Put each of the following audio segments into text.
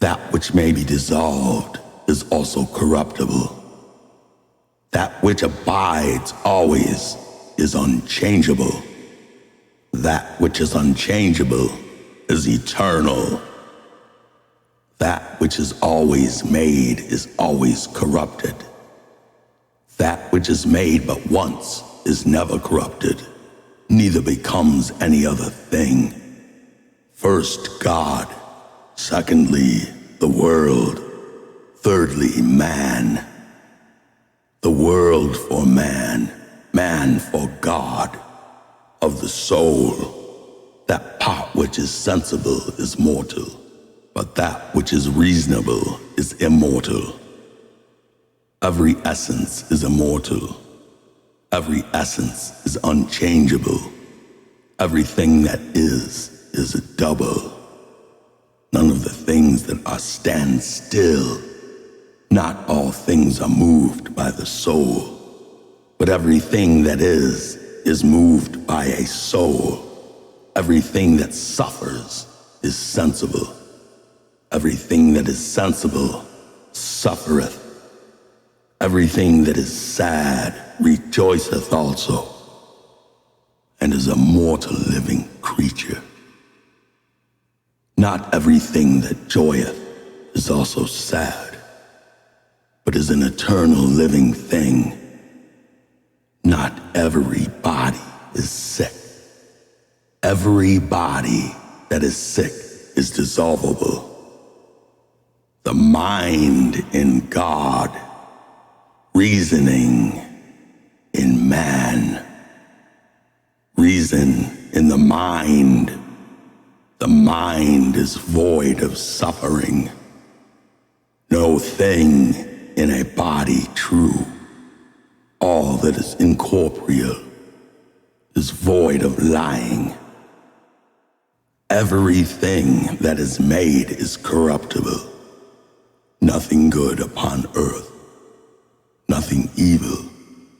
That which may be dissolved is also corruptible. That which abides always is unchangeable. That which is unchangeable is eternal. That which is always made is always corrupted. That which is made but once is never corrupted, neither becomes any other thing. First God, secondly the world, thirdly man. The world for man, man for God. Of the soul, that part which is sensible is mortal, but that which is reasonable is immortal. Every essence is immortal. Every essence is unchangeable. Everything that is a double. None of the things that are stand still. Not all things are moved by the soul, but everything that is moved by a soul. Everything that suffers is sensible. Everything that is sensible suffereth. Everything that is sad rejoiceth also, and is a mortal living creature. Not everything that joyeth is also sad, but is an eternal living thing. Not every body is sick. Every body that is sick is dissolvable. The mind in God, reasoning in man. Reason in the mind. The mind is void of suffering. No thing in a body true. All that is incorporeal is void of lying. Everything that is made is corruptible. Nothing good upon earth, nothing evil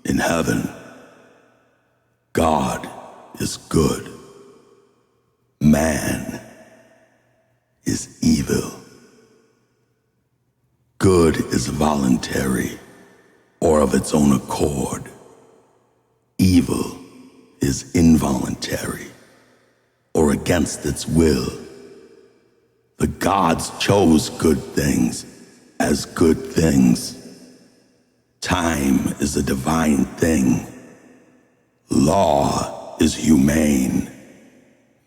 in heaven. God is good. Man is evil. Good is voluntary, or of its own accord. Evil is involuntary, or against its will. The gods chose good things as good things. Time is a divine thing. Law is humane.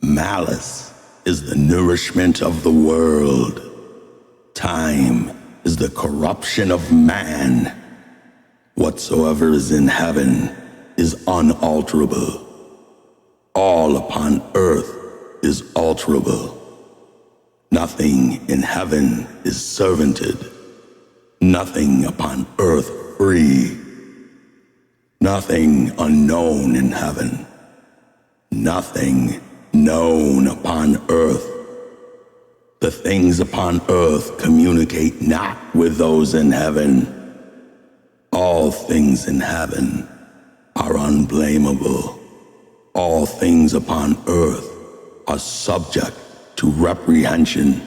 Malice is the nourishment of the world. Time is the corruption of man. Whatsoever is in heaven is unalterable. All upon earth is alterable. Nothing in heaven is servanted. Nothing upon earth free. Nothing unknown in heaven. Nothing known upon earth. The things upon earth communicate not with those in heaven. All things in heaven are unblameable. All things upon earth are subject to reprehension.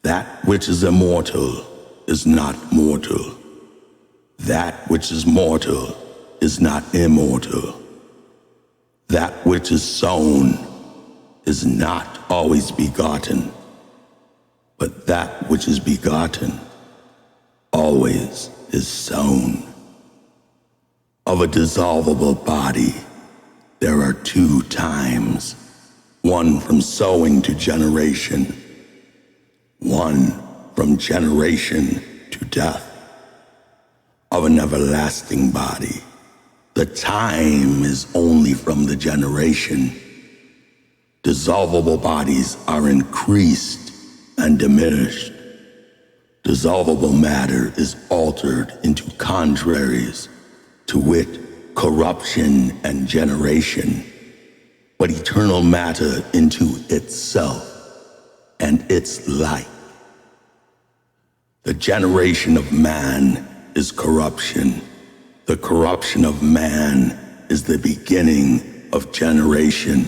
That which is immortal is not mortal. That which is mortal is not immortal. That which is sown is not always begotten, but that which is begotten always is sown. Of a dissolvable body, there are two times, one from sowing to generation, one from generation to death. Of an everlasting body, the time is only from the generation. Dissolvable bodies are increased and diminished. Dissolvable matter is altered into contraries, to wit, corruption and generation, but eternal matter into itself and its like. The generation of man is corruption. The corruption of man is the beginning of generation.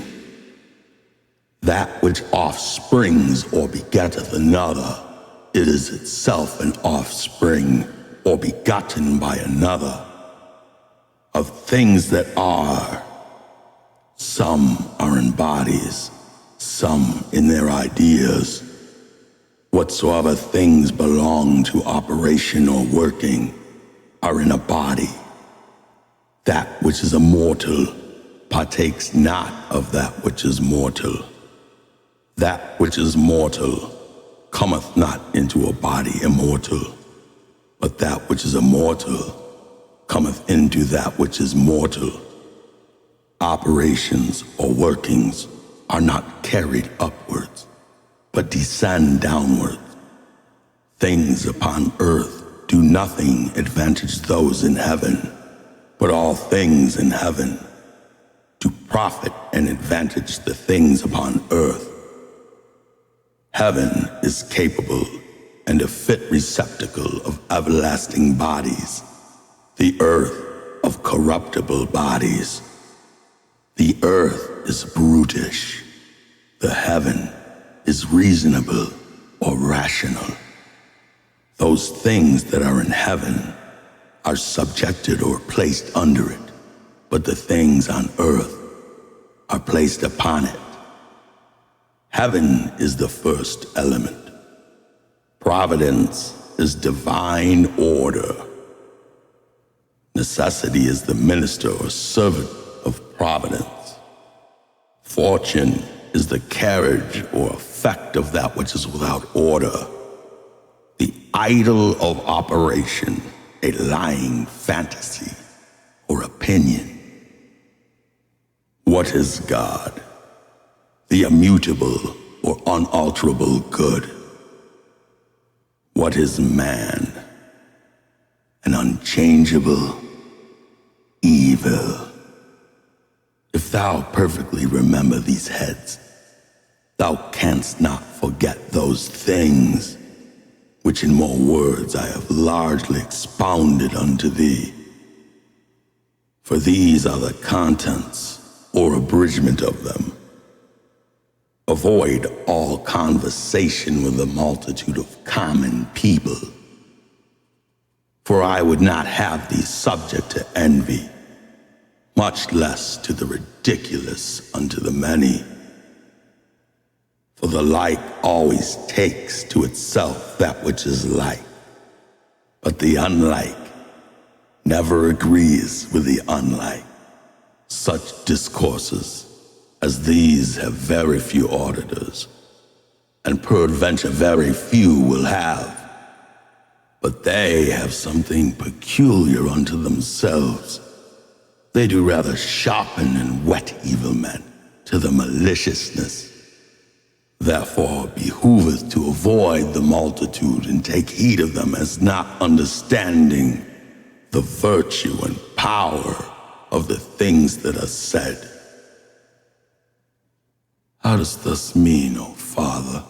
That which offsprings or begetteth another, it is itself an offspring or begotten by another. Of things that are, some are in bodies, some in their ideas. Whatsoever things belong to operation or working are in a body. That which is immortal partakes not of that which is mortal. That which is mortal cometh not into a body immortal, but that which is immortal cometh into that which is mortal. Operations or workings are not carried upwards, but descend downwards. Things upon earth do nothing advantage those in heaven, but all things in heaven do profit and advantage the things upon earth. Heaven is capable and a fit receptacle of everlasting bodies, the earth of corruptible bodies. The earth is brutish, the heaven is reasonable or rational. Those things that are in heaven are subjected or placed under it, but the things on earth are placed upon it. Heaven is the first element. Providence is divine order. Necessity is the minister or servant of providence. Fortune is the carriage or effect of that which is without order. The idol of operation, a lying fantasy or opinion. What is God? The immutable or unalterable good. What is man? An unchangeable evil. If thou perfectly remember these heads, thou canst not forget those things, which in more words I have largely expounded unto thee. For these are the contents or abridgment of them. Avoid all conversation with the multitude of common people, for I would not have thee subject to envy, much less to the ridiculous unto the many. For the like always takes to itself that which is like, but the unlike never agrees with the unlike. Such discourses as these have very few auditors, and peradventure very few will have. But they have something peculiar unto themselves. They do rather sharpen and whet evil men to the maliciousness. Therefore it behooveth to avoid the multitude and take heed of them as not understanding the virtue and power of the things that are said. How does this mean, O Father?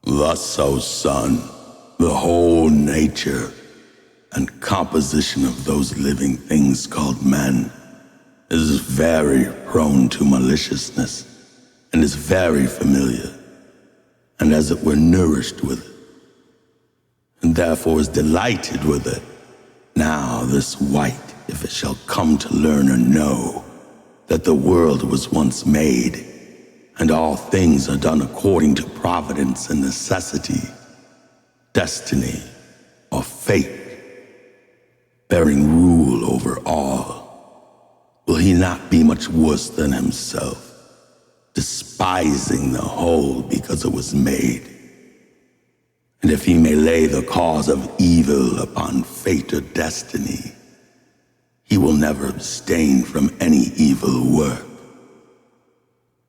Thus, O Son, the whole nature and composition of those living things called men is very prone to maliciousness and is very familiar, and as it were nourished with it, and therefore is delighted with it. Now this wight, if it shall come to learn or know that the world was once made, and all things are done according to providence and necessity, destiny, or fate, bearing rule over all, will he not be much worse than himself, despising the whole because it was made? And if he may lay the cause of evil upon fate or destiny, he will never abstain from any evil work.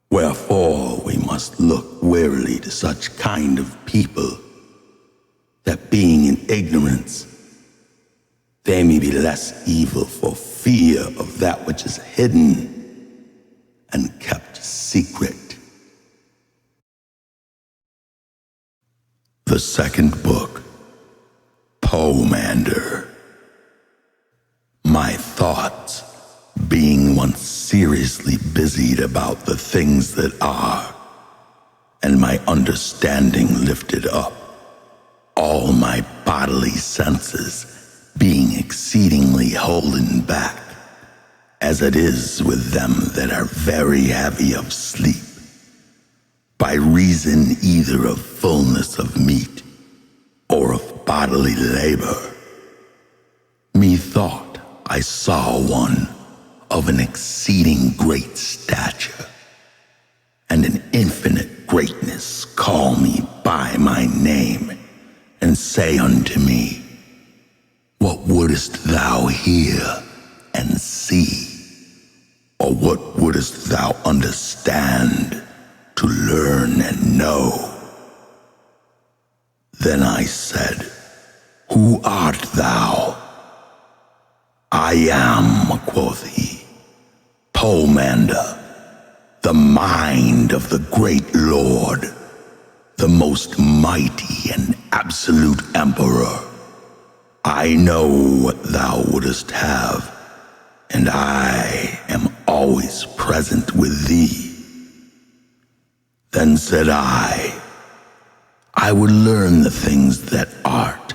Wherefore we must look warily to such kind of people, that being in ignorance, they may be less evil for fear of that which is hidden and kept secret. The second book, Poemander. My thoughts being once seriously busied about the things that are, and my understanding lifted up, all my bodily senses being exceedingly holden back, as it is with them that are very heavy of sleep, by reason either of fullness of meat or of bodily labor. Methought I saw one of an exceeding great stature, and an infinite greatness call me by my name, and say unto me, What wouldest thou hear and see? Or what wouldest thou understand to learn and know? Then I said, Who art thou? I am, quoth he, Poemander, the mind of the great Lord, the most mighty and absolute emperor. I know what thou wouldest have, and I am always present with thee. Then said I would learn the things that art,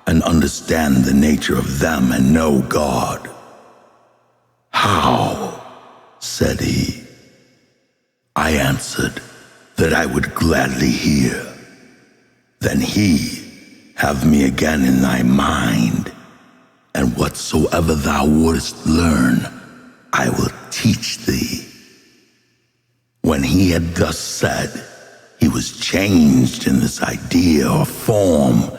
and understand the nature of them, and know God. How? Said he. I answered that I would gladly hear. Then he, have me again in thy mind, and whatsoever thou wouldest learn, I will teach thee. When he had thus said, he was changed in this idea or form,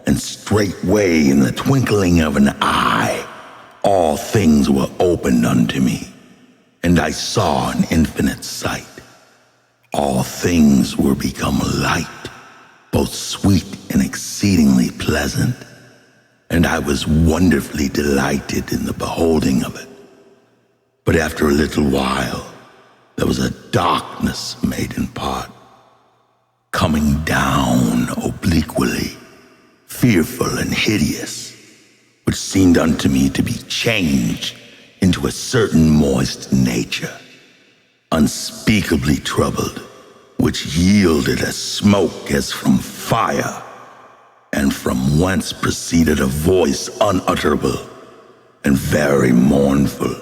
and straightway in the twinkling of an eye, all things were opened unto me, and I saw an infinite sight. All things were become light, both sweet and exceedingly pleasant, and I was wonderfully delighted in the beholding of it. But after a little while, there was a darkness made in part, coming down obliquely, fearful and hideous, which seemed unto me to be changed into a certain moist nature, unspeakably troubled, which yielded a smoke as from fire, and from whence proceeded a voice unutterable and very mournful,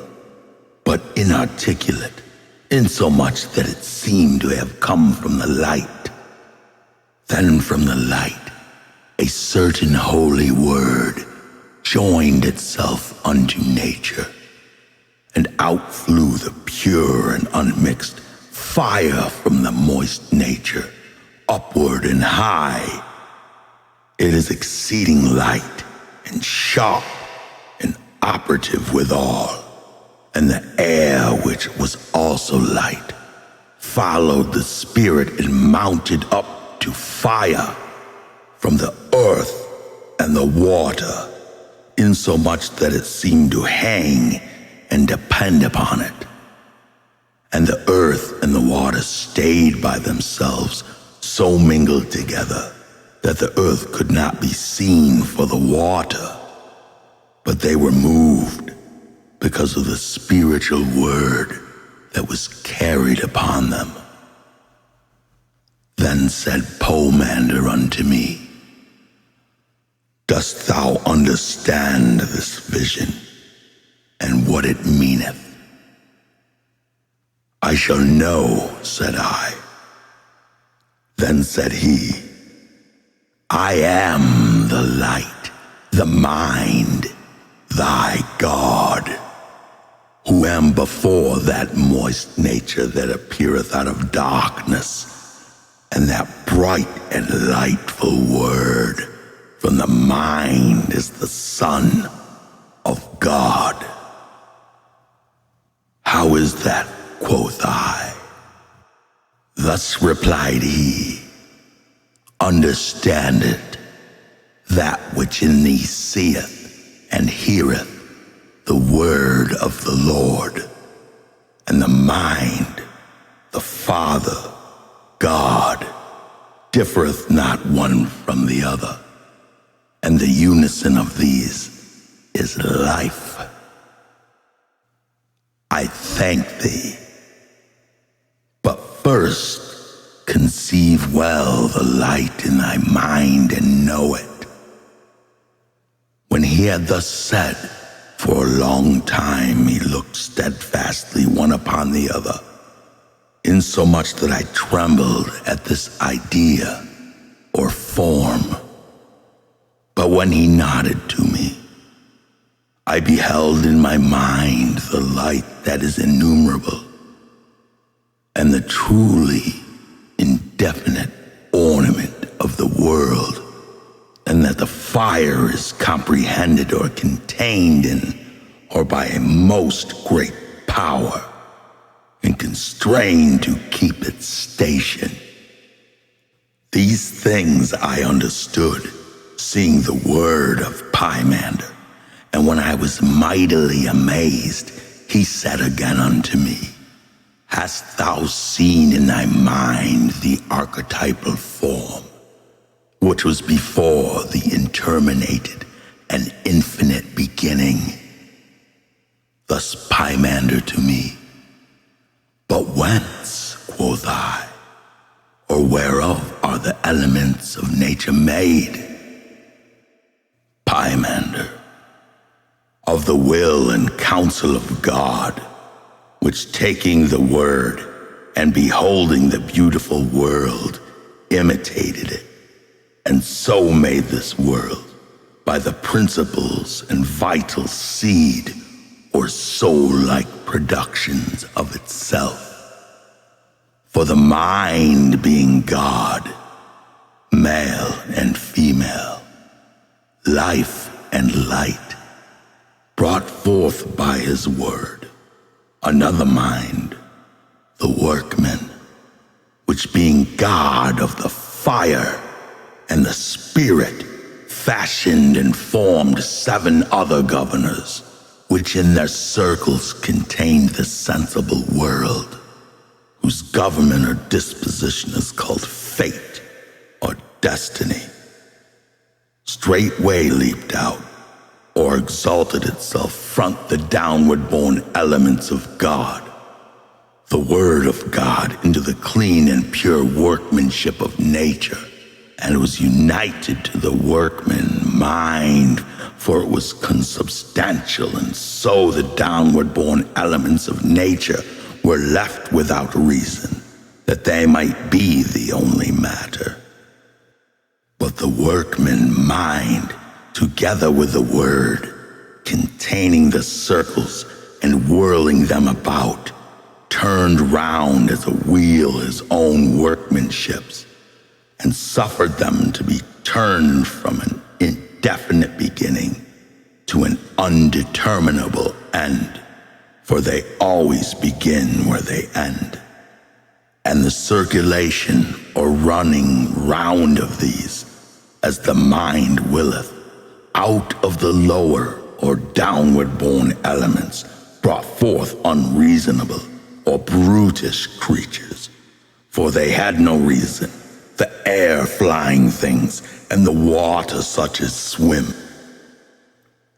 but inarticulate, insomuch that it seemed to have come from the light. Then from the light a certain holy word joined itself unto nature, and out flew the pure and unmixed fire from the moist nature, upward and high. It is exceeding light and sharp and operative withal, and the air, which was also light, followed the spirit and mounted up to fire from the earth and the water, insomuch that it seemed to hang and depend upon it. And the earth and the water stayed by themselves, so mingled together that the earth could not be seen for the water, but they were moved because of the spiritual word that was carried upon them. Then said Poemander unto me, Dost thou understand this vision, and what it meaneth? I shall know, said I. Then said he, I am the light, the mind, thy God, who am before that moist nature that appeareth out of darkness, and that bright and lightful word from the mind is the Son of God. How is that, quoth I. Thus replied he, Understand it, that which in thee seeth and heareth the word of the Lord, and the mind, the Father, God, differeth not one from the other, and the unison of these is life. I thank thee. But first, conceive well the light in thy mind and know it. When he had thus said, for a long time he looked steadfastly one upon the other, insomuch that I trembled at this idea or form. But when he nodded to me, I beheld in my mind the light that is innumerable, and the truly indefinite ornament of the world, and that the fire is comprehended or contained in, or by a most great power, and constrained to keep its station. These things I understood, seeing the word of Poemander, and when I was mightily amazed, he said again unto me, hast thou seen in thy mind the archetypal form, which was before the interminated and infinite beginning? Thus Poemander to me, but whence, quoth I, or whereof are the elements of nature made? Poemander, of the will and counsel of God, which taking the word and beholding the beautiful world, imitated it, and so made this world by the principles and vital seed or soul-like productions of itself. For the mind being God, male and female, life and light, brought forth by his word, another mind, the workman, which being God of the fire and the spirit, fashioned and formed 7 other governors, which in their circles contained the sensible world, whose government or disposition is called fate or destiny, straightway leaped out, or exalted itself front the downward-born elements of God, the word of God, into the clean and pure workmanship of nature, and was united to the workman mind, for it was consubstantial, and so the downward-born elements of nature were left without reason, that they might be the only matter. But the workman mind, together with the word, containing the circles and whirling them about, turned round as a wheel his own workmanships, and suffered them to be turned from an indefinite beginning to an undeterminable end, for they always begin where they end. And the circulation or running round of these, as the mind willeth, out of the lower or downward-born elements, brought forth unreasonable or brutish creatures, for they had no reason, the air-flying things, and the water such as swim.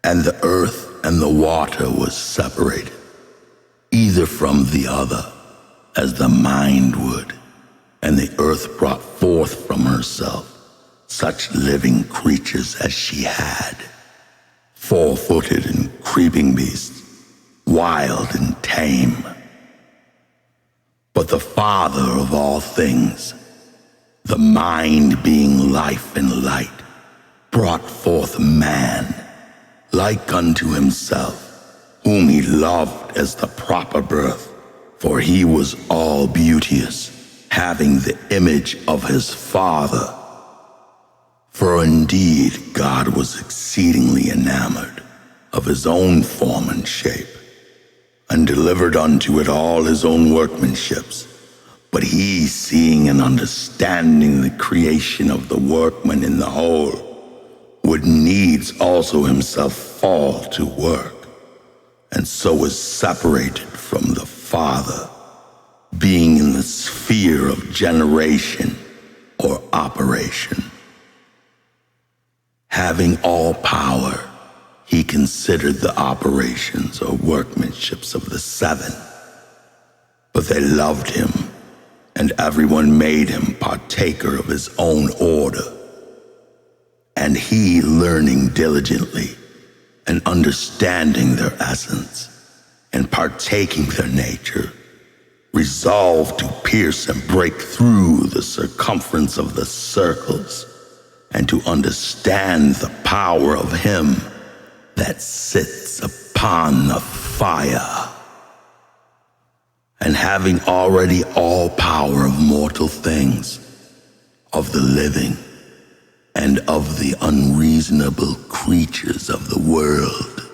And the earth and the water was separated, either from the other, as the mind would, and the earth brought forth from herself such living creatures as she had, 4-footed and creeping beasts, wild and tame. But the Father of all things, the mind being life and light, brought forth man, like unto himself, whom he loved as the proper birth, for he was all beauteous, having the image of his Father. For indeed God was exceedingly enamored of his own form and shape, and delivered unto it all his own workmanships. But he, seeing and understanding the creation of the workman in the whole, would needs also himself fall to work, and so was separated from the Father, being in the sphere of generation or operation. Having all power, he considered the operations or workmanships of the seven. But they loved him, and everyone made him partaker of his own order. And he, learning diligently and understanding their essence and partaking their nature, resolved to pierce and break through the circumference of the circles and to understand the power of him that sits upon the fire. And having already all power of mortal things, of the living, and of the unreasonable creatures of the world,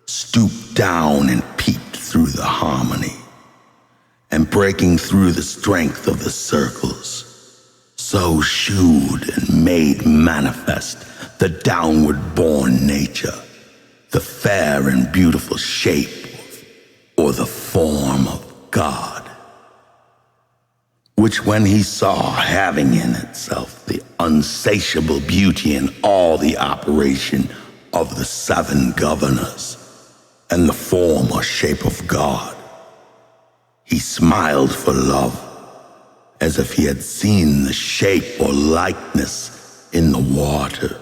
stooped down and peeped through the harmony, and breaking through the strength of the circles, so shewed and made manifest the downward-born nature, the fair and beautiful shape, or the form of God, which when he saw having in itself the unsatiable beauty in all the operation of the seven governors, and the form or shape of God, he smiled for love, as if he had seen the shape or likeness in the water,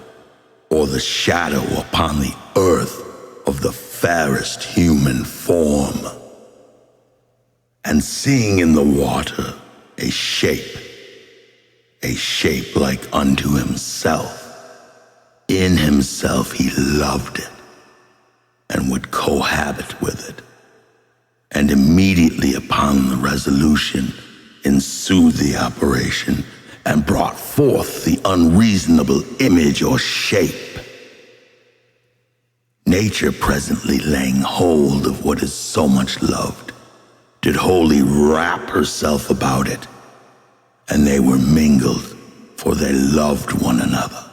or the shadow upon the earth of the fairest human form. And seeing in the water a shape like unto himself, in himself he loved it, and would cohabit with it. And immediately upon the resolution ensued the operation, and brought forth the unreasonable image or shape. Nature presently laying hold of what is so much loved, did wholly wrap herself about it, and they were mingled, for they loved one another.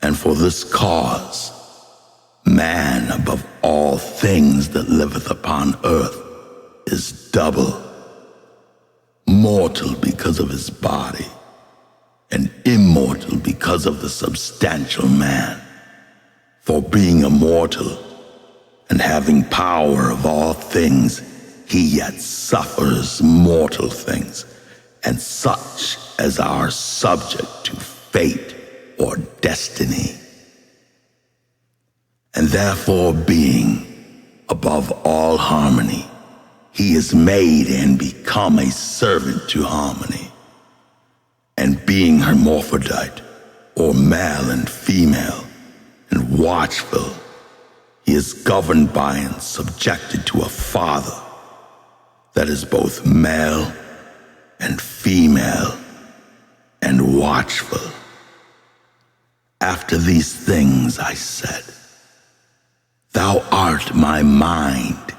And for this cause, man above all things that liveth upon earth is double, mortal because of his body, and immortal because of the substantial man. For being immortal, and having power of all things, he yet suffers mortal things, and such as are subject to fate or destiny. And therefore, being above all harmony, he is made and become a servant to harmony. And being hermaphrodite, or male and female, and watchful, he is governed by and subjected to a father that is both male and female and watchful. After these things I said, Thou art my mind,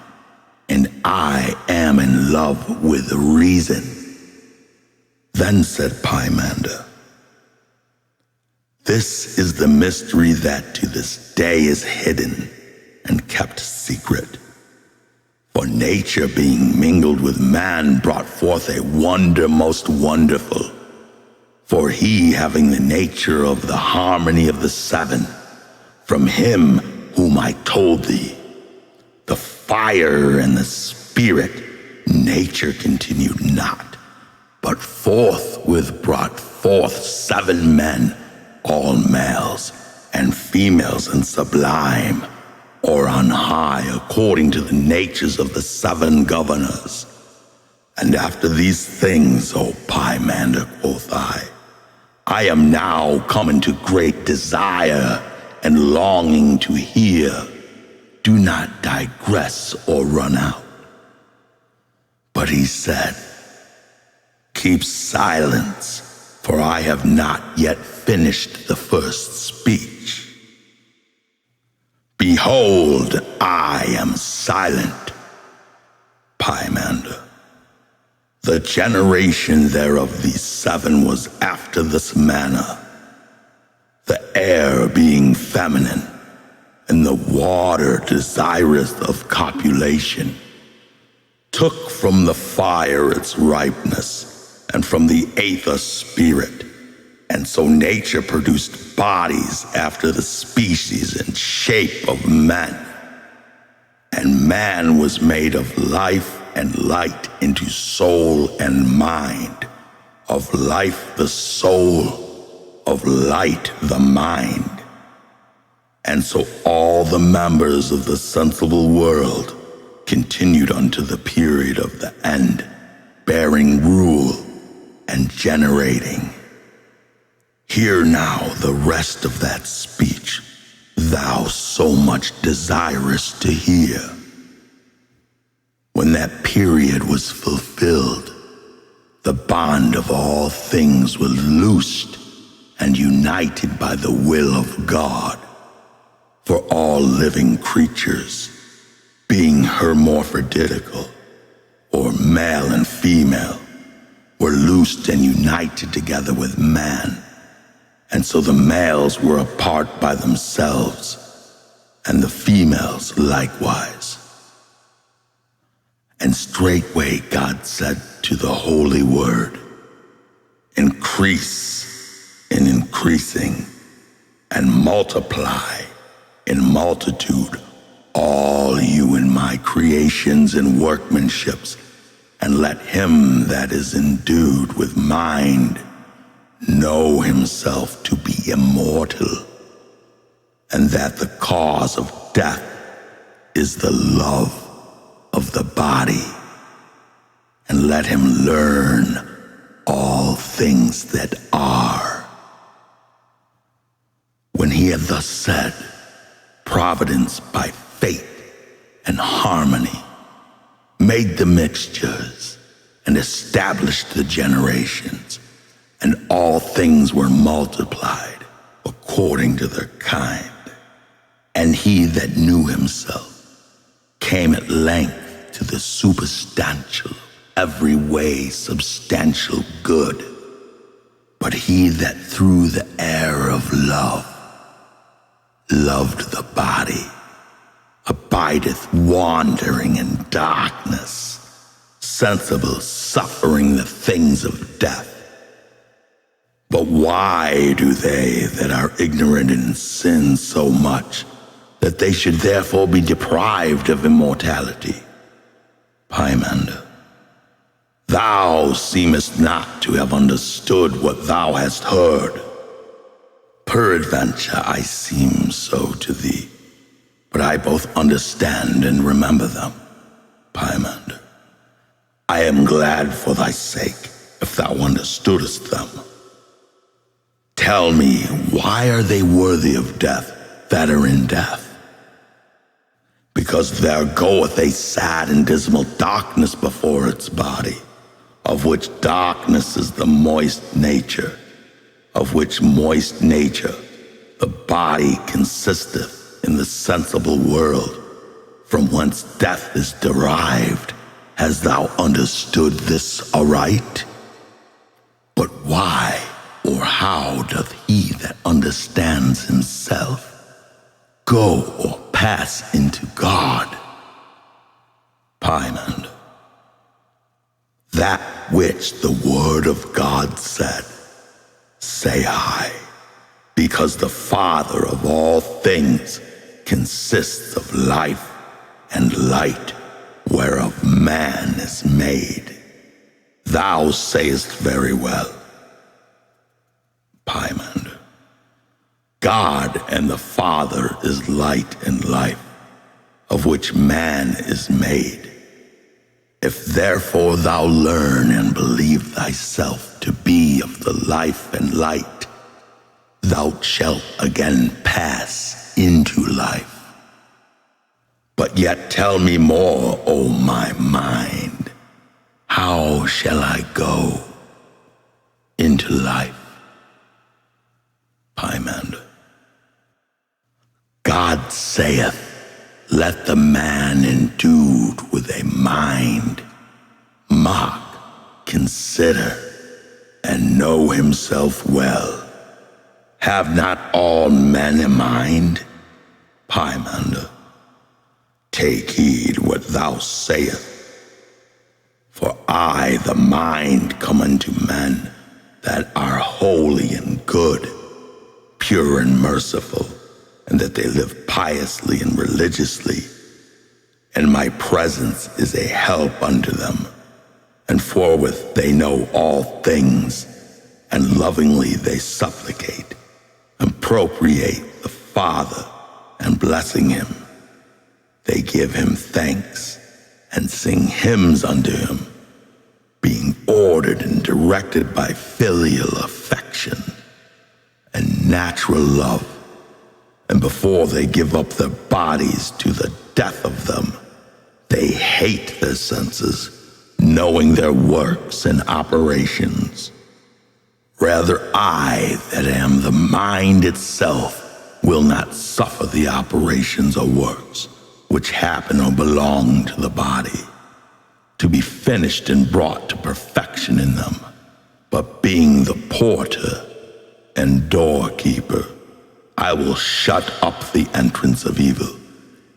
and I am in love with reason. Then said Poemander, This is the mystery that to this day is hidden and kept secret. For nature being mingled with man brought forth a wonder most wonderful. For he, having the nature of the harmony of the seven, from him whom I told thee, the fire and the spirit, nature continued not, but forthwith brought forth 7 men, all males and females and sublime, or on high, according to the natures of the 7 governors. And after these things, O Poemander, quoth I am now come into great desire and longing to hear. Do not digress or run out. But he said, Keep silence, for I have not yet finished the first speech. Behold, I am silent. Poemander. The generation thereof these 7 was after this manner, the air being feminine, and the water desirous of copulation, took from the fire its ripeness, and from the aether spirit, And so nature produced bodies after the species and shape of men. And man was made of life and light into soul and mind, of life the soul, of light the mind. And so all the members of the sensible world continued unto the period of the end, bearing rule and generating. Hear now the rest of that speech thou so much desirest to hear. When that period was fulfilled, the bond of all things was loosed and united by the will of God. For all living creatures, being hermaphroditical, or male and female, were loosed and united together with man. And so the males were apart by themselves, and the females likewise. And straightway God said to the Holy Word, increase in increasing, and multiply in multitude all you in my creations and workmanships, and let him that is endued with mind know himself to be immortal, and that the cause of death is the love of the body, and let him learn all things that are. When he had thus said, Providence by fate and harmony made the mixtures and established the generations, and all things were multiplied according to their kind. And he that knew himself came at length to the substantial, every way substantial good. But he that through the air of love loved the body abideth wandering in darkness, sensible, suffering the things of death. But why do they that are ignorant in sin so much that they should therefore be deprived of immortality? Poemander, thou seemest not to have understood what thou hast heard. Peradventure I seem so to thee, but I both understand and remember them. Poemander, I am glad for thy sake, if thou understoodest them. Tell me, why are they worthy of death that are in death? Because there goeth a sad and dismal darkness before its body, of which darkness is the moist nature, of which moist nature the body consisteth in the sensible world, from whence death is derived. Hast thou understood this aright? But why or how doth he that understands himself go or pass into God? Poemander, that which the word of God said, say I, because the Father of all things consists of life and light, whereof man is made. Thou sayest very well. Poemander, God and the Father is light and life, of which man is made. If therefore thou learn and believe thyself to be of the life and light, thou shalt again pass into life. But yet tell me more, O my mind, how shall I go into life? Poemander, God saith, let the man endued with a mind mock, consider, and know himself well. Have not all men a mind? Poemander, take heed what thou sayest. For I, the mind, come unto men that are holy and good, pure and merciful, and that they live piously and religiously. And my presence is a help unto them, and forthwith they know all things, and lovingly they supplicate, appropriate the Father, and blessing him, they give him thanks, and sing hymns unto him, being ordered and directed by filial affection and natural love. And before they give up their bodies to the death of them, they hate their senses, knowing their works and operations. Rather, I, that am the mind itself, will not suffer the operations or works which happen or belong to the body, to be finished and brought to perfection in them, but being the porter and doorkeeper, I will shut up the entrance of evil,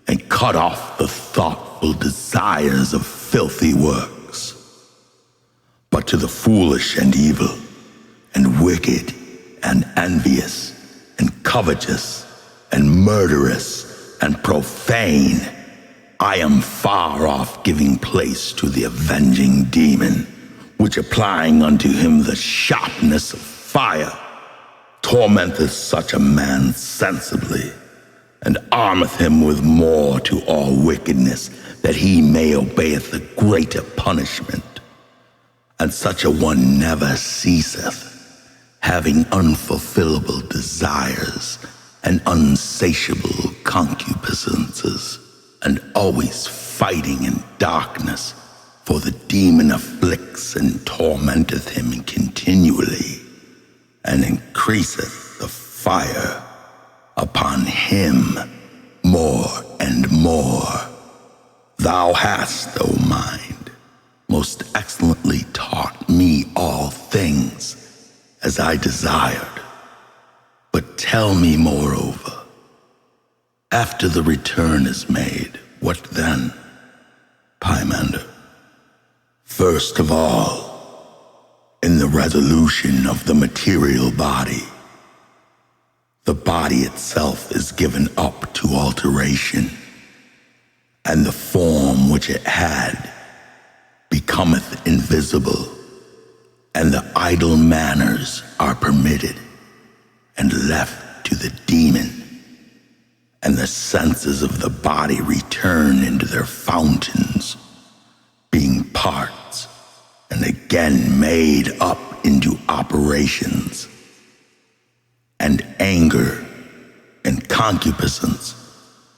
and cut off the thoughtful desires of filthy works. But to the foolish and evil, and wicked, and envious, and covetous, and murderous, and profane, I am far off giving place to the avenging demon, which applying unto him the sharpness of fire, tormenteth such a man sensibly, and armeth him with more to all wickedness, that he may obeyeth the greater punishment. And such a one never ceaseth, having unfulfillable desires and unsatiable concupiscences, and always fighting in darkness, for the demon afflicts and tormenteth him continually, and increaseth the fire upon him more and more. Thou hast, O mind, most excellently taught me all things, as I desired. But tell me moreover, after the return is made, what then, Poemander? First of all, in the resolution of the material body, the body itself is given up to alteration, and the form which it had becometh invisible, and the idle manners are permitted and left to the demon, and the senses of the body return into their fountains, being parts, and again made up into operations. And anger and concupiscence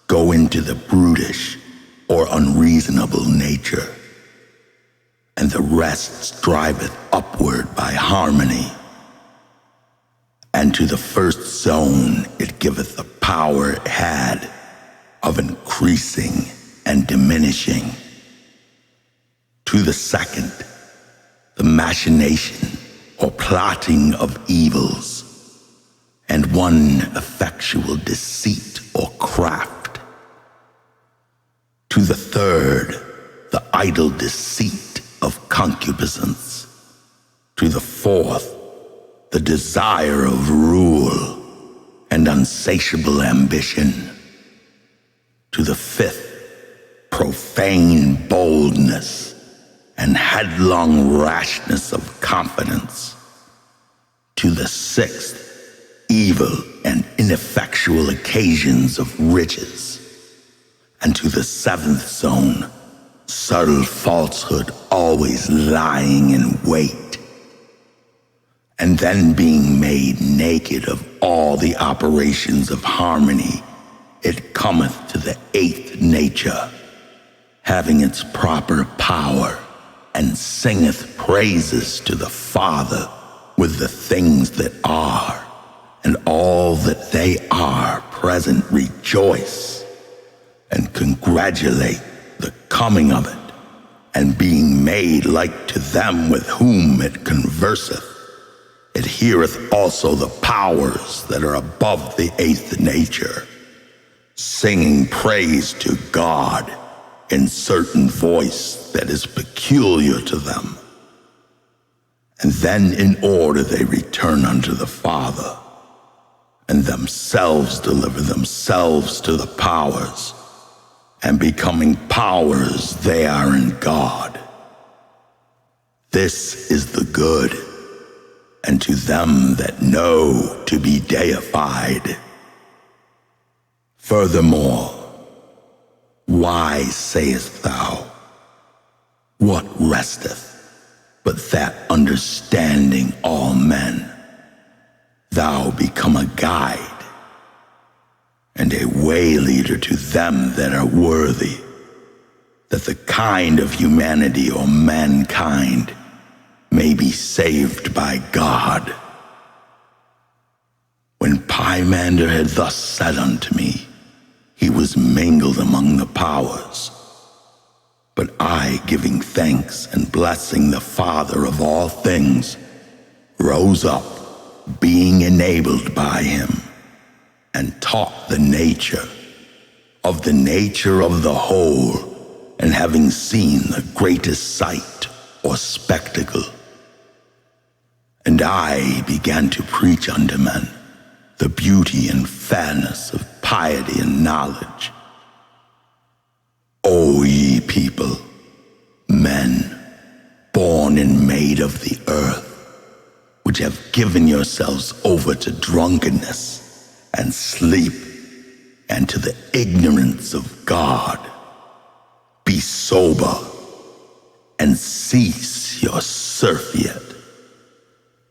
go into the brutish or unreasonable nature, and the rest striveth upward by harmony. And to the first zone it giveth the power it had of increasing and diminishing. To the second, the machination or plotting of evils, and one effectual deceit or craft. To the third, the idle deceit of concupiscence. To the fourth, the desire of rule and unsatiable ambition. To the fifth, profane boldness and headlong rashness of confidence. To the sixth, evil and ineffectual occasions of riches. And to the seventh zone, subtle falsehood always lying in wait. And then being made naked of all the operations of harmony, it cometh to the eighth nature, having its proper power, and singeth praises to the Father with the things that are, and all that they are present rejoice, and congratulate the coming of it, and being made like to them with whom it converseth. It heareth also the powers that are above the eighth nature, singing praise to God in certain voice that is peculiar to them. and then in order they return unto the Father, and themselves deliver themselves to the powers, and becoming powers they are in God. This is the good, and to them that know to be deified. Furthermore, why sayest thou, what resteth, but that understanding all men, thou become a guide, and a way leader to them that are worthy, that the kind of humanity or mankind may be saved by God. When Poemander had thus said unto me, he was mingled among the powers. But I, giving thanks and blessing the Father of all things, rose up, being enabled by him, and taught the nature of the whole, and having seen the greatest sight or spectacle. And I began to preach unto men the beauty and fairness of piety and knowledge. O ye people, men, born and made of the earth, which have given yourselves over to drunkenness and sleep, and to the ignorance of God, be sober, and cease your surfeit,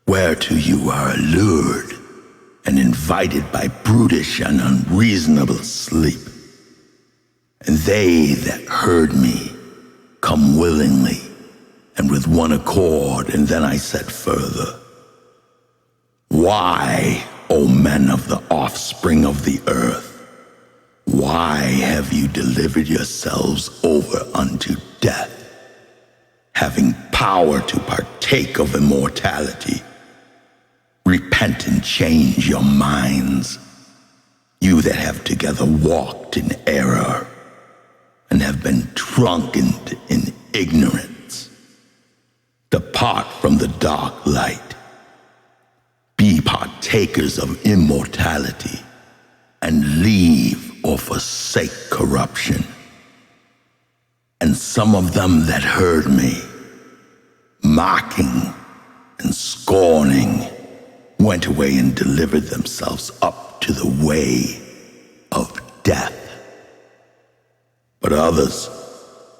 whereto you are allured and invited by brutish and unreasonable sleep. And they that heard me come willingly and with one accord. And then I said further, why, O men of the offspring of the earth, why have you delivered yourselves over unto death, having power to partake of immortality? Repent and change your minds, you that have together walked in error, and have been drunken in ignorance. Depart from the dark light. Be partakers of immortality, and leave or forsake corruption. And some of them that heard me, mocking and scorning, went away and delivered themselves up to the way of death. But others,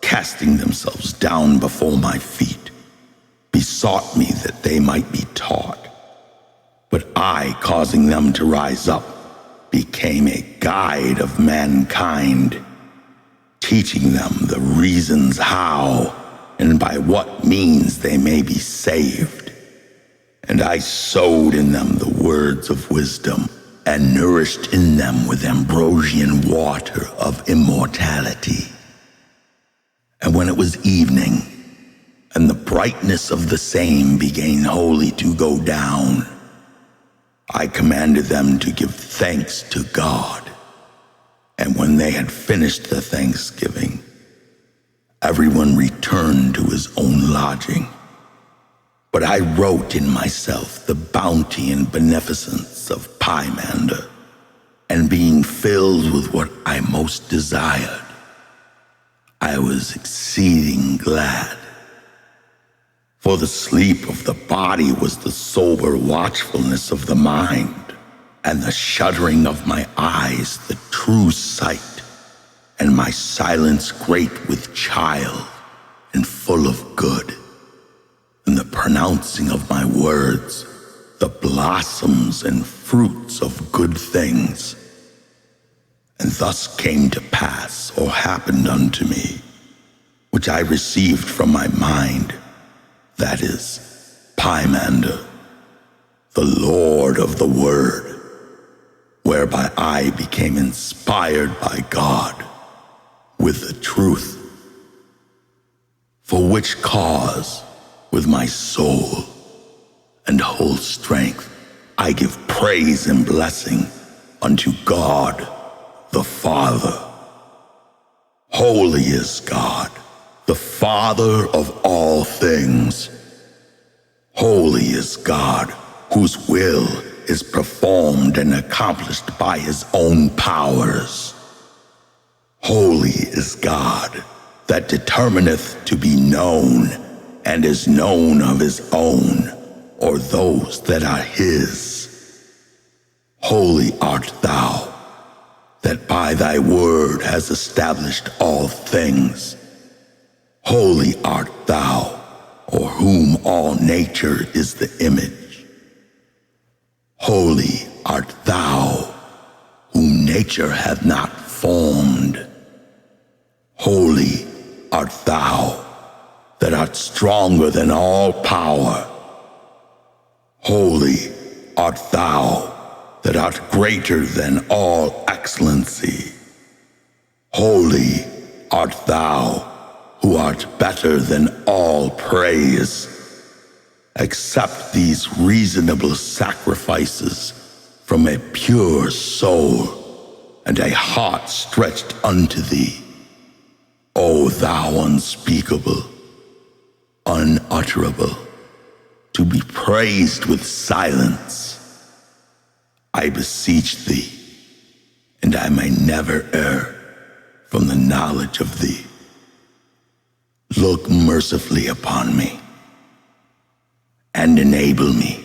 casting themselves down before my feet, besought me that they might be taught. But I, causing them to rise up, became a guide of mankind, teaching them the reasons how and by what means they may be saved. And I sowed in them the words of wisdom, and nourished in them with ambrosian water of immortality. And when it was evening, and the brightness of the same began wholly to go down, I commanded them to give thanks to God. And when they had finished the thanksgiving, everyone returned to his own lodging. But I wrote in myself the bounty and beneficence of Poemander, and being filled with what I most desired, I was exceeding glad. For the sleep of the body was the sober watchfulness of the mind, and the shuddering of my eyes the true sight, and my silence great with child and full of good, and the pronouncing of my words the blossoms and fruits of good things. And thus came to pass, or happened unto me, which I received from my mind, that is, Poemander, the Lord of the Word, whereby I became inspired by God with the truth, for which cause, with my soul and whole strength, I give praise and blessing unto God the Father. Holy is God, the Father of all things, Holy is God, whose will is performed and accomplished by his own powers. Holy is God, that determineth to be known, and is known of his own, or those that are his. Holy art thou, that by thy word has established all things. Holy art thou, or whom all nature is the image. Holy art thou, whom nature hath not formed. Holy art thou, that art stronger than all power. Holy art thou, that art greater than all excellency. Holy art thou, who art better than all praise. Accept these reasonable sacrifices from a pure soul and a heart stretched unto thee, O thou unspeakable, unutterable, to be praised with silence. I beseech thee, and I may never err from the knowledge of thee. Look mercifully upon me, and enable me,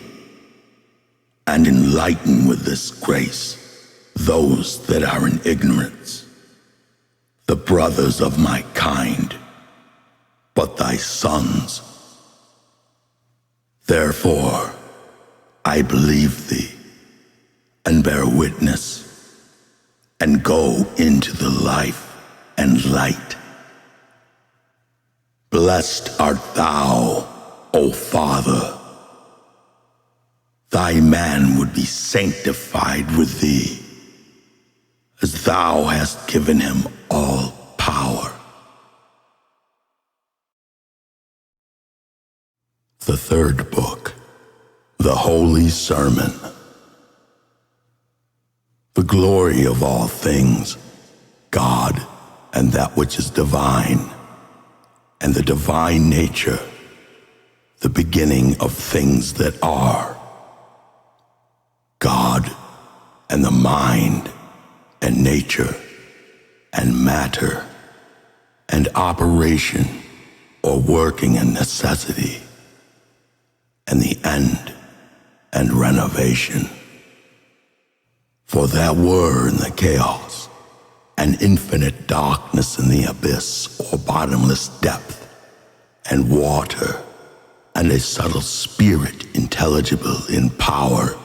and enlighten with this grace those that are in ignorance, the brothers of my kind, but thy sons. Therefore, I believe thee, and bear witness, and go into the life and light. Blessed art thou, O Father. Thy man would be sanctified with thee, as thou hast given him all power. The third book, the Holy Sermon. The glory of all things, God and that which is divine, and the divine nature, the beginning of things that are. God and the mind and nature and matter and operation or working and necessity, and the end and renovation. For there were in the chaos an infinite darkness in the abyss or bottomless depth, and water, and a subtle spirit intelligible in power,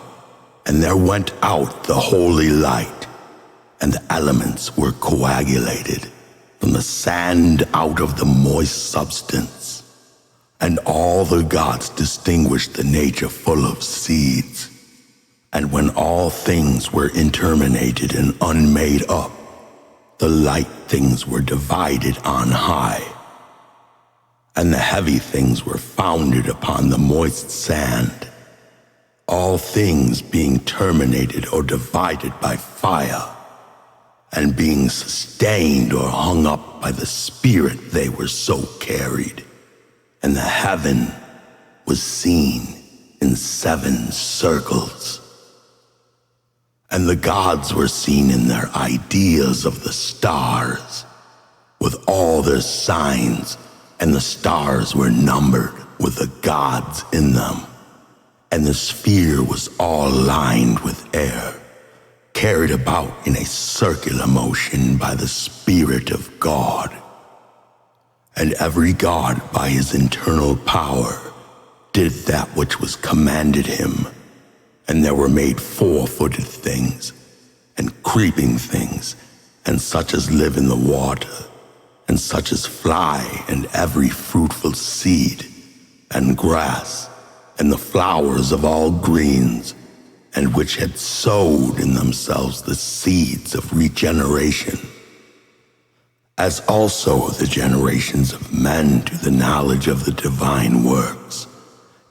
and there went out the holy light, and the elements were coagulated from the sand out of the moist substance, and all the gods distinguished the nature full of seeds. And when all things were interminated and unmade up, the light things were divided on high, and the heavy things were founded upon the moist sand, all things being terminated or divided by fire, and being sustained or hung up by the Spirit, they were so carried. And the heaven was seen in 7 circles. And the gods were seen in their ideas of the stars, with all their signs, and the stars were numbered with the gods in them. And the sphere was all lined with air, carried about in a circular motion by the Spirit of God. And every god by his internal power did that which was commanded him. And there were made 4-footed things, and creeping things, and such as live in the water, and such as fly, and every fruitful seed, and grass, and the flowers of all greens, and which had sowed in themselves the seeds of regeneration, as also the generations of men to the knowledge of the divine works,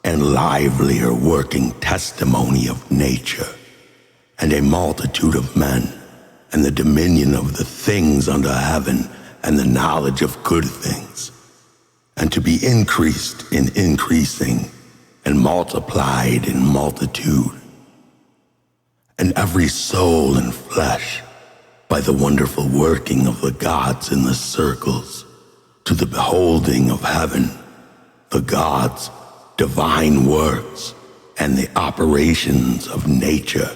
and livelier working testimony of nature, and a multitude of men, and the dominion of the things under heaven, and the knowledge of good things, and to be increased in increasing, and multiplied in multitude. And every soul and flesh, by the wonderful working of the gods in the circles, to the beholding of heaven, the gods' divine works, and the operations of nature,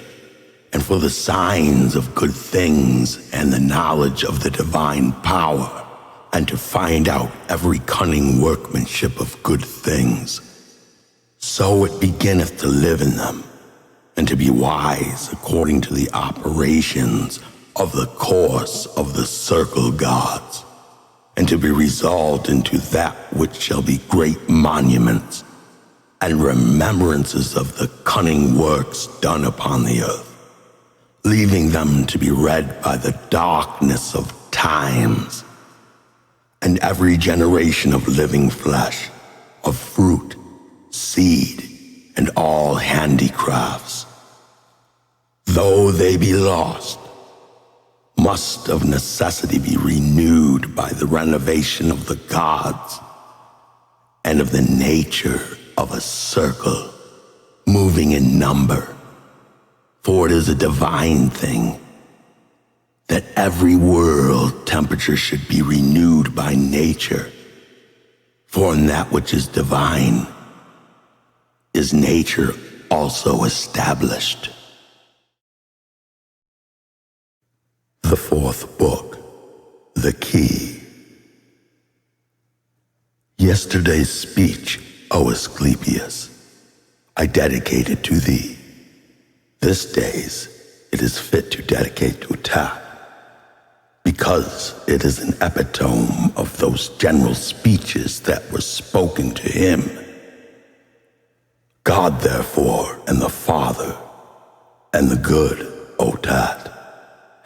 and for the signs of good things and the knowledge of the divine power, and to find out every cunning workmanship of good things. So it beginneth to live in them, and to be wise according to the operations of the course of the circle gods, and to be resolved into that which shall be great monuments and remembrances of the cunning works done upon the earth, leaving them to be read by the darkness of times, and every generation of living flesh, of fruit, seed, and all handicrafts, though they be lost, must of necessity be renewed by the renovation of the gods and of the nature of a circle, moving in number. For it is a divine thing that every world temperature should be renewed by nature. For in that which is divine is nature also established. The fourth book, The Key. Yesterday's speech, O Asclepius, I dedicated to thee. This day's it is fit to dedicate to Tat, because it is an epitome of those general speeches that were spoken to him. God, therefore, and the Father, and the good, O Tat,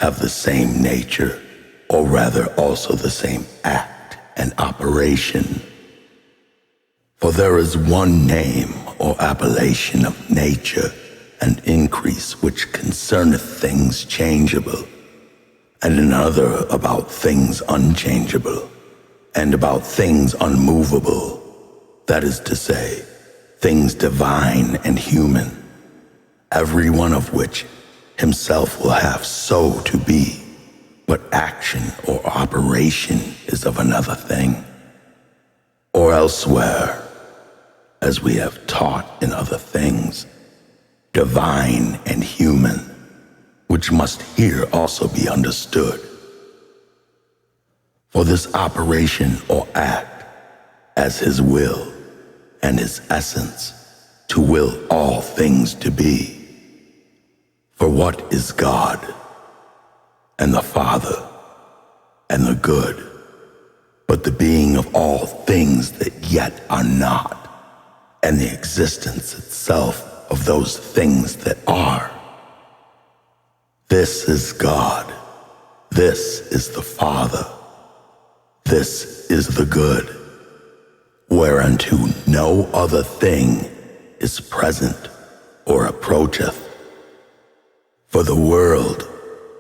have the same nature, or rather also the same act and operation. For there is one name or appellation of nature and increase which concerneth things changeable, and another about things unchangeable, and about things unmovable, that is to say, things divine and human, every one of which himself will have so to be, but action or operation is of another thing. Or elsewhere, as we have taught in other things, divine and human, which must here also be understood. For this operation or act, as his will and his essence, to will all things to be. For what is God, and the Father, and the good, but the being of all things that yet are not, and the existence itself of those things that are? This is God, this is the Father, this is the good, whereunto no other thing is present or approacheth. For the world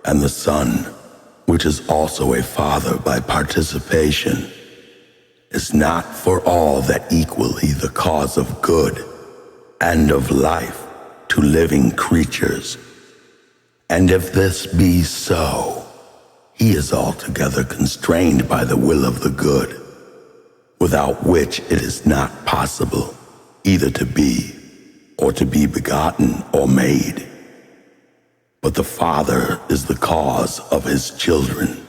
and the Son, which is also a Father by participation, is not for all that equally the cause of good and of life to living creatures. And if this be so, he is altogether constrained by the will of the good, without which it is not possible either to be or to be begotten or made. But the Father is the cause of his children,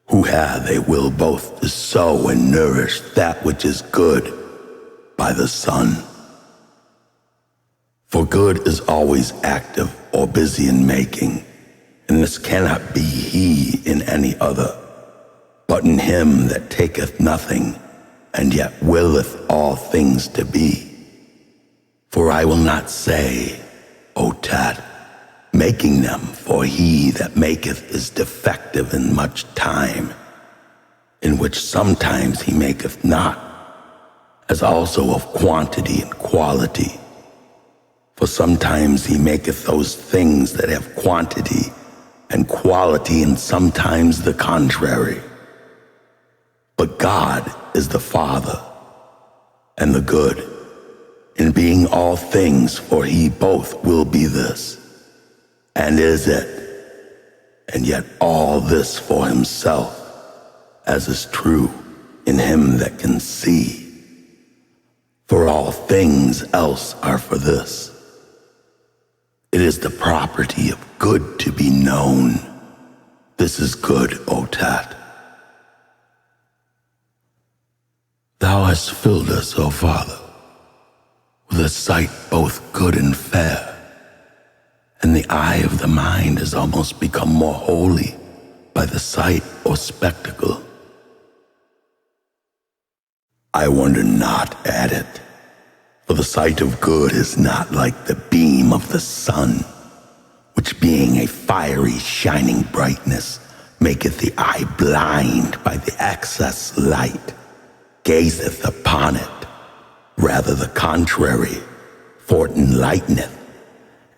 who have a will both to sow and nourish that which is good by the Son. For good is always active or busy in making, and this cannot be he in any other, but in him that taketh nothing, and yet willeth all things to be. For I will not say, O Tat, making them, for he that maketh is defective in much time, in which sometimes he maketh not, as also of quantity and quality. For sometimes he maketh those things that have quantity and quality, and sometimes the contrary. But God is the Father, and the good, in being all things, for he both will be this, and is it, and yet all this for himself, as is true in him that can see. For all things else are for this. It is the property of good to be known. This is good, O Tat. Thou hast filled us, O Father, with a sight both good and fair, and the eye of the mind has almost become more holy by the sight or spectacle. I wonder not at it, for the sight of good is not like the beam of the sun, which being a fiery shining brightness, maketh the eye blind by the excess light, gazeth upon it. Rather the contrary, for it enlighteneth,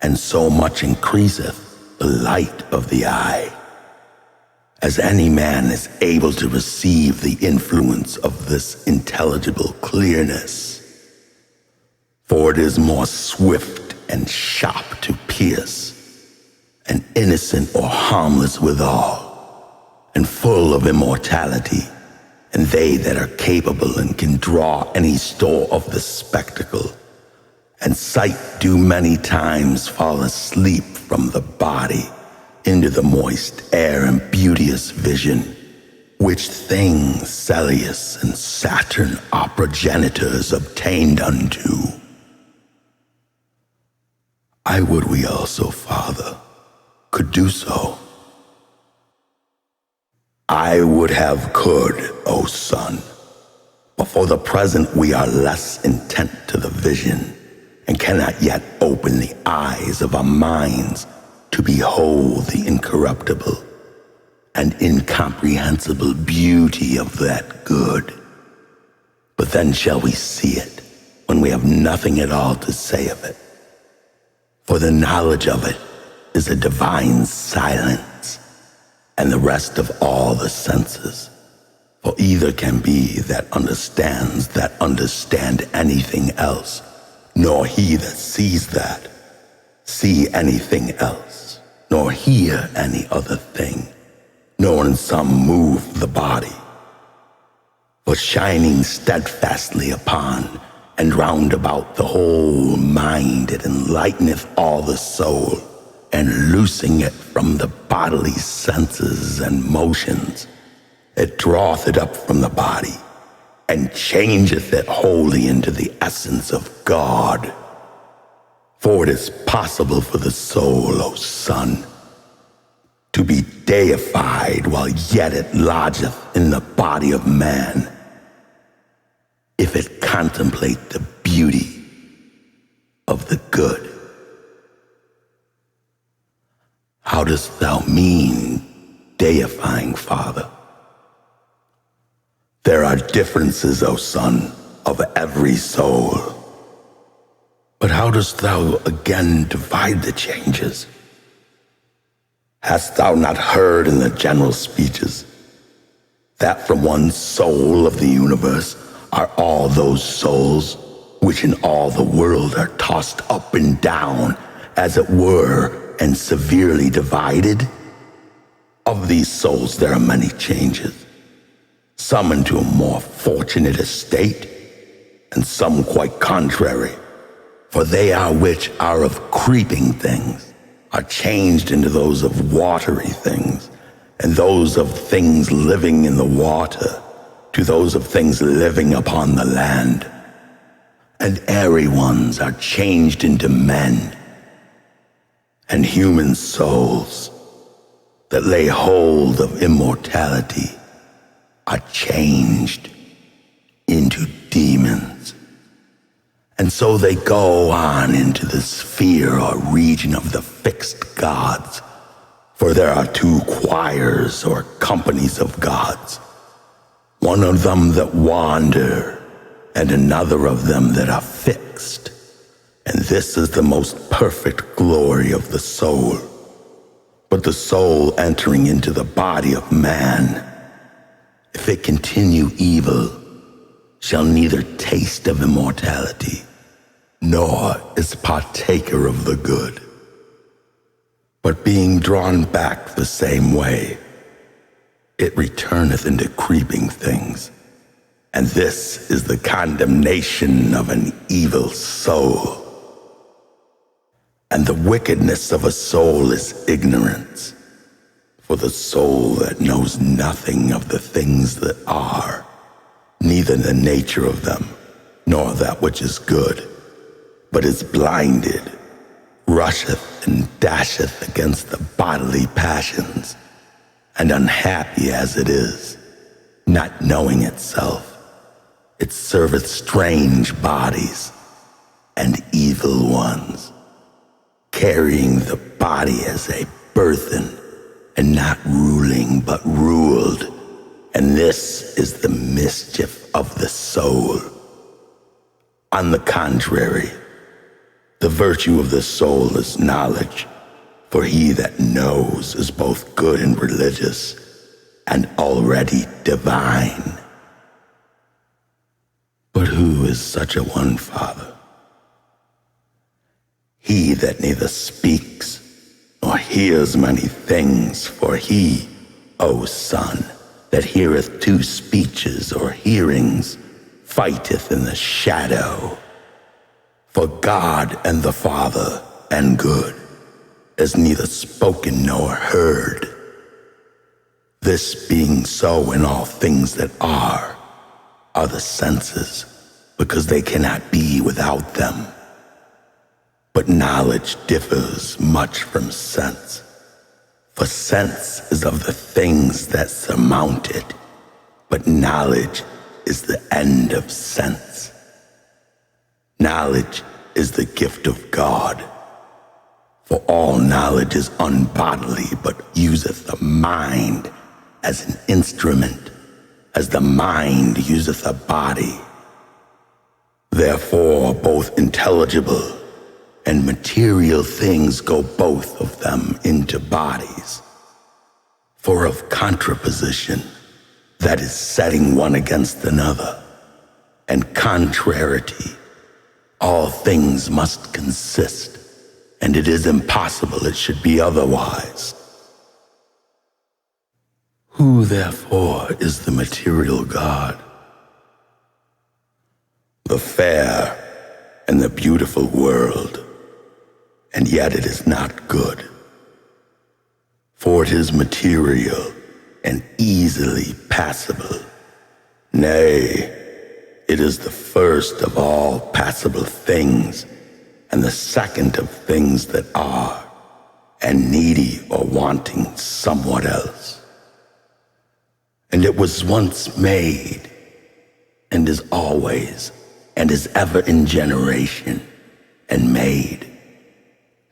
and so much increaseth the light of the eye, as any man is able to receive the influence of this intelligible clearness. For it is more swift and sharp to pierce, and innocent or harmless withal, and full of immortality, and they that are capable and can draw any store of the spectacle, and sight do many times fall asleep from the body into the moist air and beauteous vision, which things Celeus and Saturn our progenitors obtained unto. I would we also, Father, could do so. I would have could, O Son, but for the present we are less intent to the vision, and cannot yet open the eyes of our minds to behold the incorruptible and incomprehensible beauty of that good. But then shall we see it, when we have nothing at all to say of it. For the knowledge of it is a divine silence, and the rest of all the senses. For either can be that understand anything else, nor he that sees that see anything else, nor hear any other thing, nor in some move the body. For shining steadfastly upon and round about the whole mind, it enlighteneth all the soul, and loosing it from the bodily senses and motions, it draweth it up from the body, and changeth it wholly into the essence of God. For it is possible for the soul, O Son, to be deified while yet it lodgeth in the body of man, if it contemplate the beauty of the good. How dost thou mean deifying, Father? There are differences, O Son, of every soul. But how dost thou again divide the changes? Hast thou not heard in the general speeches that from one soul of the universe are all those souls which in all the world are tossed up and down, as it were, and severely divided? Of these souls there are many changes, some into a more fortunate estate, and some quite contrary. For they are which are of creeping things are changed into those of watery things, and those of things living in the water to those of things living upon the land. And airy ones are changed into men, and human souls that lay hold of immortality are changed into demons. And so they go on into the sphere or region of the fixed gods, for there are two choirs or companies of gods, one of them that wander, and another of them that are fixed. And this is the most perfect glory of the soul. But the soul entering into the body of man, if it continue evil, shall neither taste of immortality, nor is partaker of the good, but being drawn back the same way, it returneth into creeping things. And this is the condemnation of an evil soul. And the wickedness of a soul is ignorance. For the soul that knows nothing of the things that are, neither the nature of them, nor that which is good, but is blinded, rusheth and dasheth against the bodily passions, and unhappy as it is, not knowing itself, it serveth strange bodies and evil ones, carrying the body as a burthen, and not ruling but ruled, and this is the mischief of the soul. On the contrary, the virtue of the soul is knowledge, for he that knows is both good and religious, and already divine. But who is such a one, Father? He that neither speaks nor hears many things, for he, O Son, that heareth two speeches or hearings, fighteth in the shadow. For God and the Father and good is neither spoken nor heard. This being so in all things that are the senses, because they cannot be without them. But knowledge differs much from sense, for sense is of the things that surmount it, but knowledge is the end of sense. Knowledge is the gift of God, for all knowledge is unbodily, but useth the mind as an instrument, as the mind useth a body. Therefore both intelligible and material things go both of them into bodies. For of contraposition, that is setting one against another, and contrariety, all things must consist, and it is impossible it should be otherwise. Who therefore is the material God? The fair and the beautiful world, and yet it is not good. For it is material and easily passable. Nay, it is the first of all passable things, and the second of things that are, and needy or wanting somewhat else. And it was once made, and is always, and is ever in generation, and made,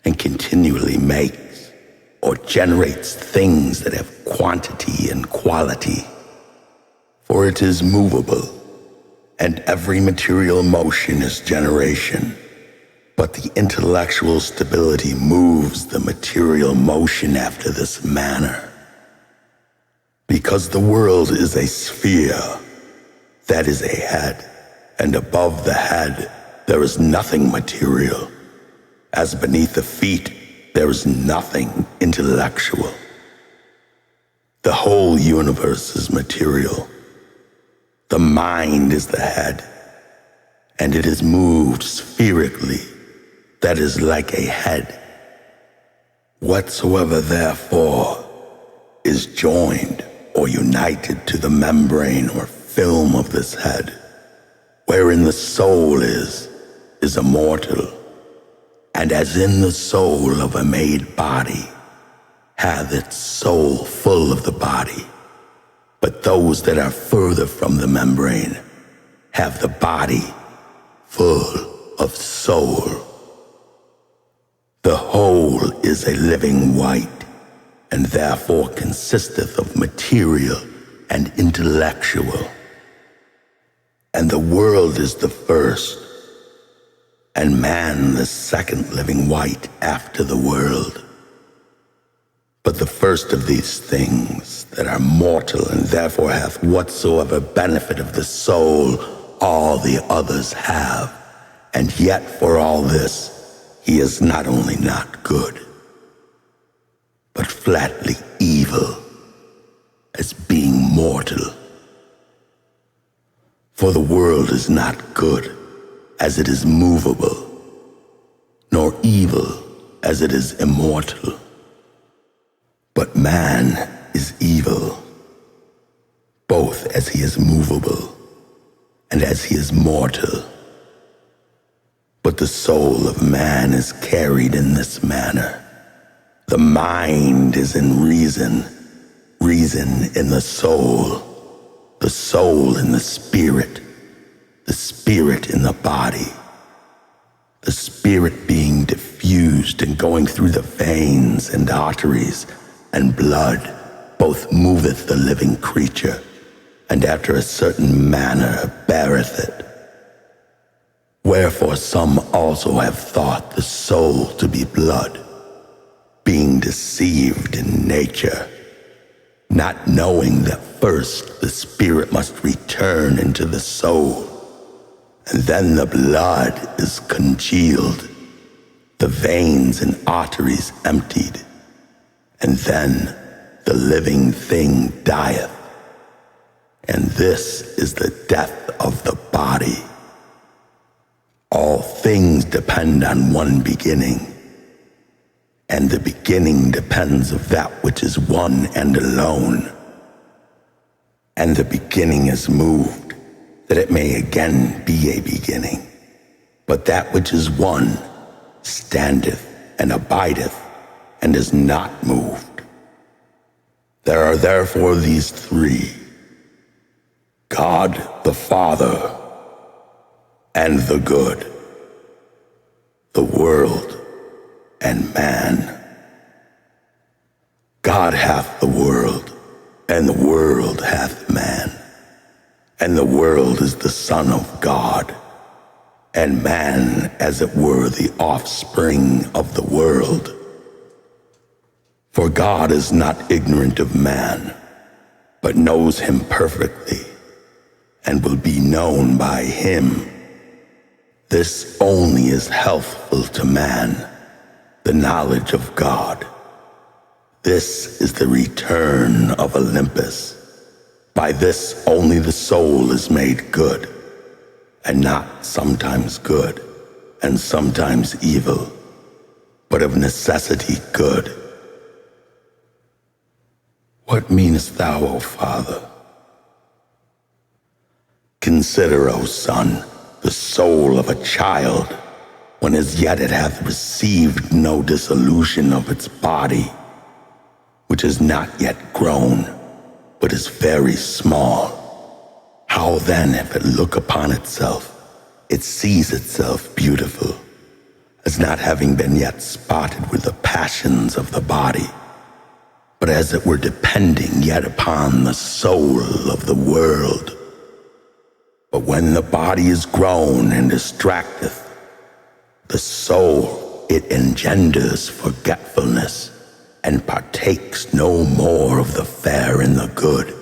and continually makes, or generates things that have quantity and quality. For it is movable, and every material motion is generation, but the intellectual stability moves the material motion after this manner. Because the world is a sphere, that is a head, and above the head there is nothing material, as beneath the feet there is nothing intellectual. The whole universe is material. The mind is the head, and it is moved spherically, that is like a head. Whatsoever therefore is joined or united to the membrane or film of this head, wherein the soul is immortal, and as in the soul of a made body, hath its soul full of the body. But those that are further from the membrane have the body full of soul. The whole is a living white, and therefore consisteth of material and intellectual. And the world is the first, and man the second living white after the world. But the first of these things that are mortal, and therefore hath whatsoever benefit of the soul all the others have, And yet for all this, he is not only not good, but flatly evil, as being mortal. For the world is not good as it is movable, nor evil as it is immortal. But man is evil, both as he is movable and as he is mortal. But the soul of man is carried in this manner. The mind is in reason, reason in the soul in the spirit in the body, the spirit being diffused and going through the veins and arteries and blood, both moveth the living creature, and after a certain manner beareth it. Wherefore some also have thought the soul to be blood, being deceived in nature, not knowing that first the spirit must return into the soul, and then the blood is congealed, the veins and arteries emptied, and then the living thing dieth. And this is the death of the body. All things depend on one beginning, and the beginning depends of that which is one and alone. And the beginning is moved, that it may again be a beginning. But that which is one standeth and abideth, and is not moved. There are therefore these three: God the Father, and the good, the world, and man. God hath the world, and the world hath man. And the world is the Son of God, and man as it were the offspring of the world. For God is not ignorant of man, but knows him perfectly, and will be known by him. This only is healthful to man, the knowledge of God. This is the return of Olympus. By this only the soul is made good, and not sometimes good, and sometimes evil, but of necessity good. What meanest thou, O Father? Consider, O Son, the soul of a child, when as yet it hath received no dissolution of its body, which is not yet grown, but is very small. How then, if it look upon itself, it sees itself beautiful, as not having been yet spotted with the passions of the body, but as it were depending yet upon the soul of the world. But when the body is grown and distracteth, the soul it engenders forgetfulness, and partakes no more of the fair and the good,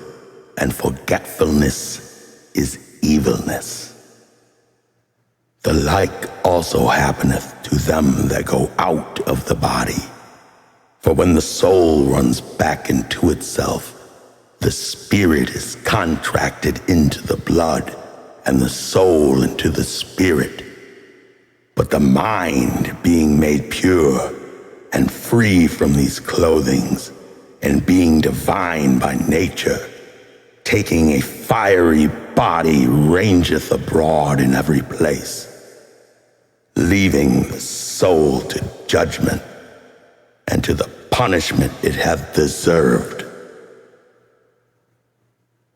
and forgetfulness is evilness. The like also happeneth to them that go out of the body. For when the soul runs back into itself, the spirit is contracted into the blood, and the soul into the spirit. But the mind, being made pure and free from these clothings, and being divine by nature, taking a fiery body, rangeth abroad in every place, leaving the soul to judgment, and to the punishment it hath deserved.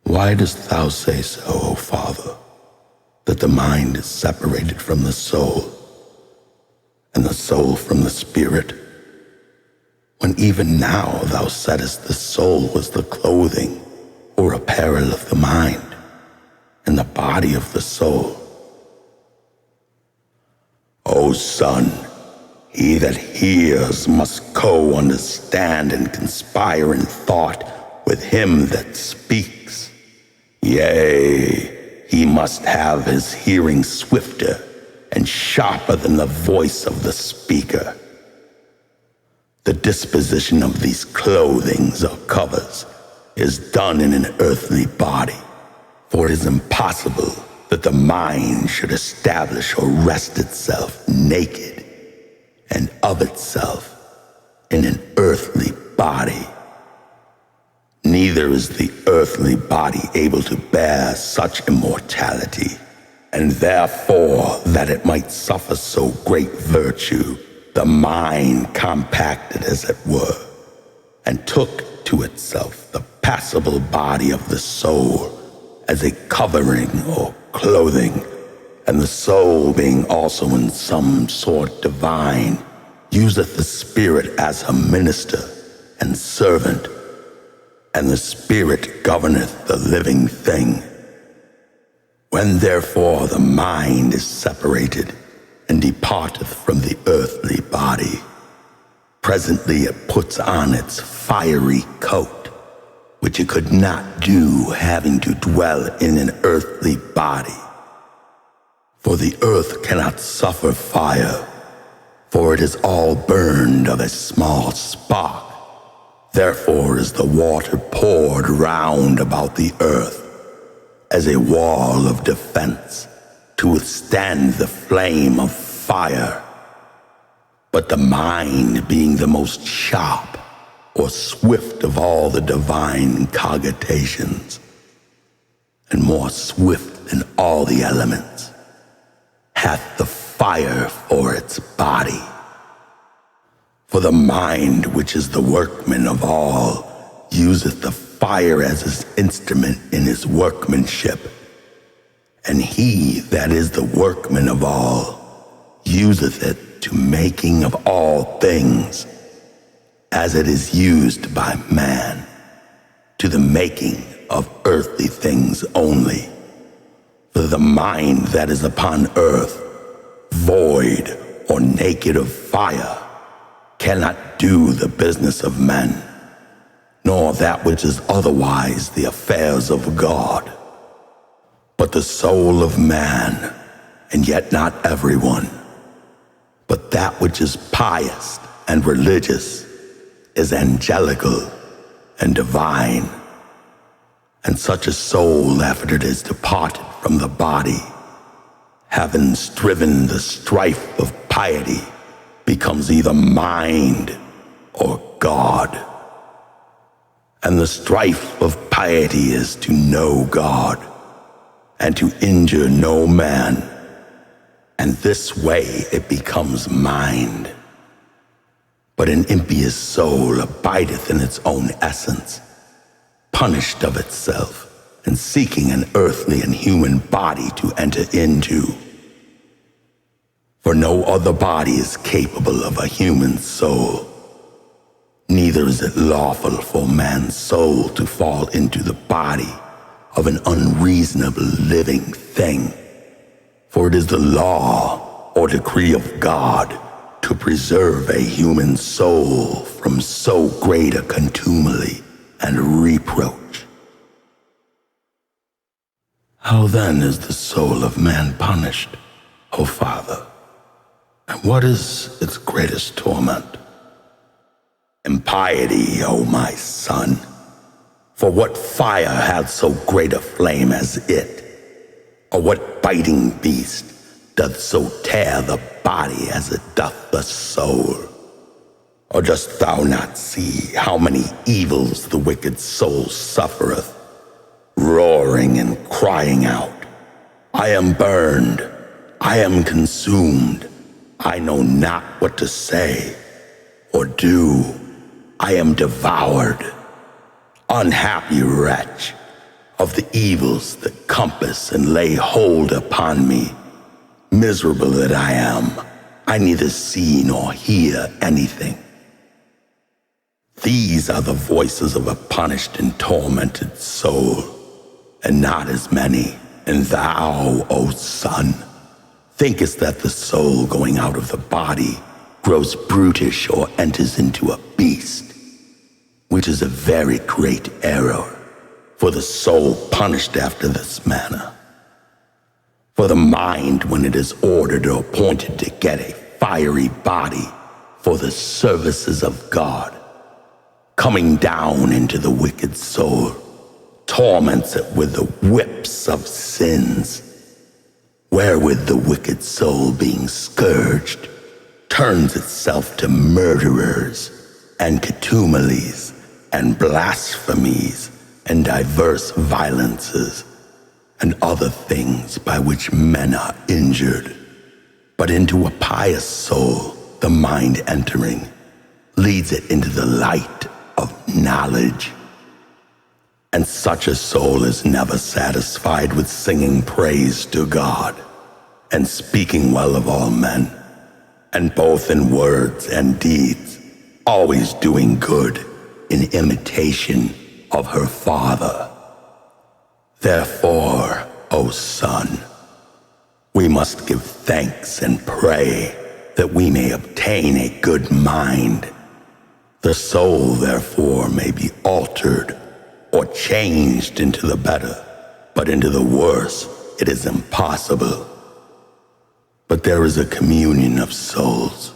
Why dost thou say so, O Father, that the mind is separated from the soul, and the soul from the spirit, when even now thou saidst the soul was the clothing or apparel of the mind, and the body of the soul? O Son, he that hears must co-understand and conspire in thought with him that speaks. Yea, he must have his hearing swifter, and sharper than the voice of the speaker. The disposition of these clothings or covers is done in an earthly body, for it is impossible that the mind should establish or rest itself naked and of itself in an earthly body. Neither is the earthly body able to bear such immortality, and therefore that it might suffer so great virtue, the mind compacted as it were, and took to itself the passible body of the soul as a covering or clothing, and the soul being also in some sort divine, useth the spirit as a minister and servant, and the spirit governeth the living thing. When therefore the mind is separated and departeth from the earthly body, presently it puts on its fiery coat, which it could not do having to dwell in an earthly body. For the earth cannot suffer fire, for it is all burned of a small spark. Therefore is the water poured round about the earth as a wall of defense to withstand the flame of fire. But the mind, being the most sharp or swift of all the divine cogitations, and more swift than all the elements, hath the fire for its body. For the mind, which is the workman of all, useth the fire as his instrument in his workmanship. And he that is the workman of all useth it to making of all things, as it is used by man, to the making of earthly things only. For the mind that is upon earth, void or naked of fire, cannot do the business of men, nor that which is otherwise the affairs of God. But the soul of man, and yet not everyone, but that which is pious and religious, is angelical and divine. And such a soul, after it is departed from the body, having striven the strife of piety, becomes either mind or God. And the strife of piety is to know God, and to injure no man, and this way it becomes mind. But an impious soul abideth in its own essence, punished of itself, and seeking an earthly and human body to enter into. For no other body is capable of a human soul, neither is it lawful for man's soul to fall into the body of an unreasonable living thing. For it is the law or decree of God to preserve a human soul from so great a contumely and reproach. How then is the soul of man punished, O Father? And what is its greatest torment? Impiety, O my son. For what fire hath so great a flame as it? Or what biting beast doth so tear the body as it doth the soul? Or dost thou not see how many evils the wicked soul suffereth, roaring and crying out, I am burned, I am consumed, I know not what to say or do, I am devoured. Unhappy wretch, of the evils that compass and lay hold upon me, miserable that I am, I neither see nor hear anything. These are the voices of a punished and tormented soul, and not as many. And thou, O son, thinkest that the soul going out of the body grows brutish or enters into a beast, which is a very great error, for the soul punished after this manner. For the mind, when it is ordered or appointed to get a fiery body for the services of God, coming down into the wicked soul, torments it with the whips of sins, wherewith the wicked soul, being scourged, turns itself to murderers and contumelies and blasphemies and diverse violences and other things by which men are injured. But into a pious soul the mind entering leads it into the light of knowledge. And such a soul is never satisfied with singing praise to God and speaking well of all men, and both in words and deeds, always doing good in imitation of her Father. Therefore, O Son, we must give thanks and pray that we may obtain a good mind. The soul, therefore, may be altered or changed into the better, but into the worse it is impossible. But there is a communion of souls,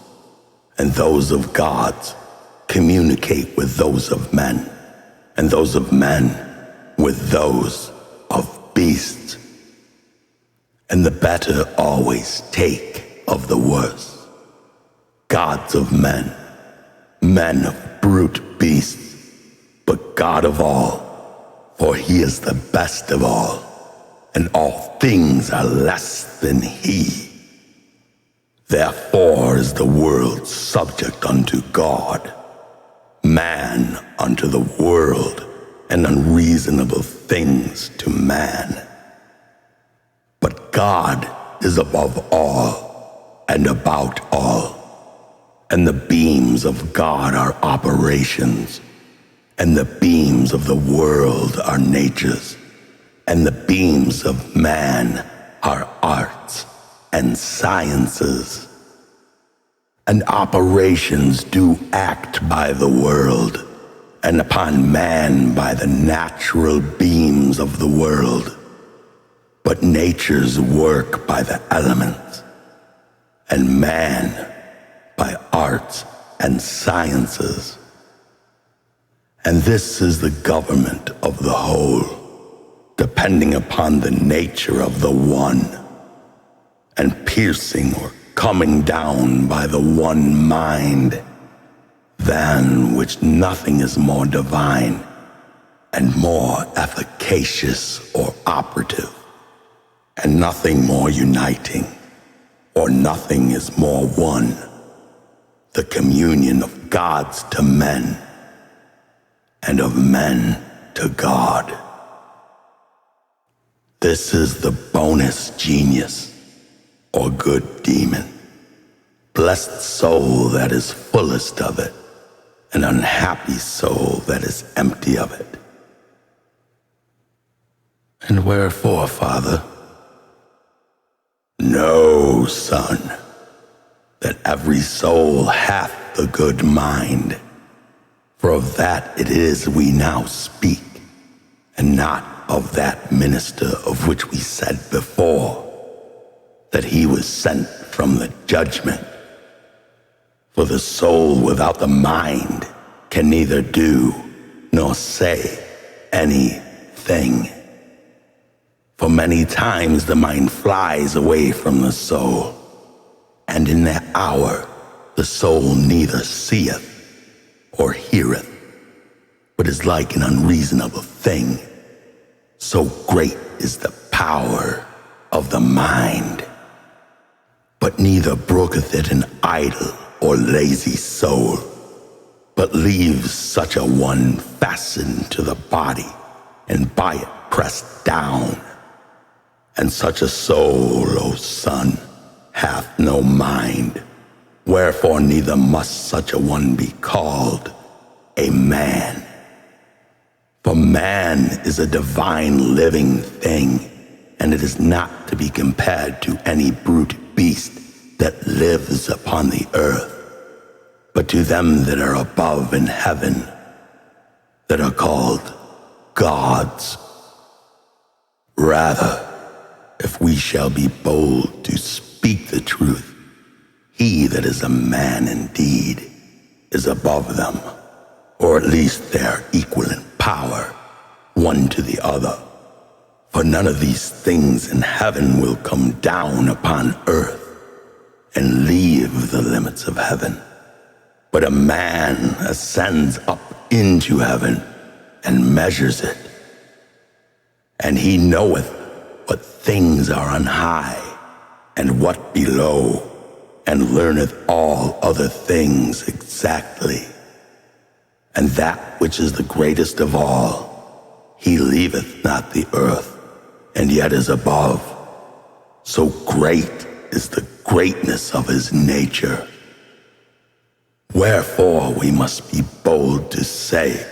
and those of gods communicate with those of men, and those of men with those of beasts. And the better always take of the worse. Gods of men, men of brute beasts, but God of all, for he is the best of all, and all things are less than he. Therefore is the world subject unto God, man unto the world, and unreasonable things to man. But God is above all and about all, and the beams of God are operations, and the beams of the world are natures, and the beams of man are arts and sciences. And operations do act by the world, and upon man by the natural beams of the world. But nature's work by the elements, and man by arts and sciences. And this is the government of the whole, depending upon the nature of the one, and piercing or coming down by the one mind, than which nothing is more divine and more efficacious or operative, and nothing more uniting, or nothing is more one, the communion of gods to men, and of men to God. This is the bonus genius, or good demon, blessed soul that is fullest of it, an unhappy soul that is empty of it. And wherefore, Father? Know, Son, that every soul hath the good mind, for of that it is we now speak, and not of that minister of which we said before, that he was sent from the judgment. For the soul without the mind can neither do nor say anything. For many times the mind flies away from the soul, and in that hour the soul neither seeth or heareth, but is like an unreasonable thing. So great is the power of the mind. But neither brooketh it an idle or lazy soul, but leaves such a one fastened to the body, and by it pressed down. And such a soul, O Son, hath no mind, wherefore neither must such a one be called a man. For man is a divine living thing, and it is not to be compared to any brute beast that lives upon the earth, but to them that are above in heaven, that are called gods. Rather, if we shall be bold to speak the truth, he that is a man indeed is above them, or at least they are equal in power, one to the other. For none of these things in heaven will come down upon earth and leave the limits of heaven, but a man ascends up into heaven and measures it, and he knoweth what things are on high and what below, and learneth all other things exactly. And that which is the greatest of all, he leaveth not the earth, and yet is above. So great is the greatness of his nature. Wherefore we must be bold to say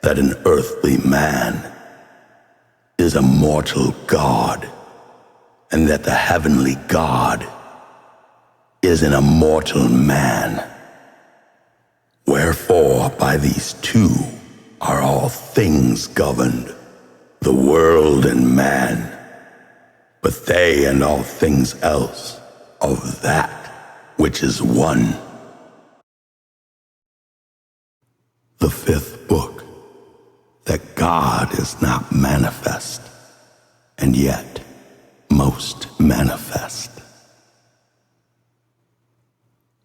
that an earthly man is a mortal God, and that the heavenly God is an immortal man. Wherefore by these two are all things governed, the world and man, but they and all things else of that which is one. The fifth book, that God is not manifest, and yet most manifest.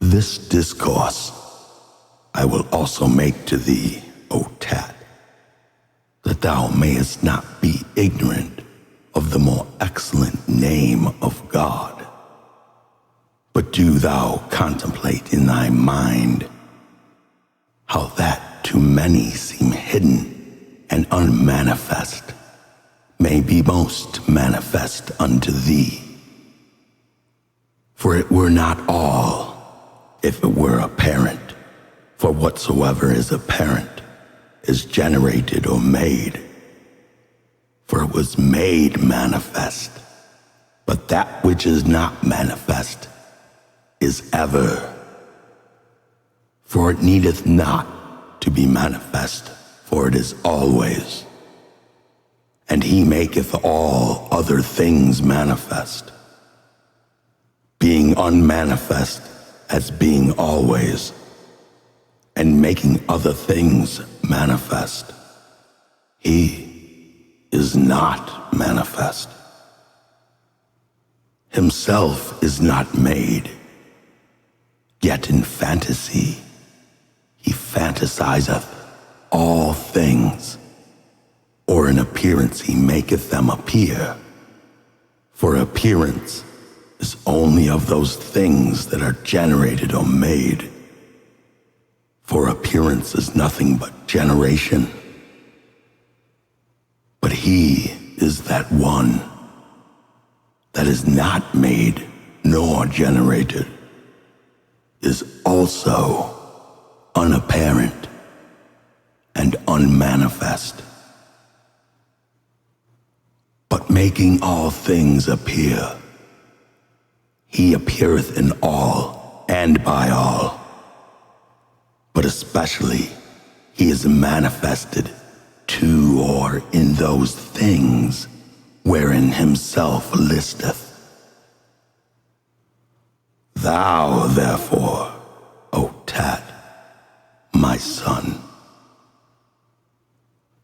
This discourse I will also make to thee, O Tat, that thou mayest not be ignorant of the more excellent name of God, but do thou contemplate in thy mind how that to many seem hidden and unmanifest may be most manifest unto thee. For it were not all, if it were apparent, for whatsoever is apparent is generated or made. For it was made manifest, but that which is not manifest is ever. For it needeth not to be manifest, for it is always. And he maketh all other things manifest, being unmanifest as being always, and making other things manifest. He is not manifest. Himself is not made, yet in fantasy he fantasizeth all things, or in appearance he maketh them appear. For appearance is only of those things that are generated or made. For appearance is nothing but generation. But he is that one that is not made nor generated, is also unapparent and unmanifest. But making all things appear, he appeareth in all and by all. But especially he is manifested to or in those things wherein himself listeth. Thou therefore, O Tat, my son,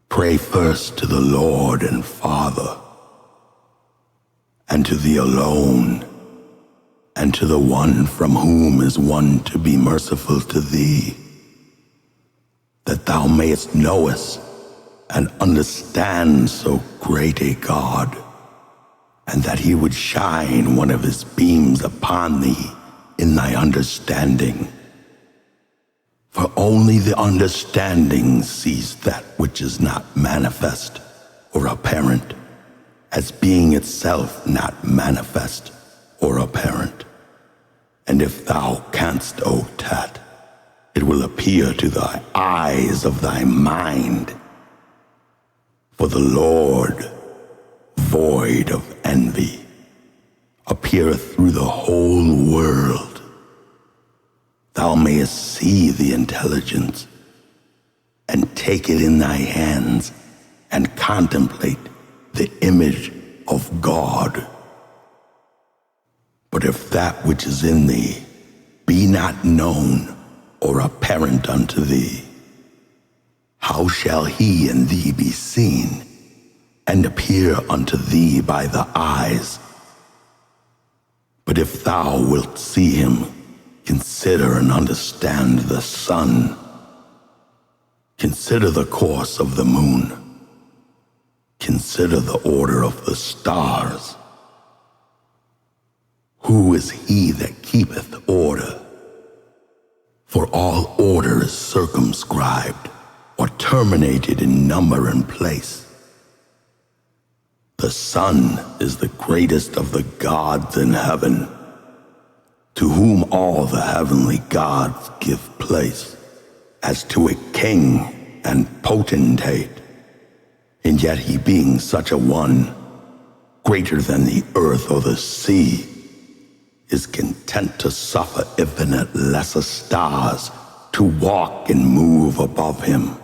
pray first to the Lord and Father, and to thee alone, and to the one from whom is one to be merciful to thee, that thou mayest knowest and understand so great a God, and that he would shine one of his beams upon thee in thy understanding. For only the understanding sees that which is not manifest or apparent, as being itself not manifest or apparent. And if thou canst, O Tat, it will appear to thy eyes of thy mind. For the Lord, void of envy, appeareth through the whole world. Thou mayest see the intelligence, and take it in thy hands, and contemplate the image of God. But if that which is in thee be not known or apparent unto thee, how shall he in thee be seen, and appear unto thee by the eyes? But if thou wilt see him, consider and understand the sun. Consider the course of the moon. Consider the order of the stars. Who is he that keepeth order? For all order is circumscribed, or terminated in number and place. The sun is the greatest of the gods in heaven, to whom all the heavenly gods give place, as to a king and potentate. And yet he being such a one, greater than the earth or the sea, is content to suffer infinite lesser stars to walk and move above him.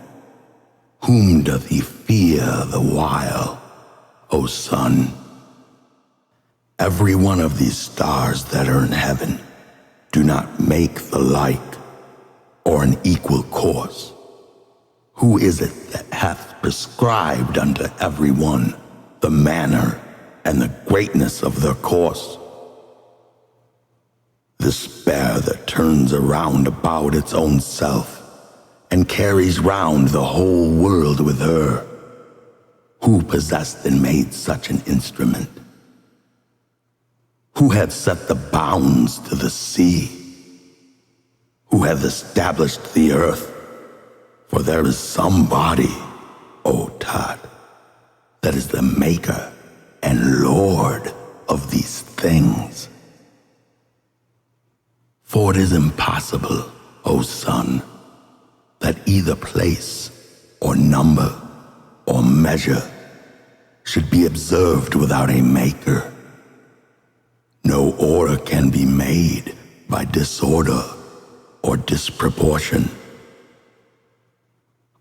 Whom doth he fear the while, O Son? Every one of these stars that are in heaven do not make the like, or an equal course. Who is it that hath prescribed unto every one the manner and the greatness of their course? The spear that turns around about its own self, and carries round the whole world with her. Who possessed and made such an instrument? Who hath set the bounds to the sea? Who hath established the earth? For there is somebody, O Tat, that is the maker and Lord of these things. For it is impossible, O Son, that either place or number or measure should be observed without a maker. No order can be made by disorder or disproportion.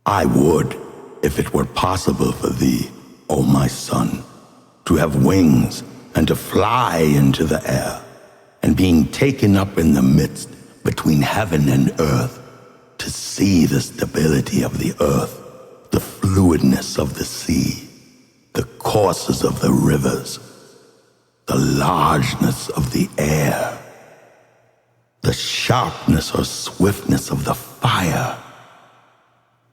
I would, if it were possible for thee, O my son, to have wings and to fly into the air, and being taken up in the midst between heaven and earth, to see the stability of the earth, the fluidness of the sea, the courses of the rivers, the largeness of the air, the sharpness or swiftness of the fire,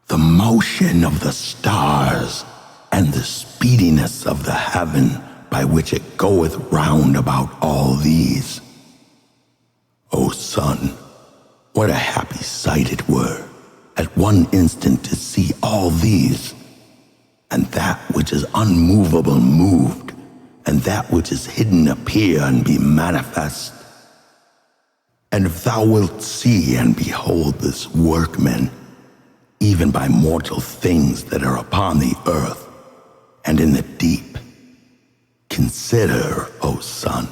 the motion of the stars, and the speediness of the heaven by which it goeth round about all these. O Son, what a happy sight it were, at one instant to see all these, and that which is unmovable moved, and that which is hidden appear and be manifest. And if thou wilt see and behold this workman, even by mortal things that are upon the earth and in the deep, consider, O Son,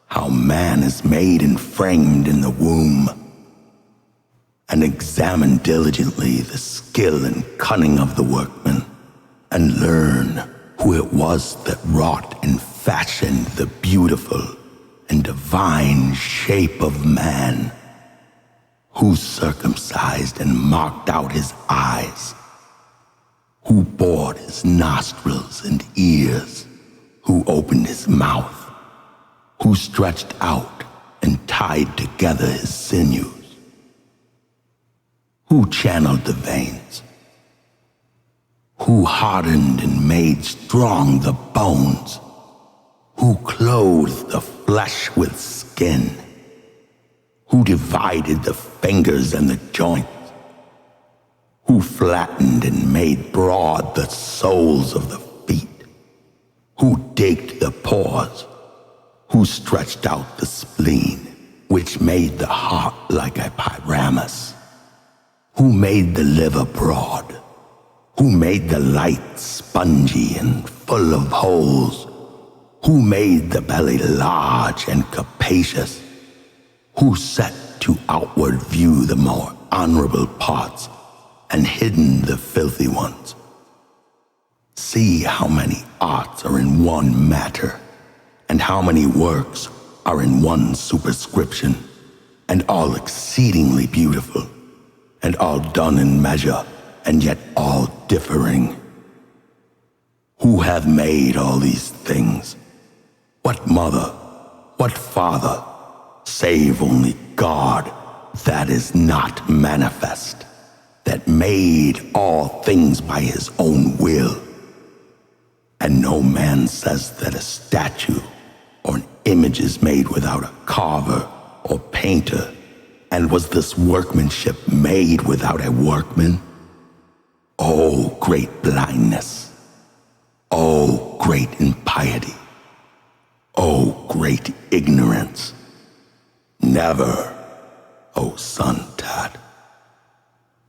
how man is made and framed in the womb, and examine diligently the skill and cunning of the workman, and learn who it was that wrought and fashioned the beautiful and divine shape of man, who circumcised and marked out his eyes, who bored his nostrils and ears, who opened his mouth, who stretched out and tied together his sinews, who channeled the veins, who hardened and made strong the bones, who clothed the flesh with skin, who divided the fingers and the joints, who flattened and made broad the soles of the feet, who digged the pores, who stretched out the spleen, which made the heart like a pyramus, who made the liver broad, who made the light spongy and full of holes, who made the belly large and capacious, who set to outward view the more honorable parts and hidden the filthy ones, See how many arts are in one matter, and how many works are in one superscription, and all exceedingly beautiful, and all done in measure, and yet all differing. Who hath made all these things? What mother, what father, save only God, that is not manifest, that made all things by his own will? And no man says that a statue or an image is made without a carver or painter, and was this workmanship made without a workman? O great blindness! O great impiety! O great ignorance! Never, O Son Tat,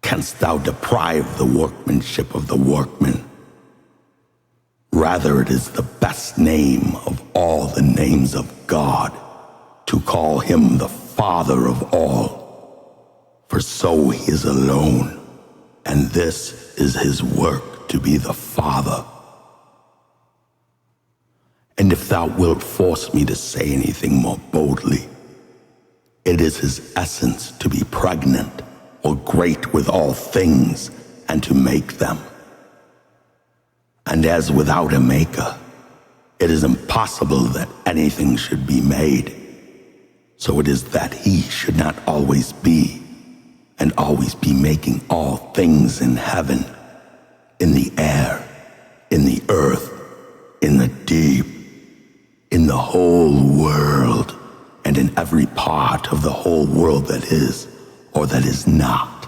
canst thou deprive the workmanship of the workman. Rather, it is the best name of all the names of God to call him the Father of all, for so he is alone, and this is his work to be the Father. And if thou wilt force me to say anything more boldly, it is his essence to be pregnant or great with all things and to make them. And as without a maker, it is impossible that anything should be made, so it is that he should not always be, and always be making all things in heaven, in the air, in the earth, in the deep, in the whole world, and in every part of the whole world that is, or that is not.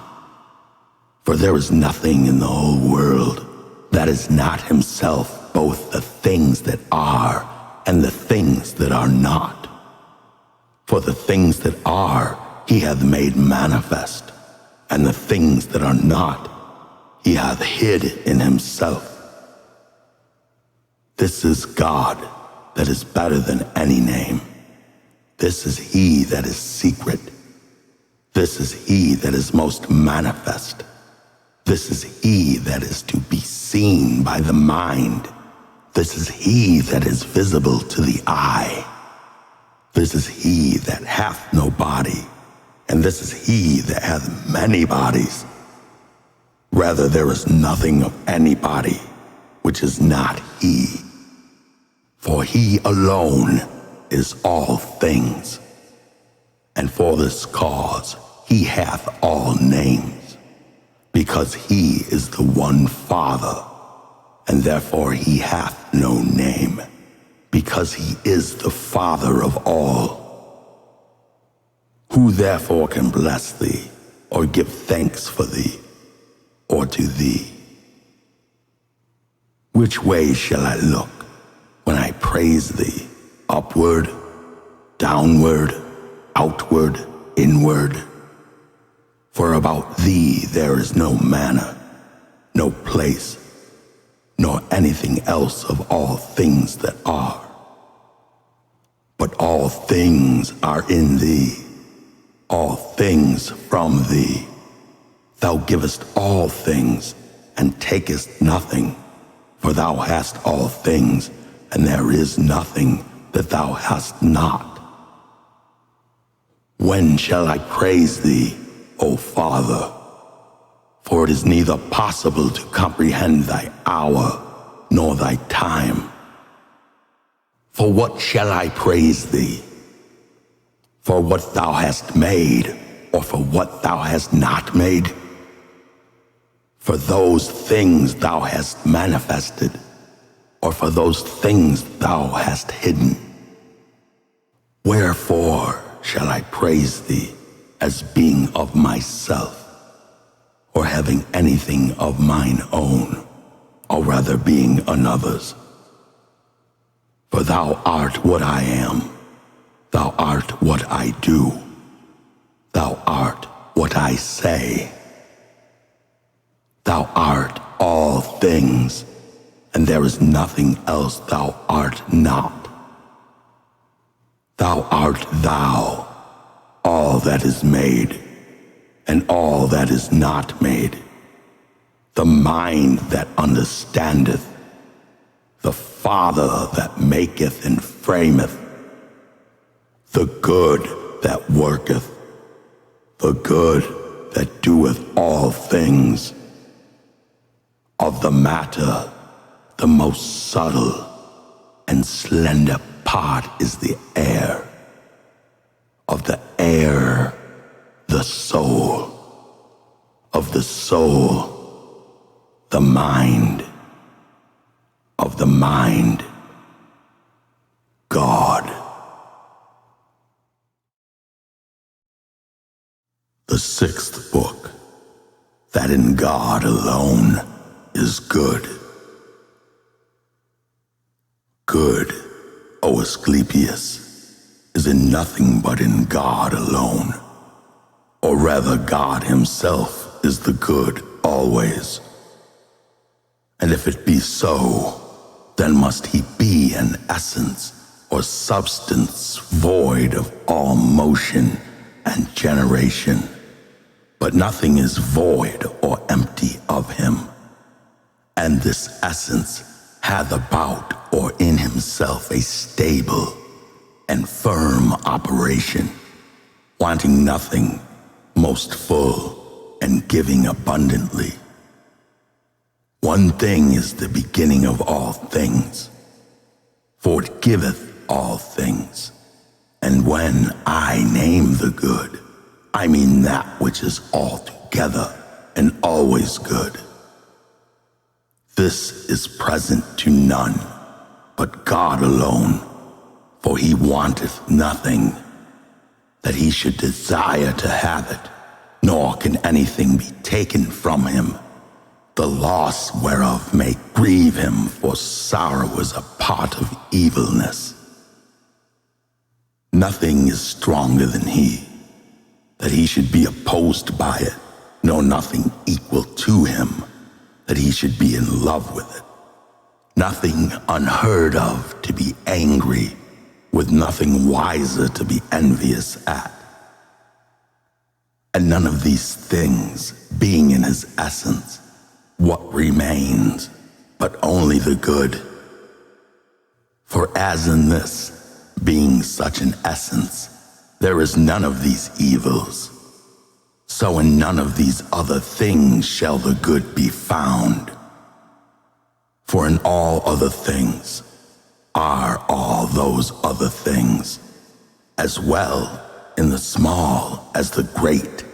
For there is nothing in the whole world that is not himself, both the things that are and the things that are not. For the things that are he hath made manifest, and the things that are not he hath hid in himself. This is God that is better than any name. This is he that is secret. This is he that is most manifest. This is he that is to be seen by the mind. This is he that is visible to the eye. This is he that hath no body, and this is he that hath many bodies. Rather, there is nothing of any body which is not he. For he alone is all things, and for this cause he hath all names, because he is the one Father, and therefore he hath no name, because he is the Father of all. Who therefore can bless thee, or give thanks for thee, or to thee? Which way shall I look when I praise thee? Upward, downward, outward, inward? For about thee there is no manner, no place, nor anything else of all things that are. But all things are in thee, all things from thee. Thou givest all things, and takest nothing, for thou hast all things, and there is nothing that thou hast not. When shall I praise thee, O Father? For it is neither possible to comprehend thy hour, nor thy time. For what shall I praise thee? For what thou hast made, or for what thou hast not made? For those things thou hast manifested, or for those things thou hast hidden? Wherefore shall I praise thee as being of myself, or having anything of mine own, or rather being another's? For thou art what I am, thou art what I do, thou art what I say. Thou art all things, and there is nothing else thou art not. Thou art thou, all that is made, and all that is not made, the mind that understandeth, the Father that maketh and frameth, the good that worketh, the good that doeth all things. Of the matter, the most subtle and slender part is the air. Of the air, the soul. Of the soul, the mind. Of the mind, God. The sixth book, that in God alone is good. Good, O Asclepius, is in nothing but in God alone. Or rather, God himself is the good always. And if it be so, then must he be an essence or substance void of all motion and generation. But nothing is void or empty of him. And this essence hath about or in himself a stable and firm operation, wanting nothing, most full, and giving abundantly. One thing is the beginning of all things, for it giveth all things. And when I name the good, I mean that which is altogether and always good. This is present to none but God alone, for he wanteth nothing, that he should desire to have it, nor can anything be taken from him. The loss whereof may grieve him, for sorrow is a part of evilness. Nothing is stronger than he, that he should be opposed by it, nor nothing equal to him, that he should be in love with it. Nothing unheard of to be angry, with nothing wiser to be envious at. And none of these things being in his essence, what remains but only the good? For as in this, being such an essence, there is none of these evils, so in none of these other things shall the good be found. For in all other things are all those other things, as well in the small as the great,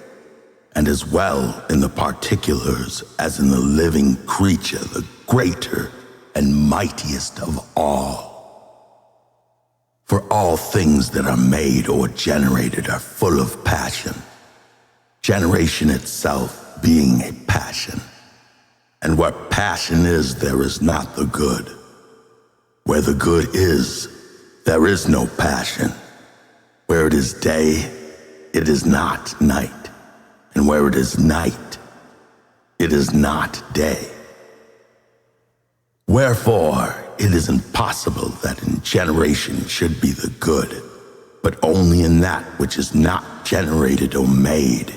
and as well in the particulars as in the living creature, the greater and mightiest of all. For all things that are made or generated are full of passion, generation itself being a passion. And where passion is, there is not the good. Where the good is, there is no passion. Where it is day, it is not night. And where it is night, it is not day. Wherefore, it is impossible that in generation should be the good, but only in that which is not generated or made.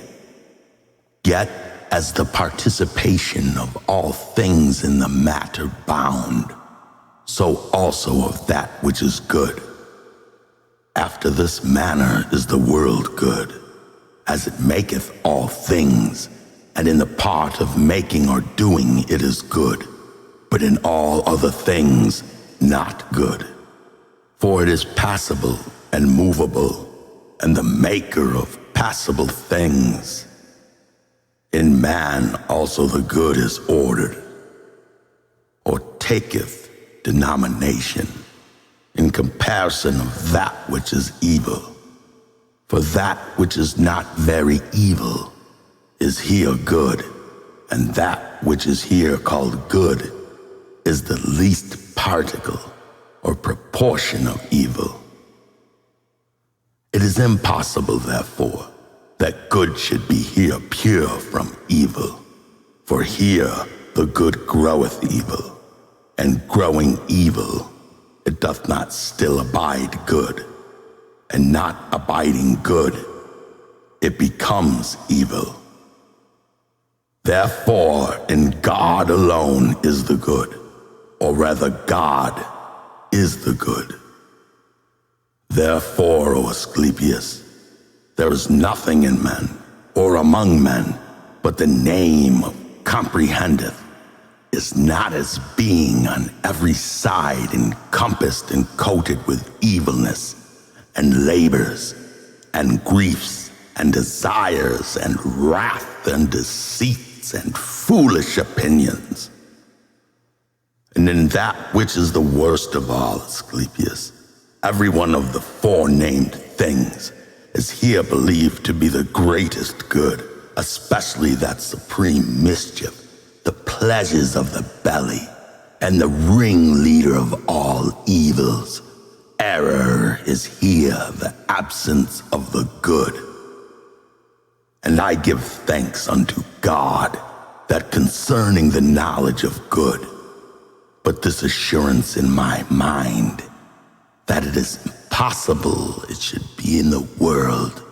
Yet, as the participation of all things in the matter bound, so also of that which is good. After this manner is the world good, as it maketh all things, and in the part of making or doing it is good, but in all other things not good. For it is passible and movable, and the maker of passible things. In man also the good is ordered, or taketh denomination, in comparison of that which is evil. For that which is not very evil is here good, and that which is here called good is the least particle or proportion of evil. It is impossible, therefore, that good should be here pure from evil. For here the good groweth evil, and growing evil, it doth not still abide good, and not abiding good, it becomes evil. Therefore, in God alone is the good, or rather God, is the good. Therefore, O Asclepius, there is nothing in men or among men but the name comprehendeth, is not as being on every side encompassed and coated with evilness and labors and griefs and desires and wrath and deceits and foolish opinions. And in that which is the worst of all, Asclepius, every one of the forenamed things is here believed to be the greatest good, especially that supreme mischief, the pleasures of the belly, and the ringleader of all evils. Error is here the absence of the good. And I give thanks unto God that concerning the knowledge of good, but this assurance in my mind, that it is impossible it should be in the world,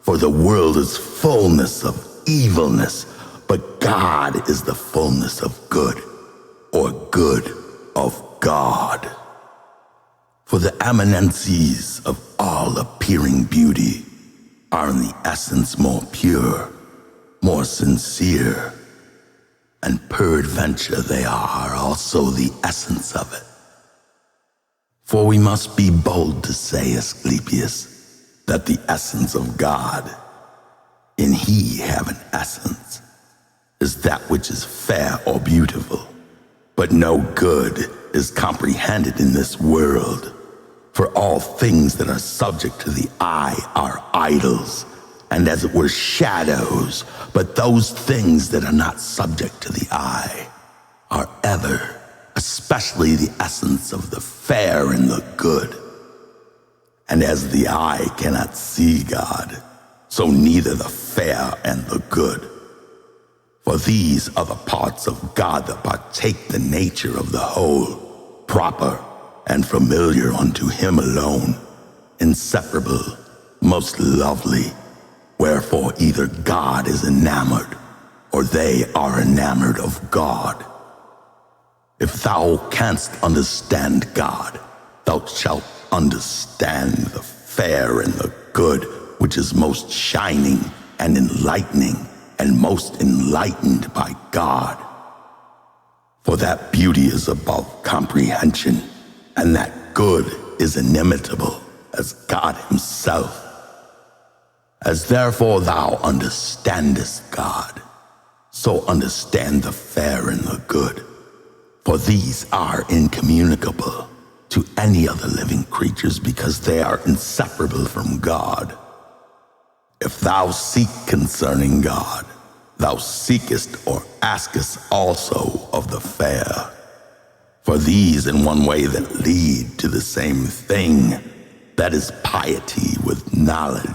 for the world is fullness of evilness, but God is the fullness of good, or good of God. For the eminencies of all appearing beauty are in the essence more pure, more sincere, and peradventure they are also the essence of it. For we must be bold to say, Asclepius, that the essence of God, in he have an essence, is that which is fair or beautiful, but no good is comprehended in this world. For all things that are subject to the eye are idols, and as it were shadows, but those things that are not subject to the eye are ever, especially the essence of the fair and the good. And as the eye cannot see God, so neither the fair and the good. For these are the parts of God that partake the nature of the whole, proper and familiar unto him alone, inseparable, most lovely. Wherefore either God is enamored, or they are enamored of God. If thou canst understand God, thou shalt understand the fair and the good, which is most shining and enlightening, and most enlightened by God. For that beauty is above comprehension, and that good is inimitable as God himself. As therefore thou understandest God, so understand the fair and the good, for these are incommunicable to any other living creatures because they are inseparable from God. If thou seek concerning God, thou seekest or askest also of the fair. For these in one way that lead to the same thing, that is piety with knowledge.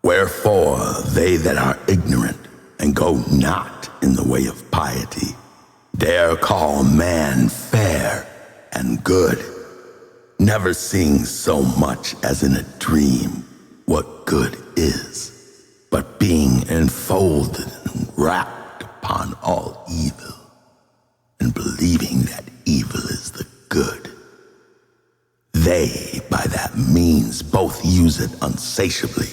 Wherefore they that are ignorant and go not in the way of piety, dare call man fair and good, never seeing so much as in a dream what good is, but being enfolded and wrapped upon all evil, and believing that evil is the good. They by that means both use it unsatiably,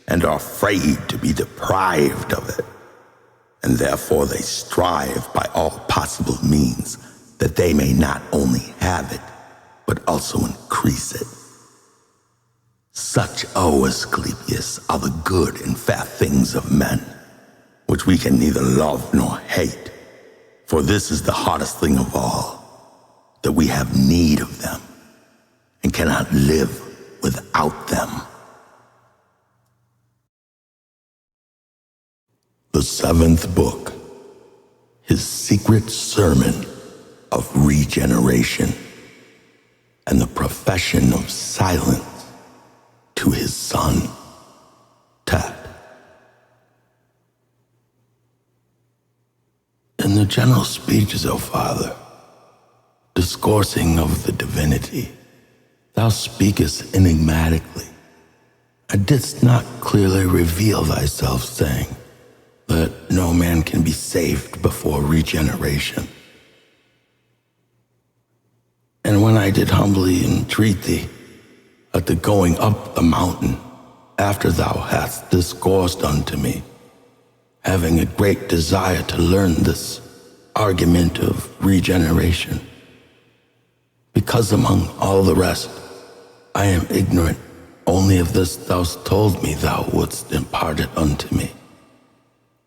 and are afraid to be deprived of it, and therefore they strive by all possible means that they may not only have it, but also increase it. Such, O Asclepius, are the good and fair things of men, which we can neither love nor hate, for this is the hardest thing of all, that we have need of them, and cannot live without them. The seventh book, his secret sermon of regeneration, and the profession of silence to his son Tat. In the general speeches, O Father, discoursing of the divinity, thou speakest enigmatically, and didst not clearly reveal thyself, saying that no man can be saved before regeneration. And when I did humbly entreat thee at the going up the mountain, after thou hast discoursed unto me, having a great desire to learn this argument of regeneration, because among all the rest I am ignorant only of this thou told me thou wouldst impart it unto me,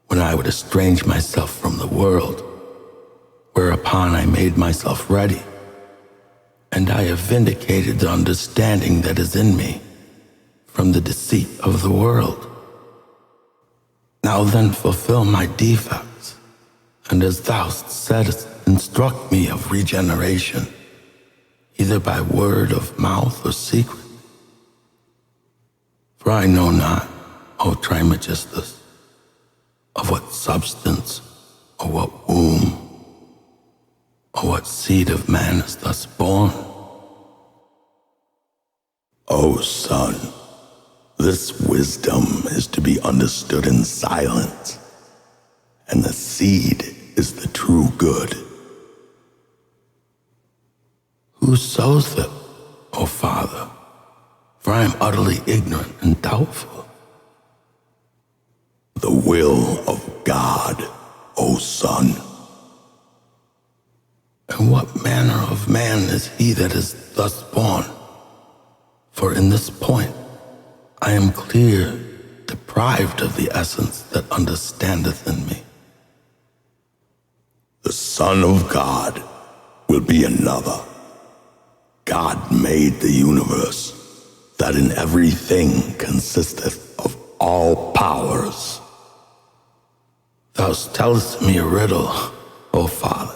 when I would estrange myself from the world, whereupon I made myself ready, and I have vindicated the understanding that is in me from the deceit of the world. Now then fulfill my defects, and as thou saidst, instruct me of regeneration, either by word of mouth or secret. For I know not, O Trismegistus, of what substance, or what womb, or what seed of man is thus born. O son, this wisdom is to be understood in silence, and the seed is the true good. Who sows it, O Father? For I am utterly ignorant and doubtful. The will of God, O son. And what manner of man is he that is thus born? For in this point I am clear deprived of the essence that understandeth in me. The Son of God will be another. God made the universe, that in everything consisteth of all powers. Thou tellest me a riddle, O Father,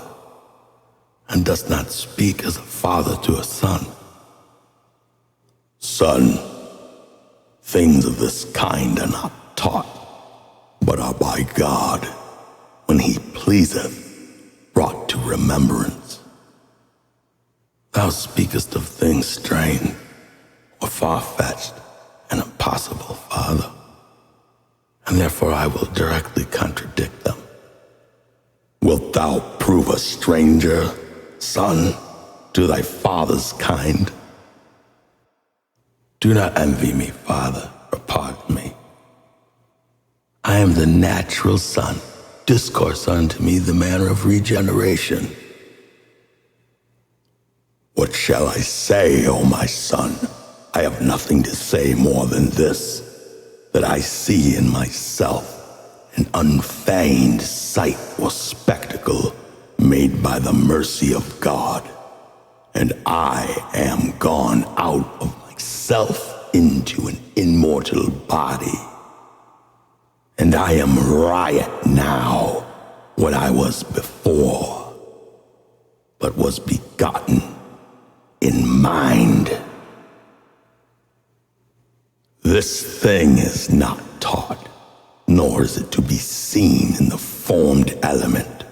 and dost not speak as a father to a son. Son, things of this kind are not taught, but are by God, when he pleaseth, brought to remembrance. Thou speakest of things strange, or far-fetched, and impossible, Father, and therefore I will directly contradict them. Wilt thou prove a stranger, son, to thy father's kind? Do not envy me, Father, or pardon me. I am the natural son. Discourse unto me the manner of regeneration. What shall I say, O my son? I have nothing to say more than this, that I see in myself an unfeigned sight or spectacle made by the mercy of God, and I am gone out of myself into an immortal body, and I am riot now what I was before, but was begotten in mind. This thing is not taught, nor is it to be seen in the formed element,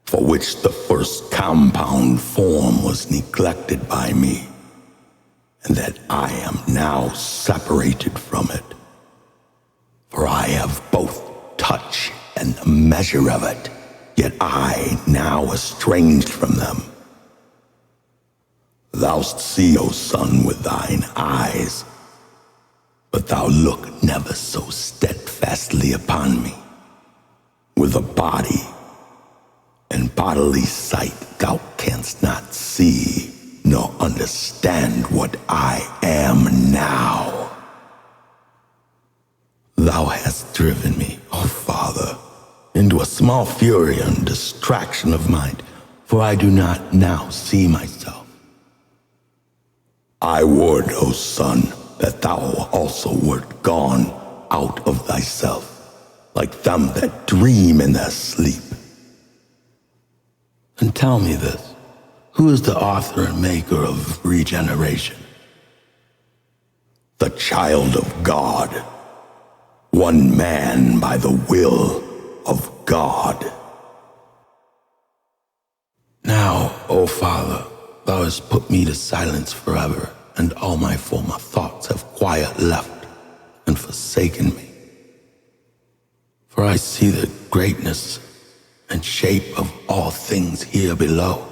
for which the first compound form was neglected by me, and that I am now separated from it. For I have both touch and the measure of it, yet I now estranged from them. Thou see, O son, with thine eyes, but thou look never so steadfastly upon me. With a body and bodily sight thou canst not see nor understand what I am now. Thou hast driven me, O Father, into a small fury and distraction of mind, for I do not now see myself. I would, O son, that thou also wert gone out of thyself, like them that dream in their sleep. And tell me this, who is the author and maker of regeneration? The child of God, one man by the will of God. Now, O Father, thou hast put me to silence forever, and all my former thoughts have quiet left and forsaken me. For I see the greatness and shape of all things here below,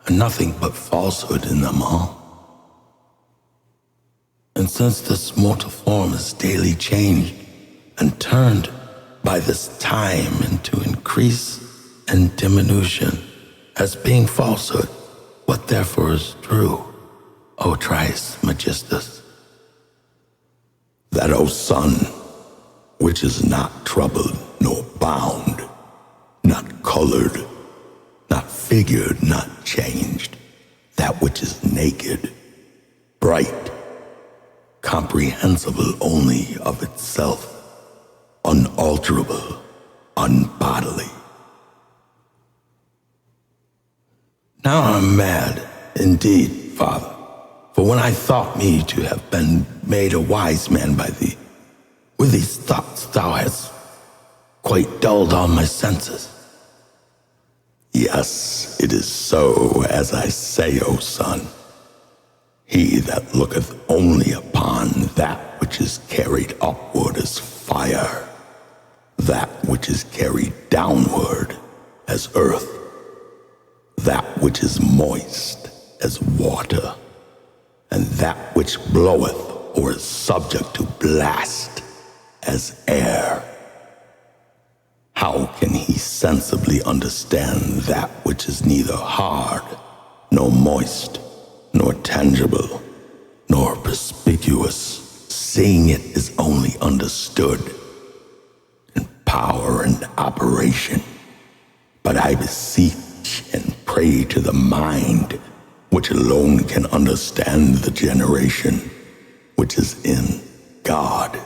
and nothing but falsehood in them all. And since this mortal form is daily changed and turned by this time into increase and diminution, as being falsehood, what therefore is true, O Trismegistus? That, O Son, which is not troubled nor bound, not colored, not figured, not changed, that which is naked, bright, comprehensible only of itself, unalterable, unbodily. Now I'm mad, indeed, Father, for when I thought me to have been made a wise man by thee, with these thoughts thou hast quite dulled all my senses. Yes, it is so as I say, O Son. He that looketh only upon that which is carried upward as fire, that which is carried downward as earth, that which is moist as water, and that which bloweth or is subject to blast as air. How can he sensibly understand that which is neither hard, nor moist, nor tangible, nor perspicuous, seeing it is only understood in power and operation? But I beseech and pray to the mind, which alone can understand the generation which is in God.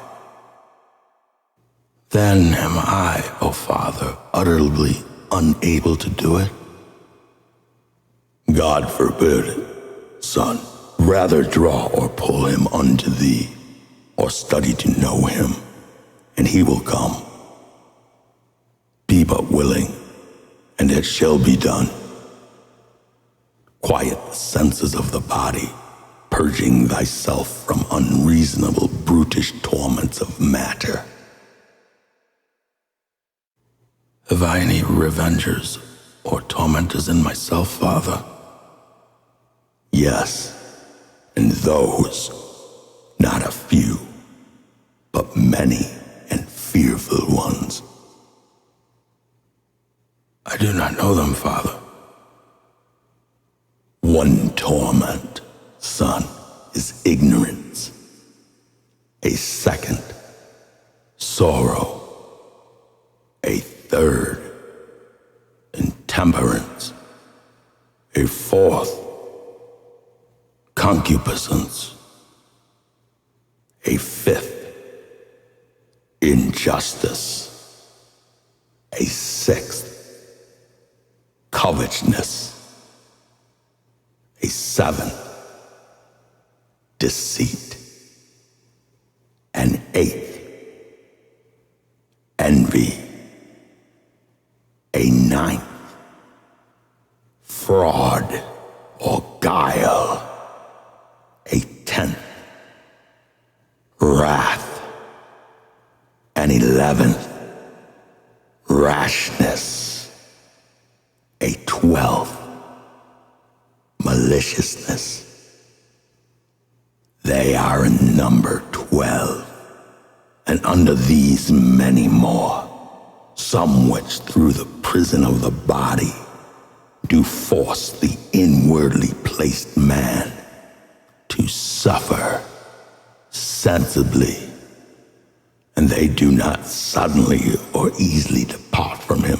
Then am I, O Father, utterly unable to do it? God forbid, Son. Rather draw or pull him unto thee, or study to know him, and he will come. Be but willing, and it shall be done. Quiet the senses of the body, purging thyself from unreasonable brutish torments of matter. Have I any revengers or tormentors in myself, Father? Yes, and those, not a few, but many and fearful ones. I do not know them, Father. One torment, Son, is ignorance. A second, sorrow. A third, intemperance. A fourth, concupiscence. A fifth, injustice. A sixth, covetousness. A seventh, deceit. An eighth, envy. A ninth, fraud or guile. A 10th, wrath. An 11th, rashness. A 12th, maliciousness. They are in number 12, and under these many more, some which through the prison of the body do force the inwardly placed man to suffer sensibly, and they do not suddenly or easily depart from him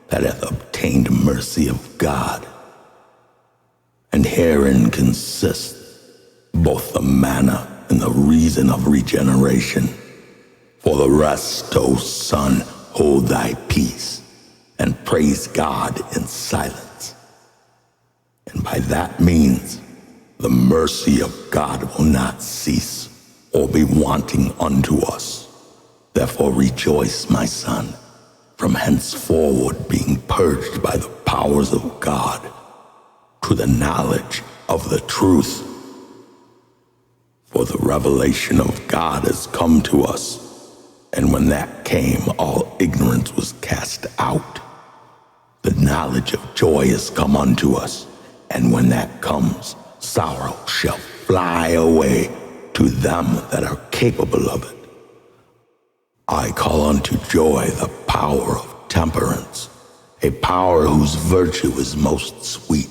that hath obtained mercy of God. And herein consists both the manner and the reason of regeneration. For the rest, O Son, hold thy peace and praise God in silence. And by that means, the mercy of God will not cease or be wanting unto us. Therefore rejoice, my son, from henceforward being purged by the powers of God to the knowledge of the truth. For the revelation of God has come to us, and when that came, all ignorance was cast out. The knowledge of joy has come unto us, And when that comes, sorrow shall fly away to them that are capable of it. I call unto joy the power of temperance, a power whose virtue is most sweet.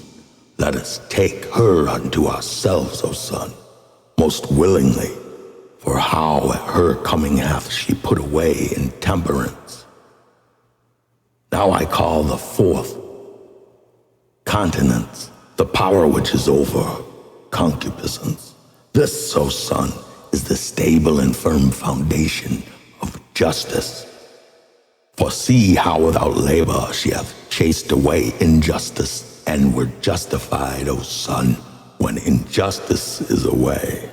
Let us take her unto ourselves, O Son, most willingly, for how at her coming hath she put away intemperance. Now I call the fourth continence, the power which is over concupiscence. This, O Son, is the stable and firm foundation of justice. For see how without labor she hath chased away injustice, and were justified, O Son, when injustice is away.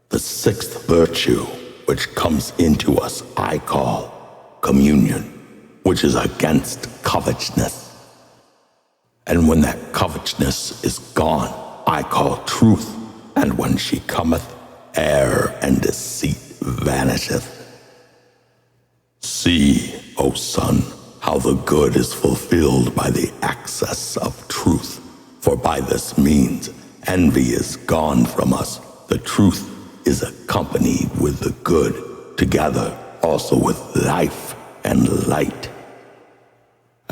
The sixth virtue which comes into us I call communion, which is against covetousness. And when that covetousness is gone, I call truth, and when she cometh, error and deceit vanisheth. See, O Son, how the good is fulfilled by the access of truth, for by this means envy is gone from us. The truth is accompanied with the good, together also with life and light.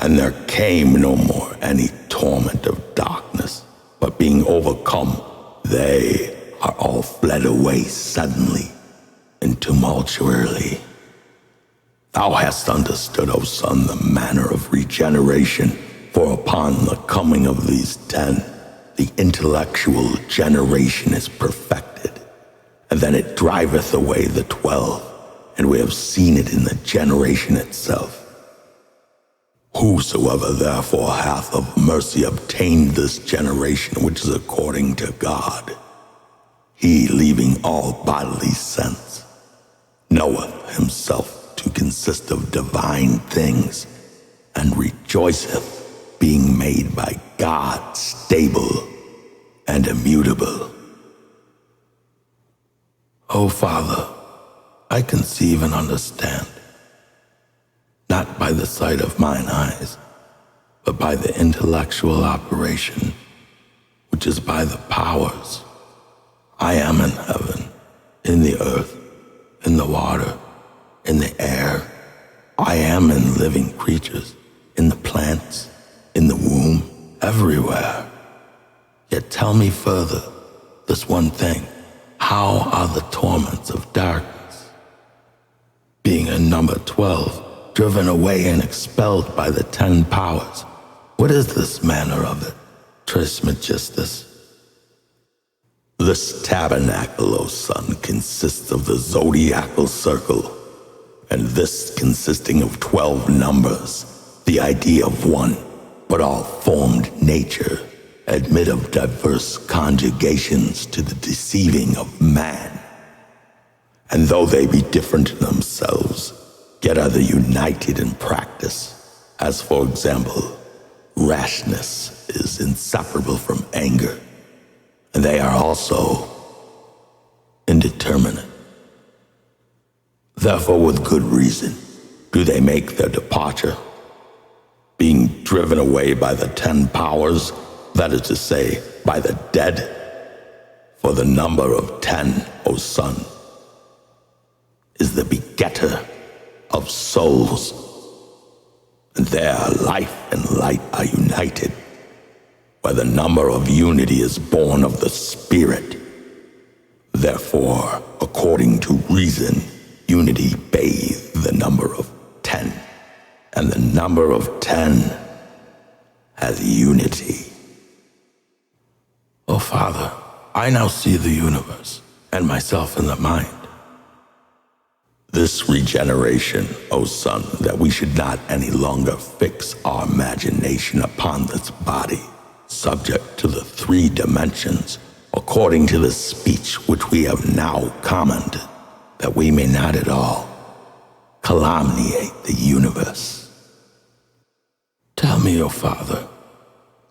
And there came no more any torment of darkness, but being overcome, they are all fled away suddenly and tumultuarily. Thou hast understood, O Son, the manner of regeneration, for upon the coming of these 10, the intellectual generation is perfected, and then it driveth away the 12, and we have seen it in the generation itself. Whosoever therefore hath of mercy obtained this generation which is according to God, he, leaving all bodily sense, knoweth himself to consist of divine things, and rejoiceth, being made by God stable and immutable. O Father, I conceive and understand, not by the sight of mine eyes, but by the intellectual operation, which is by the powers. I am in heaven, in the earth, in the water, in the air. I am in living creatures, in the plants, in the womb, everywhere. Yet tell me further, this one thing, how are the torments of darkness, being in number 12, driven away and expelled by the 10 powers? What is this manner of it, Trismegistus? This tabernacle, O Son, consists of the zodiacal circle, and this consisting of 12 numbers, the idea of one, but all formed nature, admit of diverse conjugations to the deceiving of man. And though they be different in themselves, yet are they united in practice, as for example, rashness is inseparable from anger, and they are also indeterminate. Therefore, with good reason, do they make their departure, being driven away by the 10 powers, that is to say, by the dead. For the number of 10, O Son, is the begetter of souls, and there life and light are united, where the number of unity is born of the Spirit. Therefore, according to reason, unity bathed the number of 10, and the number of 10 has unity. O Father, I now see the universe and myself in the mind. This regeneration, O Son, that we should not any longer fix our imagination upon this body, subject to the 3 dimensions, according to the speech which we have now commented, that we may not at all calumniate the universe. Tell me, O Father,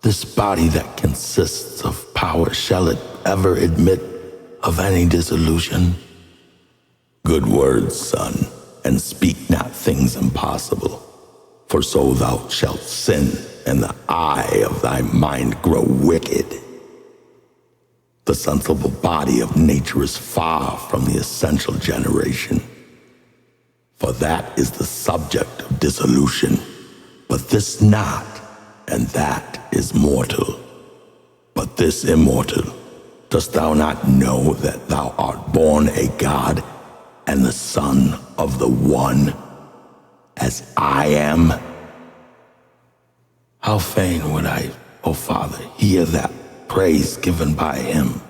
this body that consists of power, shall it ever admit of any dissolution? Good words, Son, and speak not things impossible, for so thou shalt sin and the eye of thy mind grow wicked. The sensible body of nature is far from the essential generation, for that is the subject of dissolution. But this not, and that is mortal. But this immortal, dost thou not know that thou art born a god and the son of the One, as I am? How fain would I, O Father, hear that praise given by him,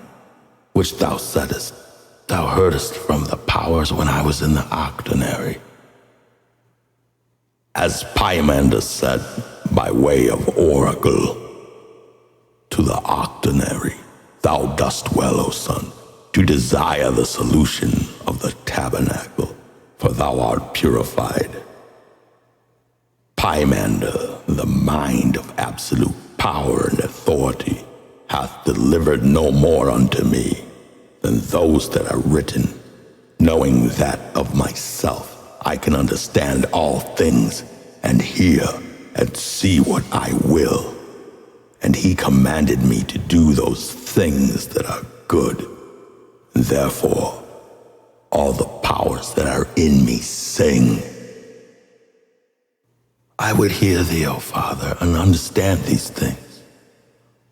which thou saidest, thou heardest from the powers when I was in the octonary. As Poemander said, by way of oracle, to the octonary, thou dost well, O son, to desire the solution of the tabernacle, for thou art purified. Poemander, the mind of absolute power and authority, hath delivered no more unto me than those that are written, knowing that of myself I can understand all things, and hear and see what I will. And he commanded me to do those things that are good. And therefore, all the powers that are in me sing. I would hear thee, O Father, and understand these things.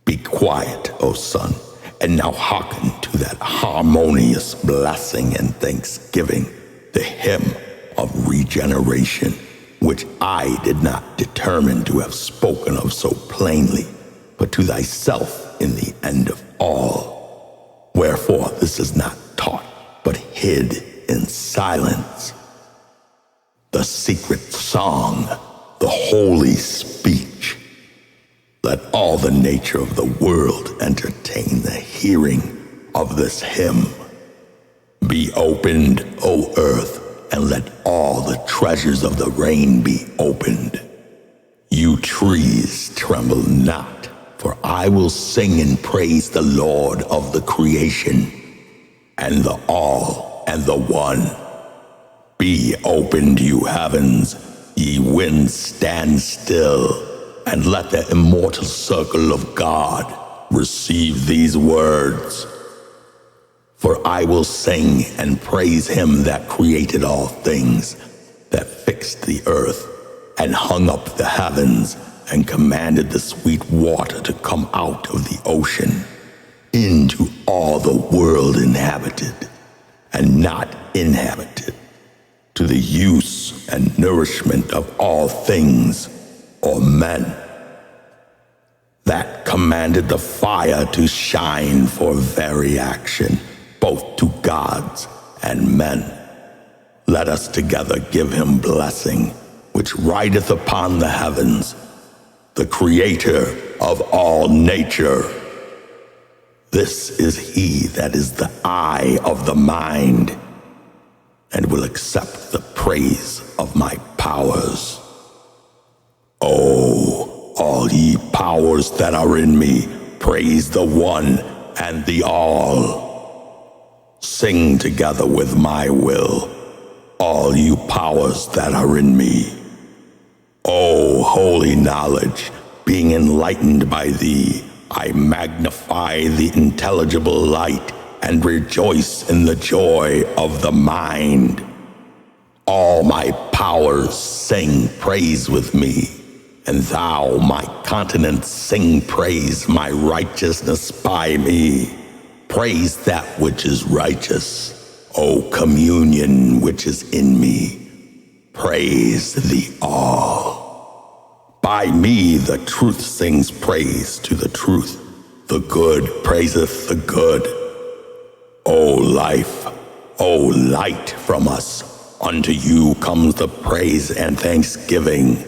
Be quiet, O Son, and now hearken to that harmonious blessing and thanksgiving, the hymn of regeneration, which I did not determine to have spoken of so plainly, but to thyself in the end of all. Wherefore this is not taught, but hid in silence. The secret song, the holy speech. Let all the nature of the world entertain the hearing of this hymn. Be opened, O earth, and let all the treasures of the rain be opened. You trees, tremble not, for I will sing and praise the Lord of the creation, and the all and the one. Be opened, you heavens, ye winds stand still, and let the immortal circle of God receive these words. For I will sing and praise him that created all things, that fixed the earth, and hung up the heavens, and commanded the sweet water to come out of the ocean, into all the world inhabited, and not inhabited, to the use and nourishment of all things, or men. That commanded the fire to shine for very action, both to gods and men. Let us together give him blessing, which rideth upon the heavens, the creator of all nature. This is he that is the eye of the mind, and will accept the praise of my powers. O, all ye powers that are in me, praise the one and the all. Sing together with my will, all you powers that are in me. O holy knowledge, being enlightened by thee, I magnify the intelligible light and rejoice in the joy of the mind. All my powers sing praise with me, and thou, my continents, sing praise my righteousness by me. Praise that which is righteous, O communion which is in me. Praise the all. By me the truth sings praise to the truth. The good praiseth the good. O life, O light from us, unto you comes the praise and thanksgiving.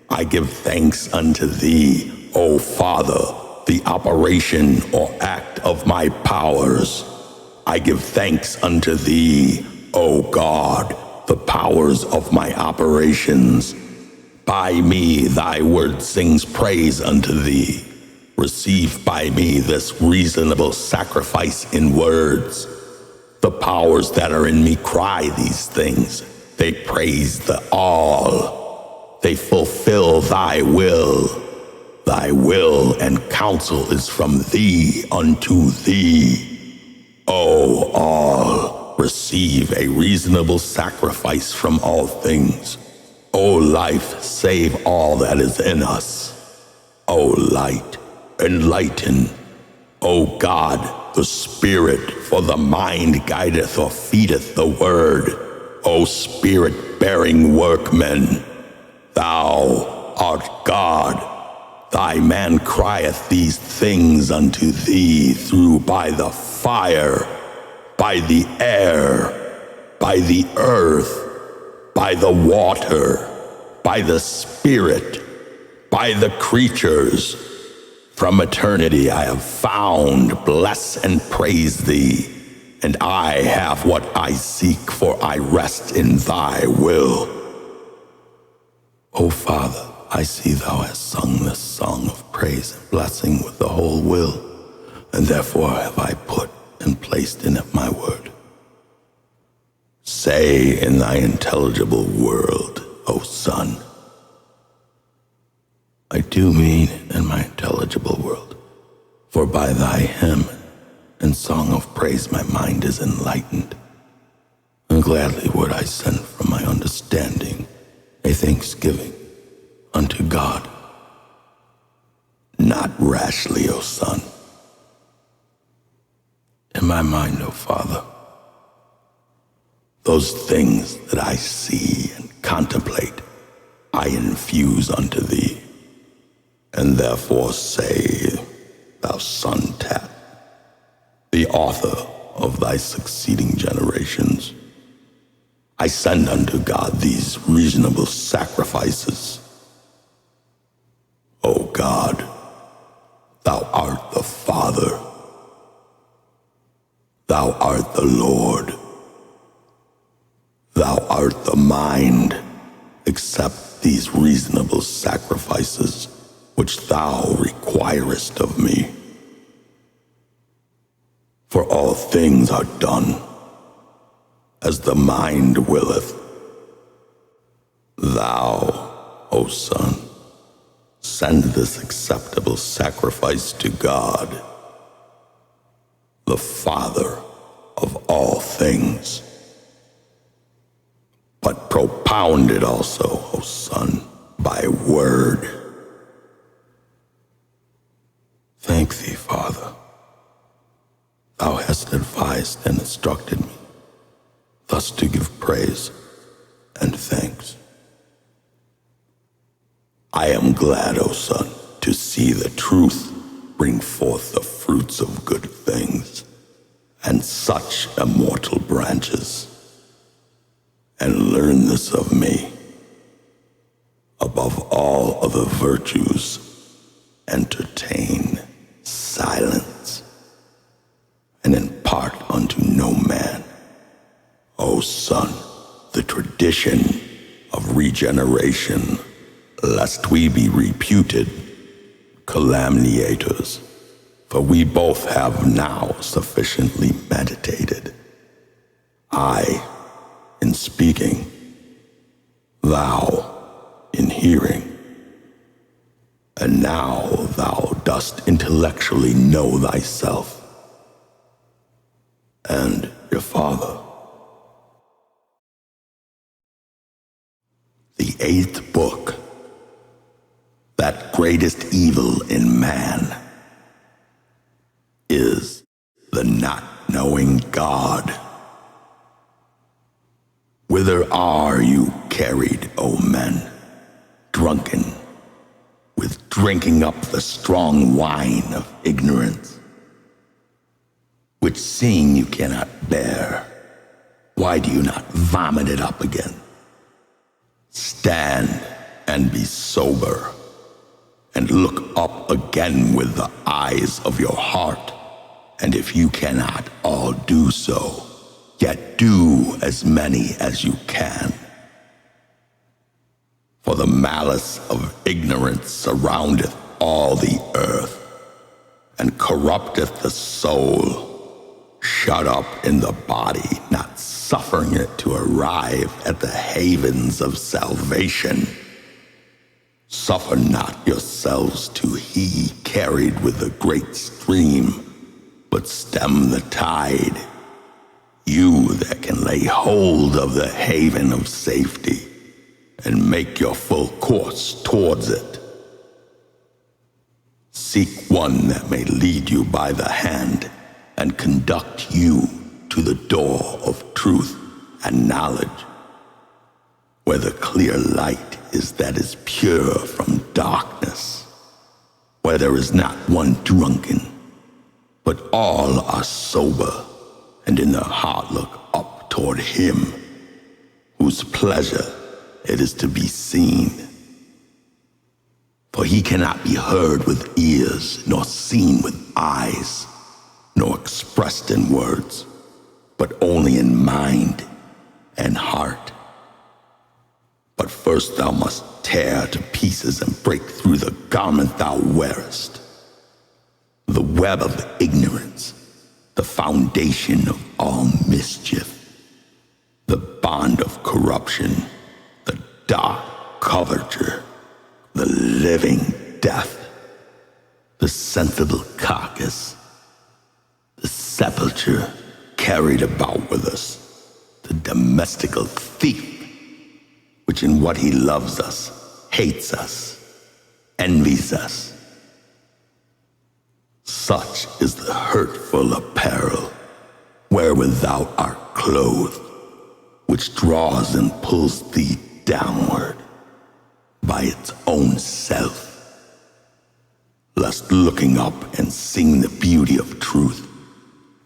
I give thanks unto thee, O Father, the operation or act of my powers. I give thanks unto thee, O God, the powers of my operations. By me thy word sings praise unto thee. Receive by me this reasonable sacrifice in words. The powers that are in me cry these things. They praise the all. They fulfill thy will. thy will and counsel is from thee unto thee. O all, receive a reasonable sacrifice from all things. O life, save all that is in us. O light, enlighten. O God, the Spirit, for the mind guideth or feedeth the word. O Spirit-bearing workmen, thou art God. Thy man crieth these things unto thee through by the fire, by the air, by the earth, by the water, by the Spirit, by the creatures. From eternity I have found, bless and praise thee, and I have what I seek, for I rest in thy will. O Father, I see thou hast sung this song of praise and blessing with the whole will, and therefore have I put and placed in it my word. Say in thy intelligible world, O Son. I do mean in my intelligible world, for by thy hymn and song of praise my mind is enlightened, and gladly would I send from my understanding a thanksgiving unto God. Not rashly, O Son. In my mind, O Father, those things that I see and contemplate, I infuse unto thee, and therefore say, thou Son Tat, the author of thy succeeding generations, I send unto God these reasonable sacrifices. O God, thou art the Father, thou art the Lord, thou art the mind. Accept these reasonable sacrifices which thou requirest of me. For all things are done as the mind willeth. Thou, O Son, send this acceptable sacrifice to God, the Father of all things. But propound it also, O Son, by word. Thank thee, Father. Thou hast advised and instructed me thus to give praise and thanks. I am glad, O Son, to see the truth bring forth the fruits of good things, and such immortal branches. And learn this of me. Above all other virtues, entertain silence, and impart unto no man, O Son, the tradition of regeneration, lest we be reputed calumniators, for we both have now sufficiently meditated. I, in speaking, thou in hearing, and now thou dost intellectually know thyself and your Father. The 8th book, that greatest evil in man, is the not knowing God. Whither are you carried, O men, drunken with drinking up the strong wine of ignorance, which seeing you cannot bear, why do you not vomit it up again? Stand and be sober, and look up again with the eyes of your heart, and if you cannot all do so, yet do as many as you can. For the malice of ignorance surroundeth all the earth, and corrupteth the soul, shut up in the body, not suffering it to arrive at the havens of salvation. Suffer not yourselves to he carried with the great stream, but stem the tide. You that can lay hold of the haven of safety and make your full course towards it. Seek one that may lead you by the hand and conduct you to the door of truth and knowledge, where the clear light is that is pure from darkness, where there is not one drunken, but all are sober, and in their heart look up toward him, whose pleasure it is to be seen. For he cannot be heard with ears, nor seen with eyes, nor expressed in words, but only in mind and heart. But first thou must tear to pieces and break through the garment thou wearest, the web of ignorance, the foundation of all mischief, the bond of corruption, the dark coverture, the living death, the sensible carcass, the sepulture carried about with us, the domestical thief, which in what he loves us, hates us, envies us. Such is the hurtful apparel wherewith thou art clothed, which draws and pulls thee downward by its own self, lest looking up and seeing the beauty of truth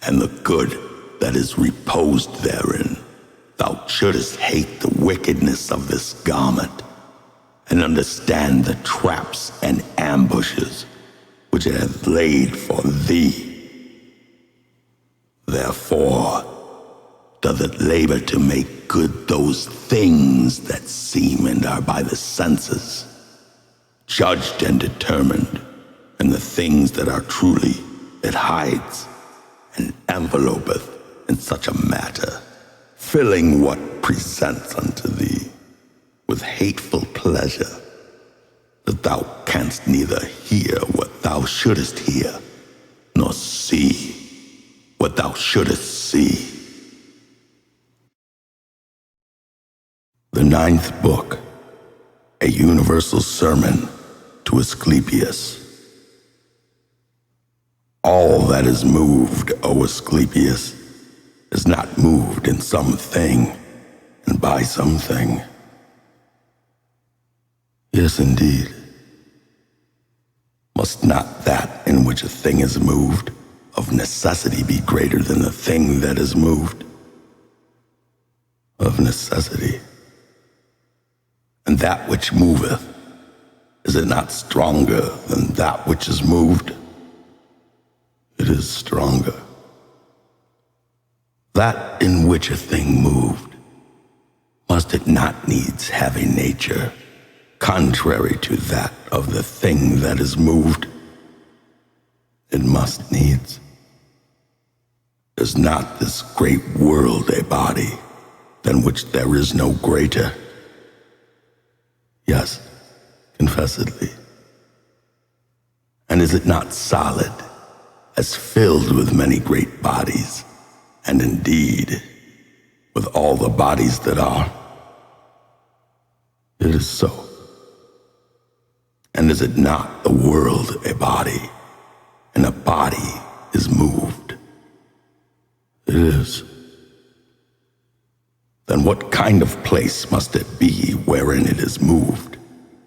and the good that is reposed therein, thou shouldest hate the wickedness of this garment and understand the traps and ambushes which it hath laid for thee. Therefore doth it labor to make good those things that seem and are by the senses, judged and determined, and the things that are truly it hides and envelopeth in such a matter, filling what presents unto thee with hateful pleasure, that thou canst neither hear what thou shouldest hear, nor see what thou shouldest see. The 9th book, a universal sermon to Asclepius. All that is moved, O Asclepius, is not moved in something and by something. Yes, indeed. Must not that in which a thing is moved of necessity be greater than the thing that is moved? Of necessity. And that which moveth, is it not stronger than that which is moved? It is stronger. That in which a thing moved, must it not needs have a nature contrary to that of the thing that is moved? It must needs. Is not this great world a body, than which there is no greater? Yes, confessedly. And is it not solid, as filled with many great bodies, and indeed with all the bodies that are? It is so. And is it not the world a body, and a body is moved? It is. Then what kind of place must it be wherein it is moved,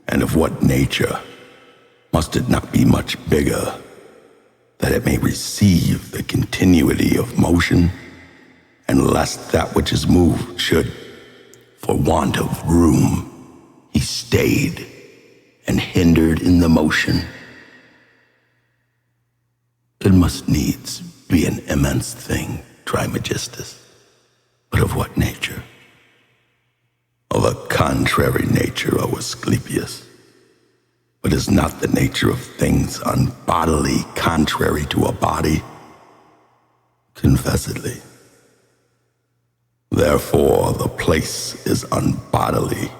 and of what nature? Must it not be much bigger, that it may receive the continuity of motion, and lest that which is moved should, for want of room, be stayed and hindered in the motion? It must needs be an immense thing, Trismegistus, but of what nature? Of a contrary nature, O Asclepius. But is not the nature of things unbodily contrary to a body? Confessedly. Therefore the place is unbodily,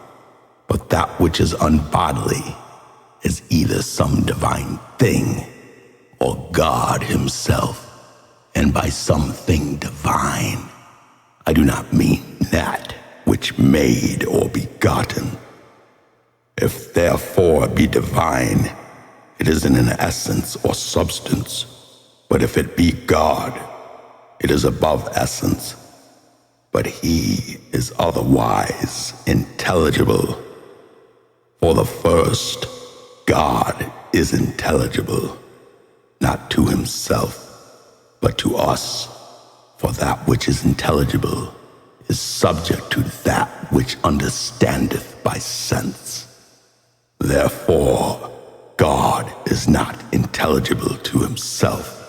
but that which is unbodily some divine thing, or God himself. And by something divine, I do not mean that which made or begotten. If therefore it be divine, it is in an essence or substance. But if it be God, it is above essence. But he is otherwise intelligible. For the first, God is intelligible, not to himself, but to us. For that which is intelligible is subject to that which understandeth by sense. Therefore, God is not intelligible to himself,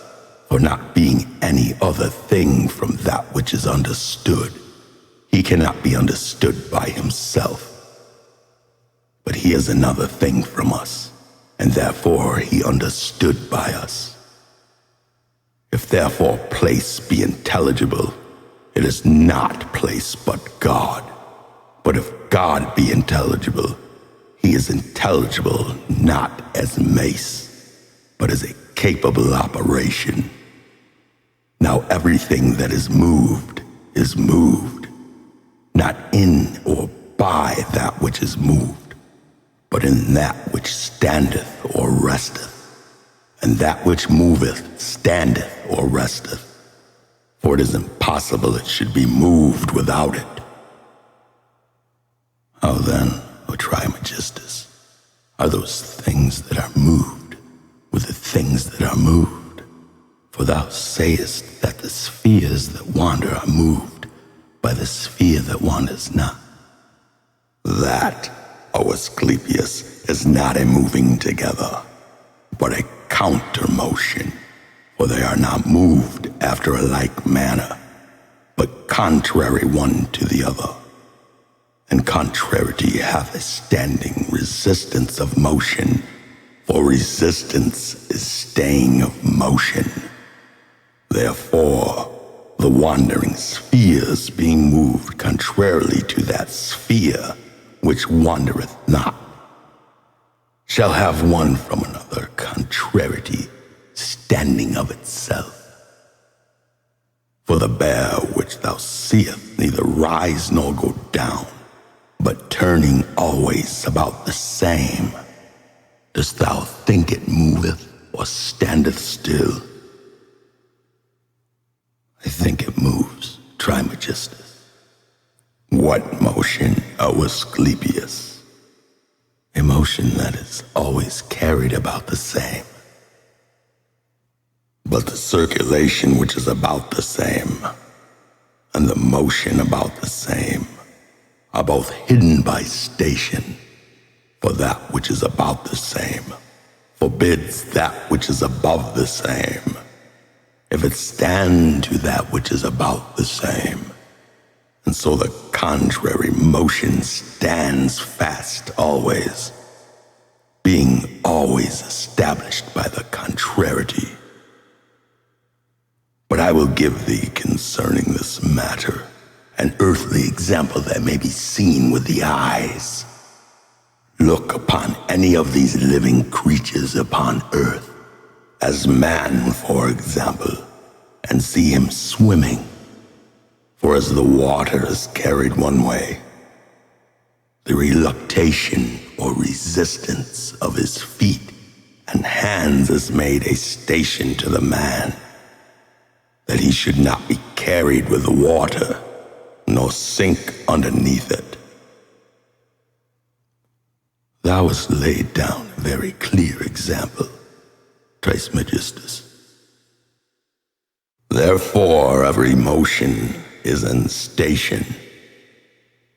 for not being any other thing from that which is understood. He cannot be understood by himself. But he is another thing from us, and therefore he understood by us. If therefore place be intelligible, it is not place but God. But if God be intelligible, he is intelligible not as mace, but as a capable operation. Now everything that is moved, not in or by that which is moved, but in that which standeth or resteth. And that which moveth standeth or resteth. For it is impossible it should be moved without it. How then, O Trismegistus, are those things that are moved with the things that are moved? For thou sayest that the spheres that wander are moved by the sphere that wanders not. That, O Asclepius, is not a moving together, but a counter motion, for they are not moved after a like manner, but contrary one to the other. And contrariety hath a standing resistance of motion, for resistance is staying of motion. Therefore, the wandering spheres being moved contrarily to that sphere which wandereth not, shall have one from another contrariety standing of itself. For the bear which thou seest neither rise nor go down, but turning always about the same, dost thou think it moveth or standeth still? I think it moves, Trismegistus. What motion, O Asclepius? A motion that is always carried about the same. But the circulation which is about the same, and the motion about the same, are both hidden by station, for that which is about the same forbids that which is above the same, if it stand to that which is about the same. And so the contrary motion stands fast always, being always established by the contrariety. But I will give thee concerning this matter an earthly example that may be seen with the eyes. Look upon any of these living creatures upon earth, as man, for example, and see him swimming. For as the water is carried one way, the reluctation or resistance of his feet and hands is made a station to the man, that he should not be carried with the water, nor sink underneath it. Thou hast laid down a very clear example, Trismegistus. Therefore every motion is in station,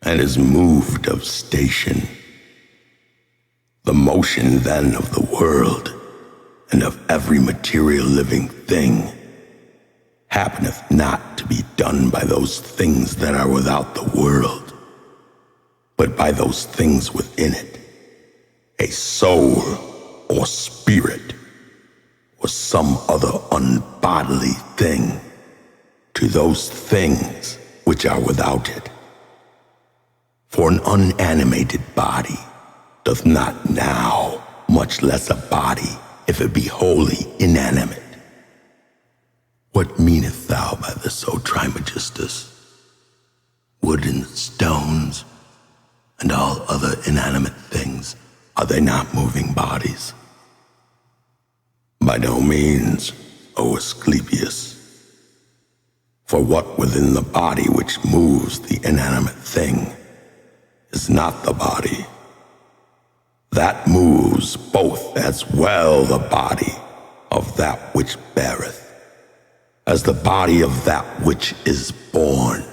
and is moved of station. The motion then of the world, and of every material living thing, happeneth not to be done by those things that are without the world, but by those things within it, a soul or spirit, or some other unbodily thing, to those things which are without it. For an unanimated body doth not now much less a body, if it be wholly inanimate. What meanest thou by this, O Trismegistus? Wood and stones, and all other inanimate things, are they not moving bodies? By no means, O Asclepius. For what within the body which moves the inanimate thing is not the body. That moves both as well the body of that which beareth, as the body of that which is born.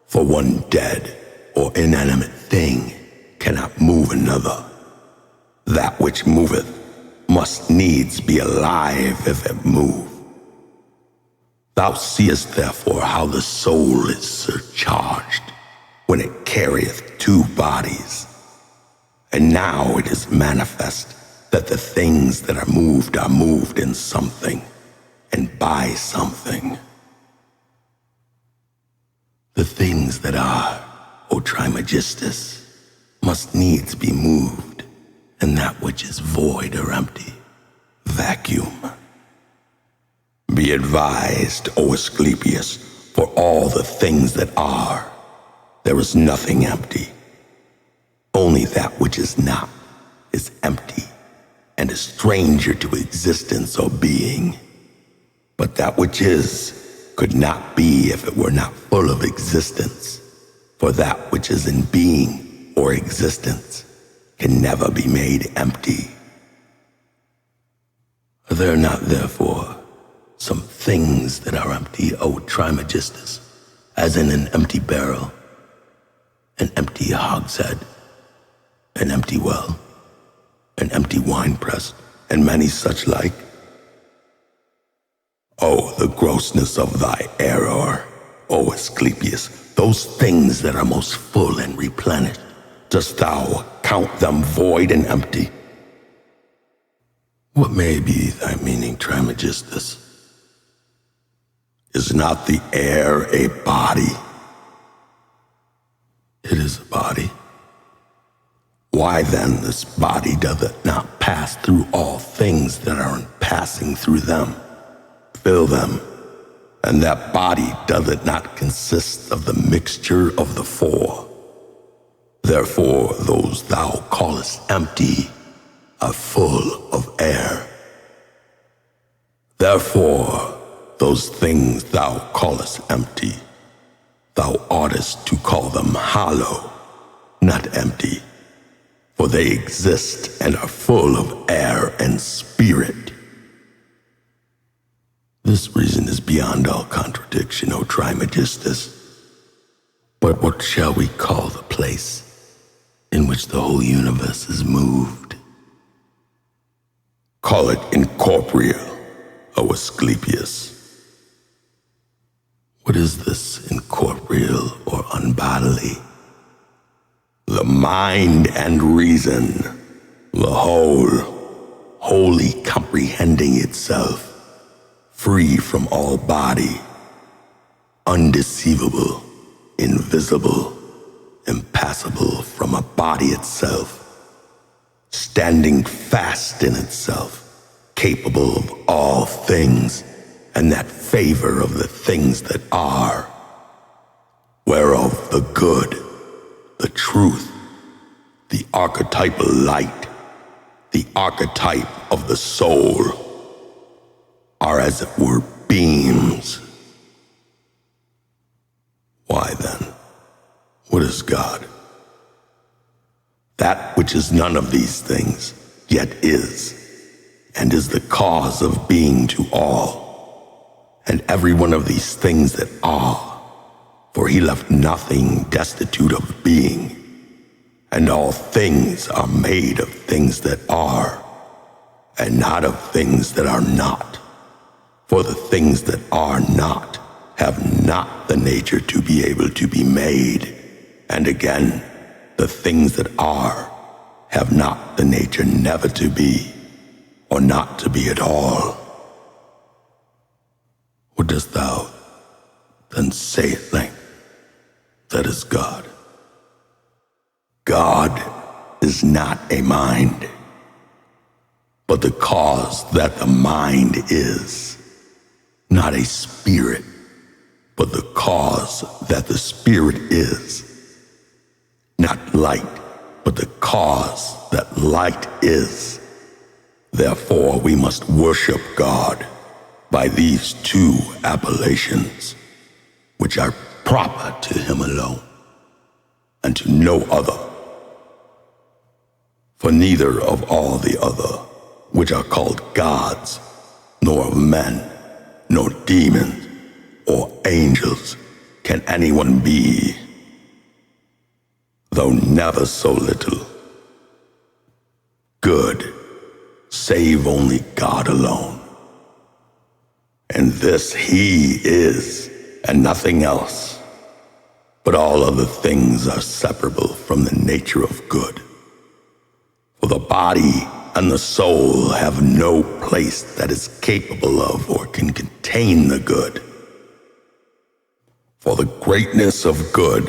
For one dead or inanimate thing cannot move another. That which moveth must needs be alive if it move. Thou seest therefore how the soul is surcharged when it carrieth two bodies. And now it is manifest that the things that are moved in something, and by something. The things that are, O Trismegistus, must needs be moved, and that which is void or empty, vacuum. Be advised, O Asclepius, for all the things that are, there is nothing empty. Only that which is not is empty, and a stranger to existence or being. But that which is could not be if it were not full of existence, for that which is in being or existence can never be made empty. Are there not, therefore, some things that are empty, O Trismegistus, as in an empty barrel, an empty hogshead, an empty well, an empty winepress, and many such like? Oh, the grossness of thy error, O Asclepius, those things that are most full and replenished, dost thou count them void and empty? What may be thy meaning, Trismegistus? Is not the air a body? It is a body. Why then this body doth it not pass through all things that are in passing through them, fill them, and that body doth it not consist of the mixture of the four? Therefore those thou callest empty are full of air. Therefore those things thou callest empty, thou oughtest to call them hollow, not empty, for they exist and are full of air and spirit. This reason is beyond all contradiction, O Trismegistus. But what shall we call the place in which the whole universe is moved? Call it incorporeal, O Asclepius. What is this incorporeal or unbodily? The mind and reason, the whole, wholly comprehending itself, free from all body, undeceivable, invisible, impassible from a body itself, standing fast in itself, capable of all things, and that favor of the things that are, whereof the good, the truth, the archetypal light, the archetype of the soul, are as it were beams. Why then, what is God? That which is none of these things, yet is, and is the cause of being to all, and every one of these things that are, for he left nothing destitute of being, and all things are made of things that are, and not of things that are not. For the things that are not have not the nature to be able to be made, and again, the things that are have not the nature never to be, or not to be at all. What dost thou then say at length? That is God. God is not a mind, but the cause that the mind is. Not a spirit, but the cause that the spirit is. Not light, but the cause that light is. Therefore we must worship God by these two appellations, which are proper to him alone, and to no other. For neither of all the other, which are called gods, nor of men, nor demons, or angels, can anyone be, though never so little, good, save only God alone. And this he is, and nothing else. But all other things are separable from the nature of good. For the body and the soul have no place that is capable of or can contain the good. For the greatness of good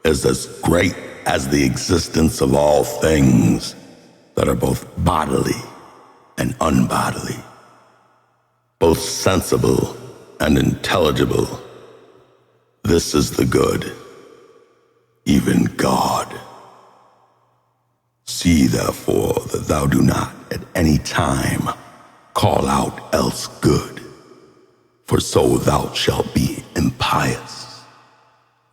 is as great as the existence of all things that are both bodily and unbodily, both sensible and intelligible. This is the good, even God. See therefore that thou do not at any time call out else good, for so thou shalt be impious,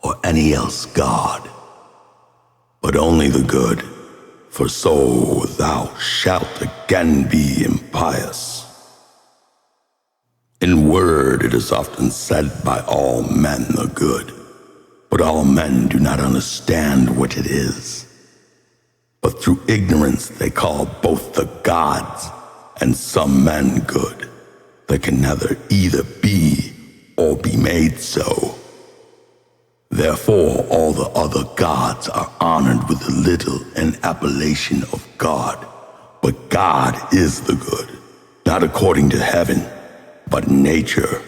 or any else God, but only the good, for so thou shalt again be impious. In word it is often said by all men the good, but all men do not understand what it is. But through ignorance they call both the gods and some men good, that can neither either be or be made so. Therefore all the other gods are honored with the little and appellation of God, but God is the good, not according to heaven, but nature.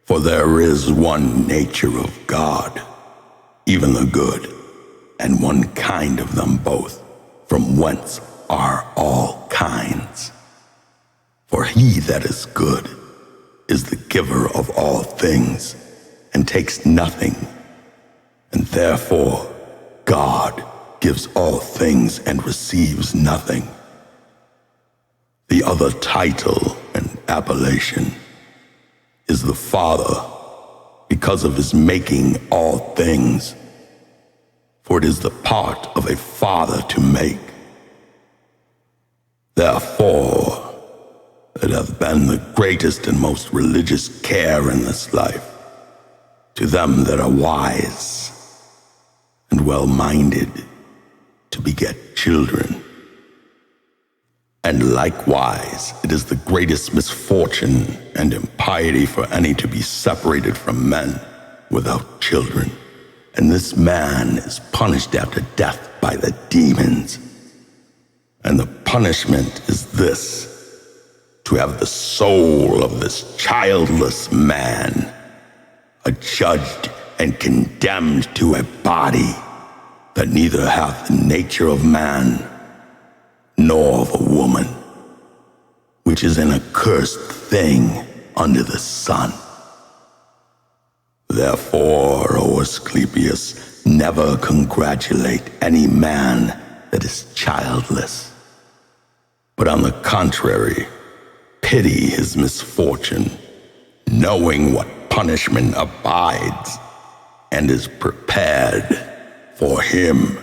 For there is one nature of God, even the good, and one kind of them both, from whence are all kinds. For he that is good is the giver of all things, and takes nothing, and therefore God gives all things and receives nothing. The other title and appellation is the Father, because of his making all things. For it is the part of a father to make. Therefore, it hath been the greatest and most religious care in this life to them that are wise and well-minded to beget children. And likewise, it is the greatest misfortune and impiety for any to be separated from men without children. And this man is punished after death by the demons. And the punishment is this, to have the soul of this childless man adjudged and condemned to a body that neither hath the nature of man nor of a woman, which is an accursed thing under the sun. Therefore, O Asclepius, never congratulate any man that is childless, but on the contrary, pity his misfortune, knowing what punishment abides and is prepared for him.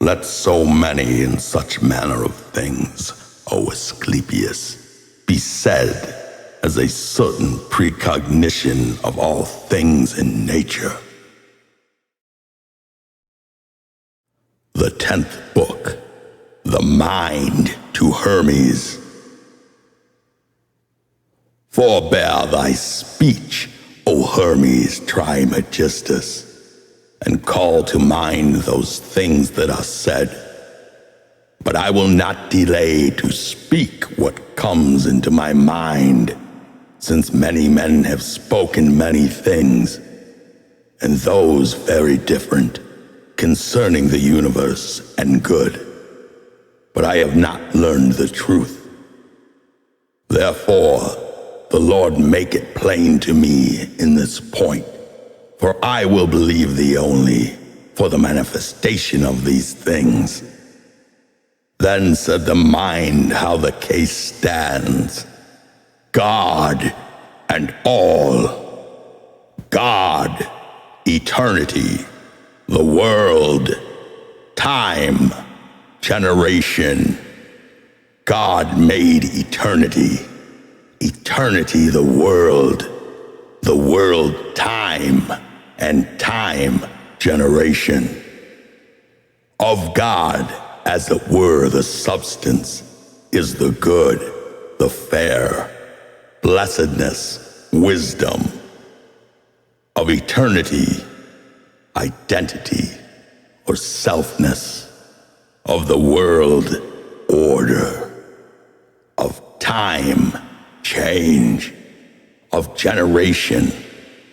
Let so many in such manner of things, O Asclepius, be said as a certain precognition of all things in nature. The 10th book, The Mind to Hermes. Forbear thy speech, O Hermes Trismegistus, and call to mind those things that are said. But I will not delay to speak what comes into my mind, since many men have spoken many things, and those very different, concerning the universe and good. but I have not learned the truth. Therefore, the Lord make it plain to me in this point, for I will believe thee only for the manifestation of these things. Then said the mind how the case stands. God and all. God, eternity, the world, time, generation. God made eternity, eternity the world time, and time generation. Of God, as it were, the substance is the good, the fair, blessedness, wisdom. Of eternity, identity, or selfness. Of the world, order. Of time, change. Of generation,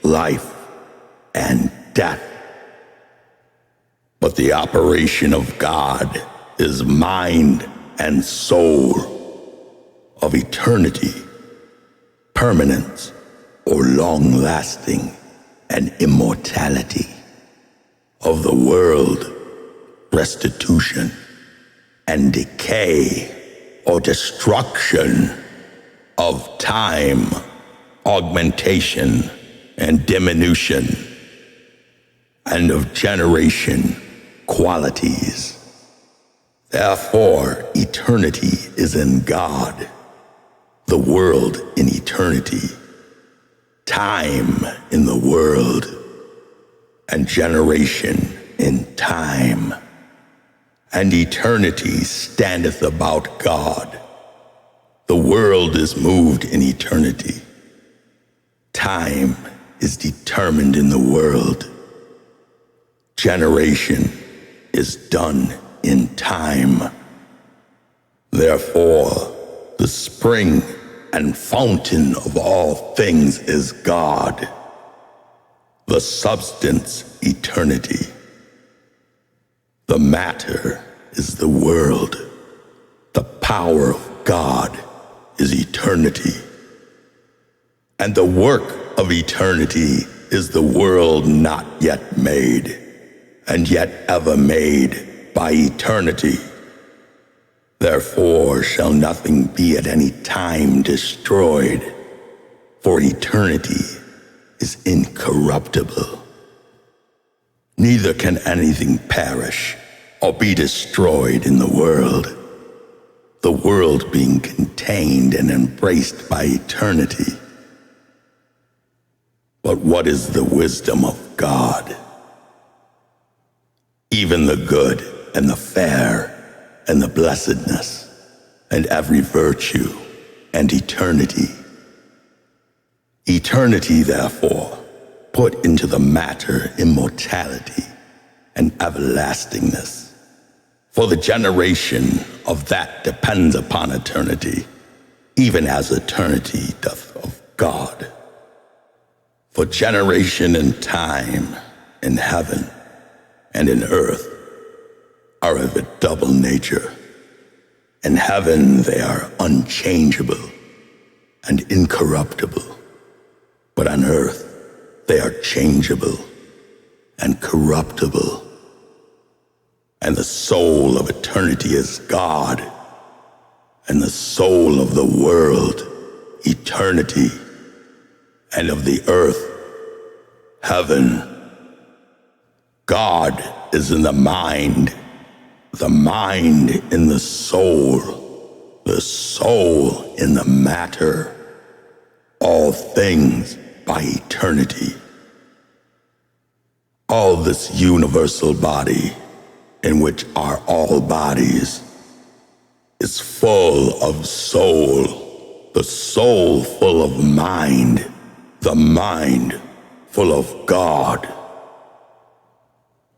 life, and death. But the operation of God is mind and soul. Of eternity, permanence, or long-lasting, and immortality. Of the world, restitution, and decay, or destruction. Of time, augmentation, and diminution. And of generation, qualities. Therefore, eternity is in God, the world in eternity, time in the world, and generation in time. And eternity standeth about God. The world is moved in eternity. Time is determined in the world. Generation is done in time. Therefore, the spring and fountain of all things is God. The substance, eternity. The matter is the world. The power of God is eternity. And the work of eternity is the world not yet made, and yet ever made by eternity. Therefore shall nothing be at any time destroyed, for eternity is incorruptible. Neither can anything perish or be destroyed in the world being contained and embraced by eternity. But what is the wisdom of God? Even the good and the fair and the blessedness and every virtue and eternity. Eternity, therefore, put into the matter immortality and everlastingness. For the generation of that depends upon eternity, even as eternity doth of God. For generation and time in heaven and in earth are of a double nature. In heaven they are unchangeable and incorruptible, but on earth they are changeable and corruptible. And the soul of eternity is God, and the soul of the world, eternity, and of the earth, heaven. God is in the mind in the soul in the matter, all things by eternity. All this universal body, in which are all bodies, is full of soul, the soul full of mind, the mind full of God.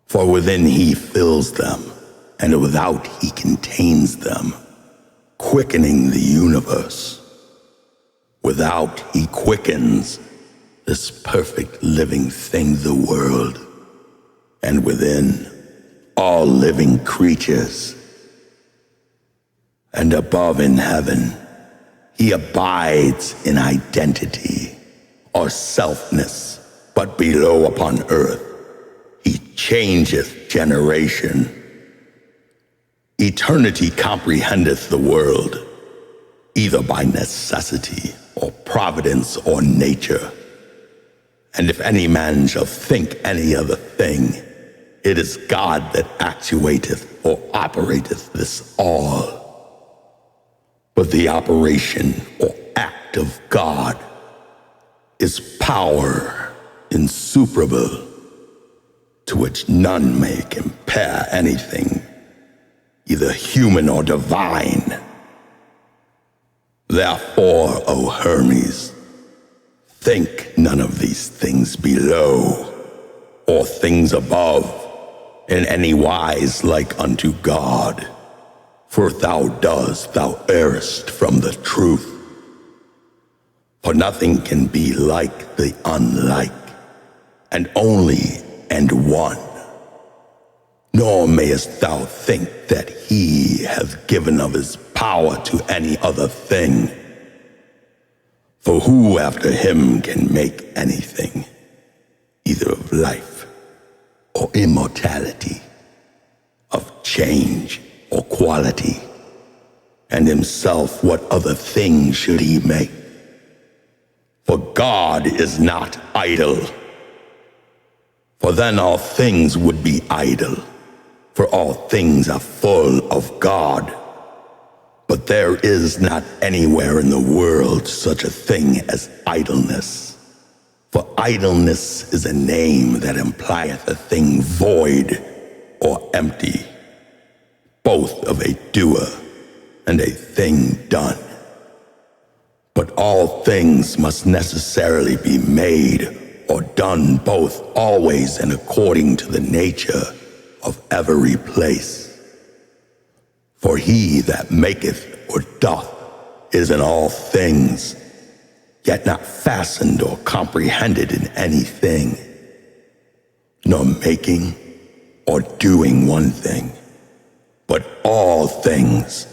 For within he fills them, and without he contains them, quickening the universe. Without he quickens this perfect living thing, the world, and within all living creatures. and above in heaven. He abides in identity or selfness, but below upon earth he changeth generation. Eternity comprehendeth the world, either by necessity or providence or nature. And if any man shall think any other thing, it is God that actuateth or operateth this all. But the operation or act of God is power insuperable, to which none may compare anything, either human or divine. Therefore, O Hermes, think none of these things below, or things above, in any wise like unto God. For if thou dost, thou errest from the truth. For nothing can be like the unlike, and only and one. Nor mayest thou think that he hath given of his power to any other thing. For who after him can make anything, either of life or immortality, of change or quality? And himself what other thing should he make? For God is not idle. For then all things would be idle, for all things are full of God. But there is not anywhere in the world such a thing as idleness. For idleness is a name that implieth a thing void or empty, both of a doer and a thing done. But all things must necessarily be made or done both always and according to the nature of every place. For he that maketh or doth is in all things, yet not fastened or comprehended in anything, nor making or doing one thing, but all things.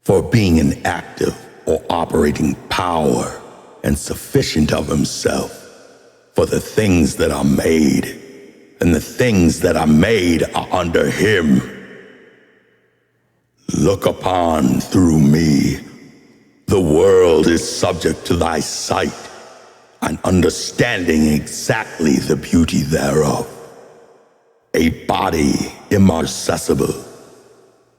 For being an active or operating power and sufficient of himself, for the things that are made, and the things that are made are under him. Look upon through me. The world is subject to thy sight, and understanding exactly the beauty thereof. A body immarcessible,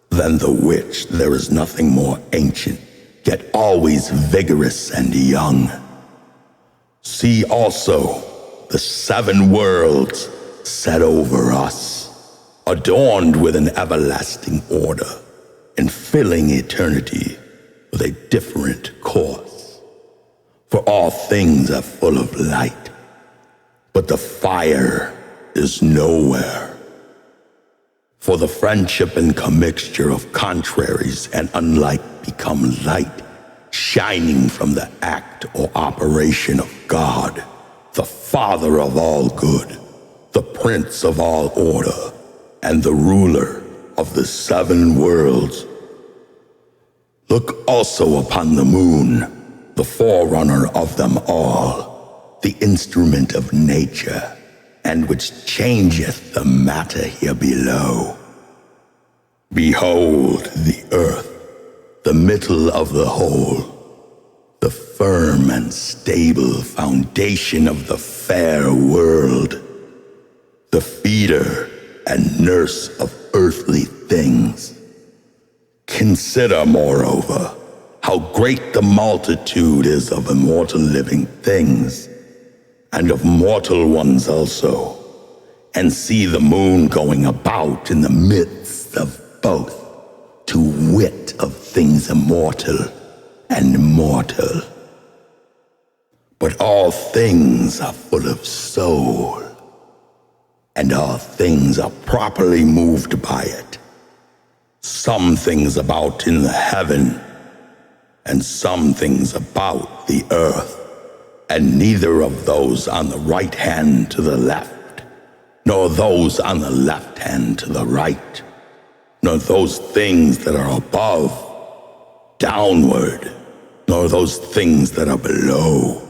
than the which there is nothing more ancient, yet always vigorous and young. See also the 7 worlds set over us, adorned with an everlasting order, and filling eternity with a different course. For all things are full of light, but the fire is nowhere. For the friendship and commixture of contraries and unlike become light, shining from the act or operation of God, the Father of all good, the Prince of all order, and the ruler of the 7 worlds. Look also upon the moon, the forerunner of them all, the instrument of nature, and which changeth the matter here below. Behold the earth, the middle of the whole, the firm and stable foundation of the fair world, the feeder and nurse of earthly things. Consider, moreover, how great the multitude is of immortal living things, and of mortal ones also, and see the moon going about in the midst of both, to wit of things immortal and mortal. But all things are full of soul, and all things are properly moved by it. Some things about in the heaven, and some things about the earth, and neither of those on the right hand to the left, nor those on the left hand to the right, nor those things that are above, downward, nor those things that are below,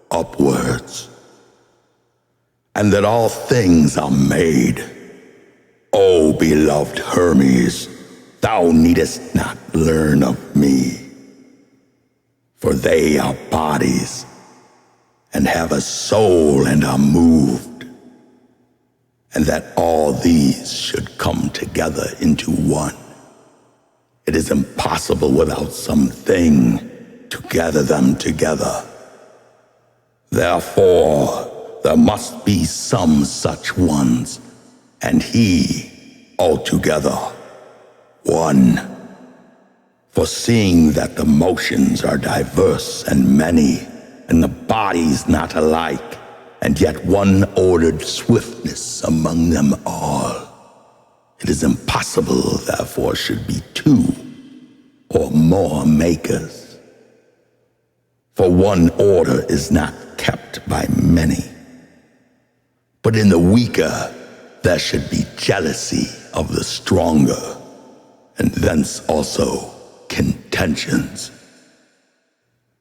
upwards. And that all things are made. O beloved Hermes, thou needest not learn of me, for they are bodies, and have a soul and are moved, and that all these should come together into one. It is impossible without something to gather them together. Therefore, there must be some such ones, and he altogether one. For seeing that the motions are diverse and many, and the bodies not alike, and yet one ordered swiftness among them all, it is impossible, therefore, should be two or more makers. For one order is not kept by many. But in the weaker, there should be jealousy of the stronger, and thence also contentions.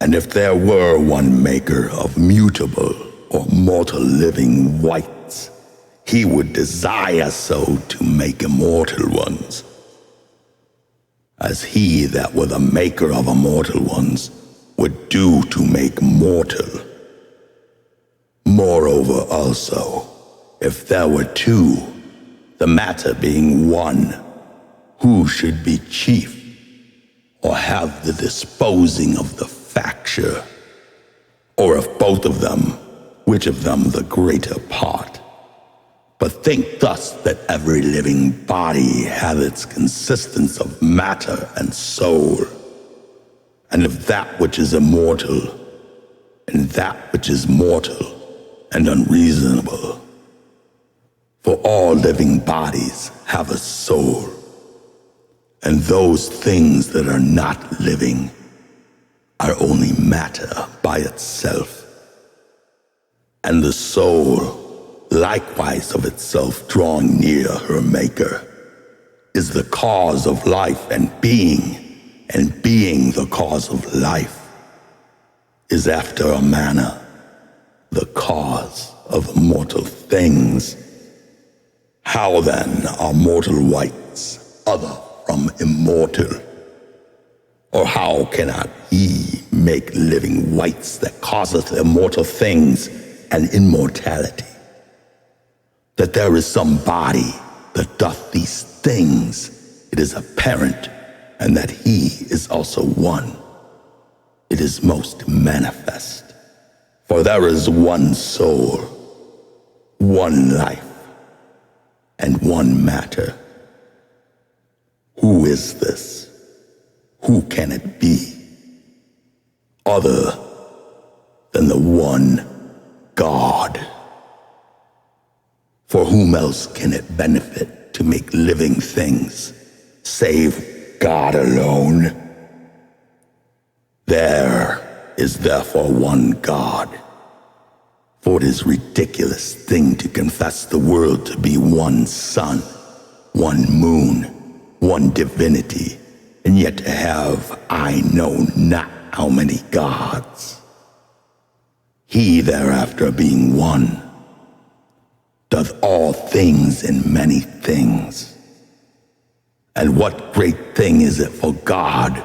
And if there were one maker of mutable or mortal living wights, he would desire so to make immortal ones, as he that were the maker of immortal ones would do to make mortal. Moreover also, if there were two, the matter being one, who should be chief, or have the disposing of the facture? Or if both of them, which of them the greater part? But think thus, that every living body hath its consistence of matter and soul, and of that which is immortal, and that which is mortal and unreasonable. For all living bodies have a soul, and those things that are not living are only matter by itself. And the soul, likewise of itself drawing near her maker, is the cause of life and being the cause of life, is after a manner the cause of mortal things. How then are mortal wights other from immortal? Or how cannot he make living wights that causeth immortal things and immortality? That there is some body that doth these things, it is apparent, and that he is also one, it is most manifest. For there is one soul, one life, and one matter. Who is this? Who can it be other than the one God? For whom else can it benefit to make living things, save God alone? There is therefore one God. For it is a ridiculous thing to confess the world to be one sun, one moon, one divinity, and yet to have I know not how many gods. He thereafter being one, doth all things in many things. And what great thing is it for God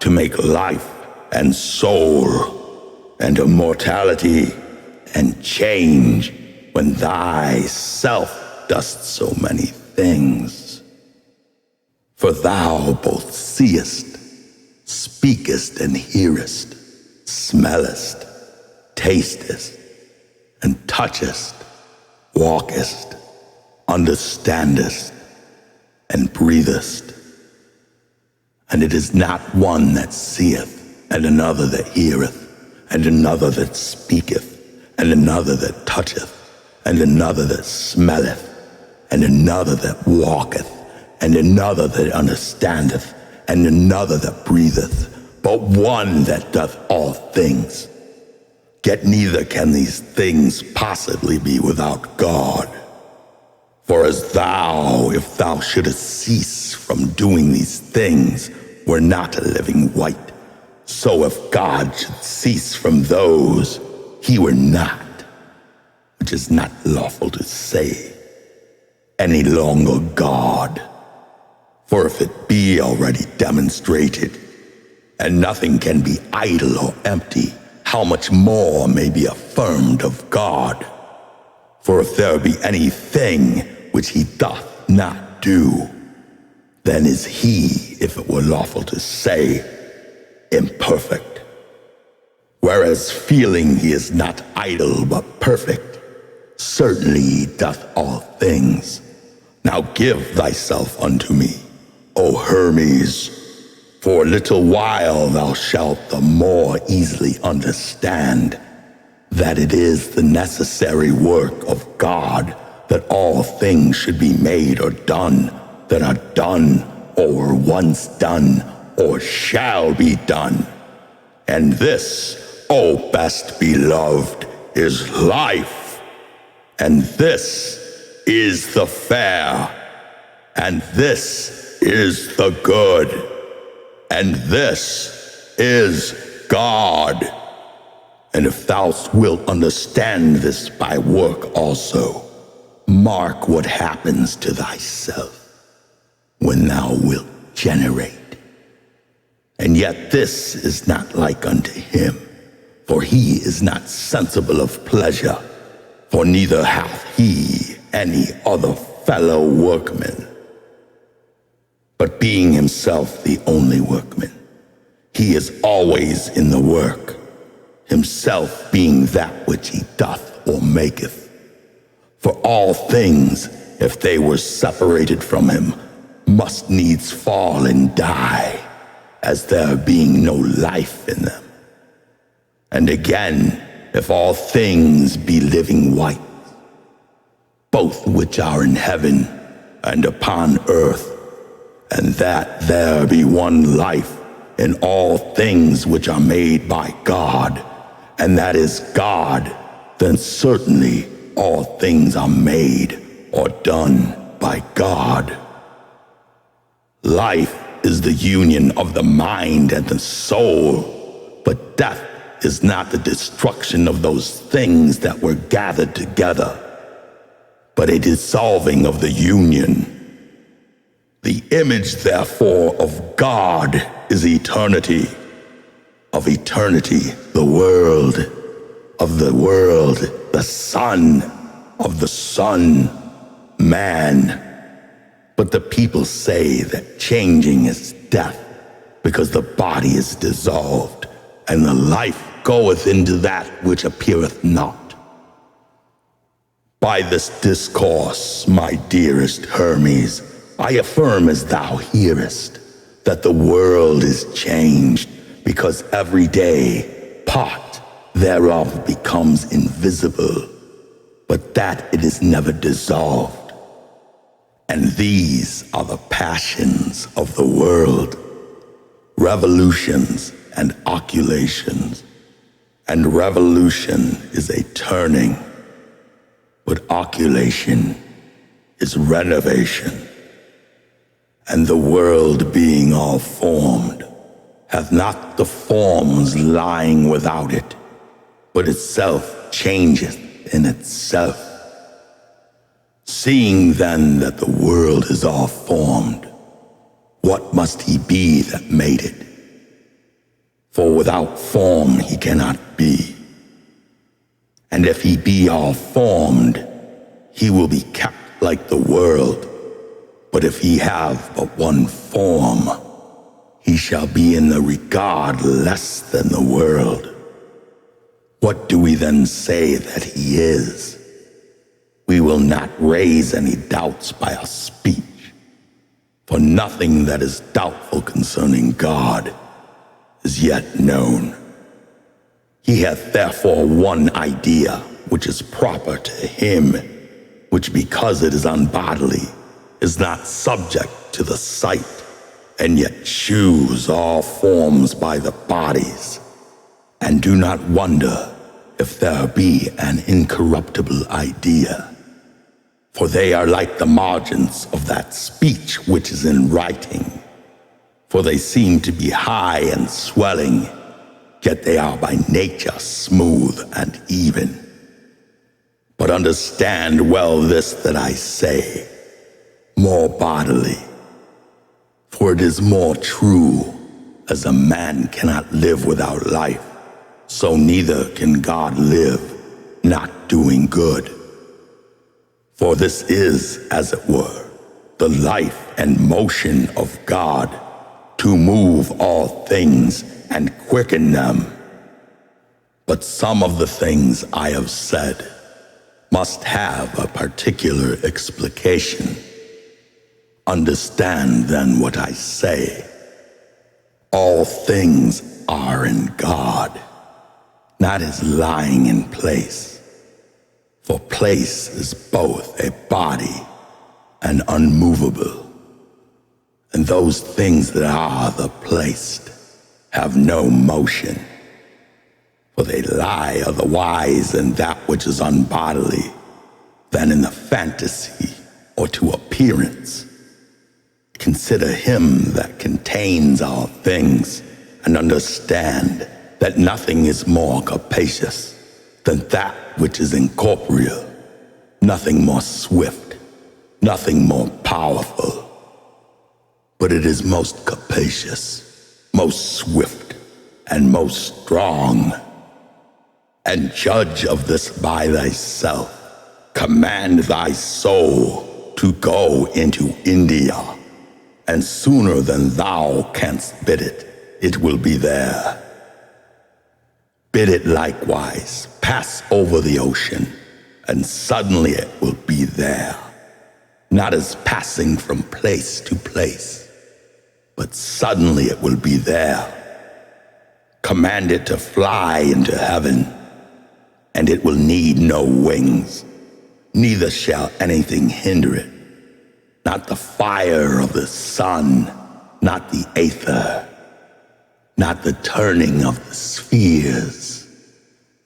to make life and soul and immortality and change when thyself dost so many things? For thou both seest, speakest and hearest, smellest, tastest, and touchest, walkest, understandest, and breathest. And it is not one that seeth, and another that heareth, and another that speaketh, and another that toucheth, and another that smelleth, and another that walketh, and another that understandeth, and another that breatheth, but one that doth all things. Yet neither can these things possibly be without God. For as thou, if thou shouldest cease from doing these things were not a living wight. So if God should cease from those, he were not, which is not lawful to say, any longer God. For if it be already demonstrated, and nothing can be idle or empty, how much more may be affirmed of God? For if there be anything which he doth not do, then is he, if it were lawful to say, imperfect. Whereas feeling he is not idle but perfect, certainly he doth all things. Now give thyself unto me, O Hermes, for a little while thou shalt the more easily understand that it is the necessary work of God that all things should be made or done that are done or were once done or shall be done. And this, O best beloved, is life, and this is the fair, and this is the good, and this is God. And if thou wilt understand this by work also, mark what happens to thyself when thou wilt generate. And yet this is not like unto him, for he is not sensible of pleasure, for neither hath he any other fellow workman. But being himself the only workman, he is always in the work, himself being that which he doth or maketh. For all things, if they were separated from him, must needs fall and die, as there being no life in them. And again, if all things be living wights, both which are in heaven and upon earth, and that there be one life in all things which are made by God, and that is God, then certainly all things are made or done by God. Life is the union of the mind and the soul, but death is not the destruction of those things that were gathered together, but a dissolving of the union. The image, therefore, of God is eternity. Of eternity, the world. Of the world, the Son. Of the Son, man. But the people say that changing is death, because the body is dissolved, and the life goeth into that which appeareth not. By this discourse, my dearest Hermes, I affirm as thou hearest, that the world is changed, because every day part thereof becomes invisible, but that it is never dissolved. And these are the passions of the world, revolutions and occultations. And revolution is a turning, but occultation is renovation. And the world being all formed, hath not the forms lying without it, but itself changeth in itself. Seeing then that the world is all formed, what must he be that made it? For without form he cannot be. And if he be all formed, he will be kept like the world. But if he have but one form, he shall be in the regard less than the world. What do we then say that he is? We will not raise any doubts by our speech, for nothing that is doubtful concerning God is yet known. He hath therefore one idea which is proper to him, which because it is unbodily, is not subject to the sight, and yet shews all forms by the bodies, and do not wonder if there be an incorruptible idea. For they are like the margins of that speech which is in writing. For they seem to be high and swelling, yet they are by nature smooth and even. But understand well this that I say, more bodily. For it is more true, as a man cannot live without life, so neither can God live, not doing good. For this is, as it were, the life and motion of God, to move all things and quicken them. But some of the things I have said must have a particular explication. Understand then what I say. All things are in God, not as lying in place. For place is both a body and unmovable. And those things that are the placed have no motion. For they lie otherwise in that which is unbodily than in the fantasy or to appearance. Consider him that contains all things, and understand that nothing is more capacious than that which is incorporeal, nothing more swift, nothing more powerful. But it is most capacious, most swift, and most strong. And judge of this by thyself. Command thy soul to go into India, and sooner than thou canst bid it, it will be there. Bid it likewise pass over the ocean, and suddenly it will be there, not as passing from place to place, but suddenly it will be there. Command it to fly into heaven, and it will need no wings, neither shall anything hinder it, not the fire of the sun, not the aether, not the turning of the spheres,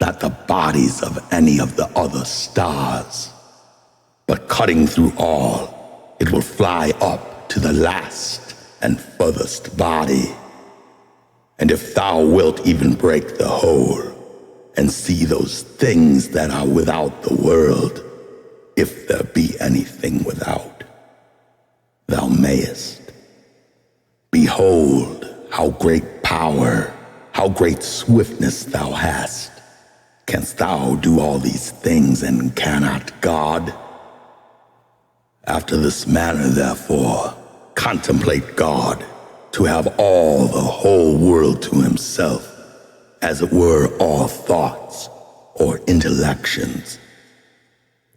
not the bodies of any of the other stars, but cutting through all, it will fly up to the last and furthest body. And if thou wilt even break the whole, and see those things that are without the world, if there be anything without, thou mayest. Behold, how great power, how great swiftness thou hast. Canst thou do all these things, and cannot God? After this manner, therefore, contemplate God, to have all the whole world to himself, as it were all thoughts or intellections.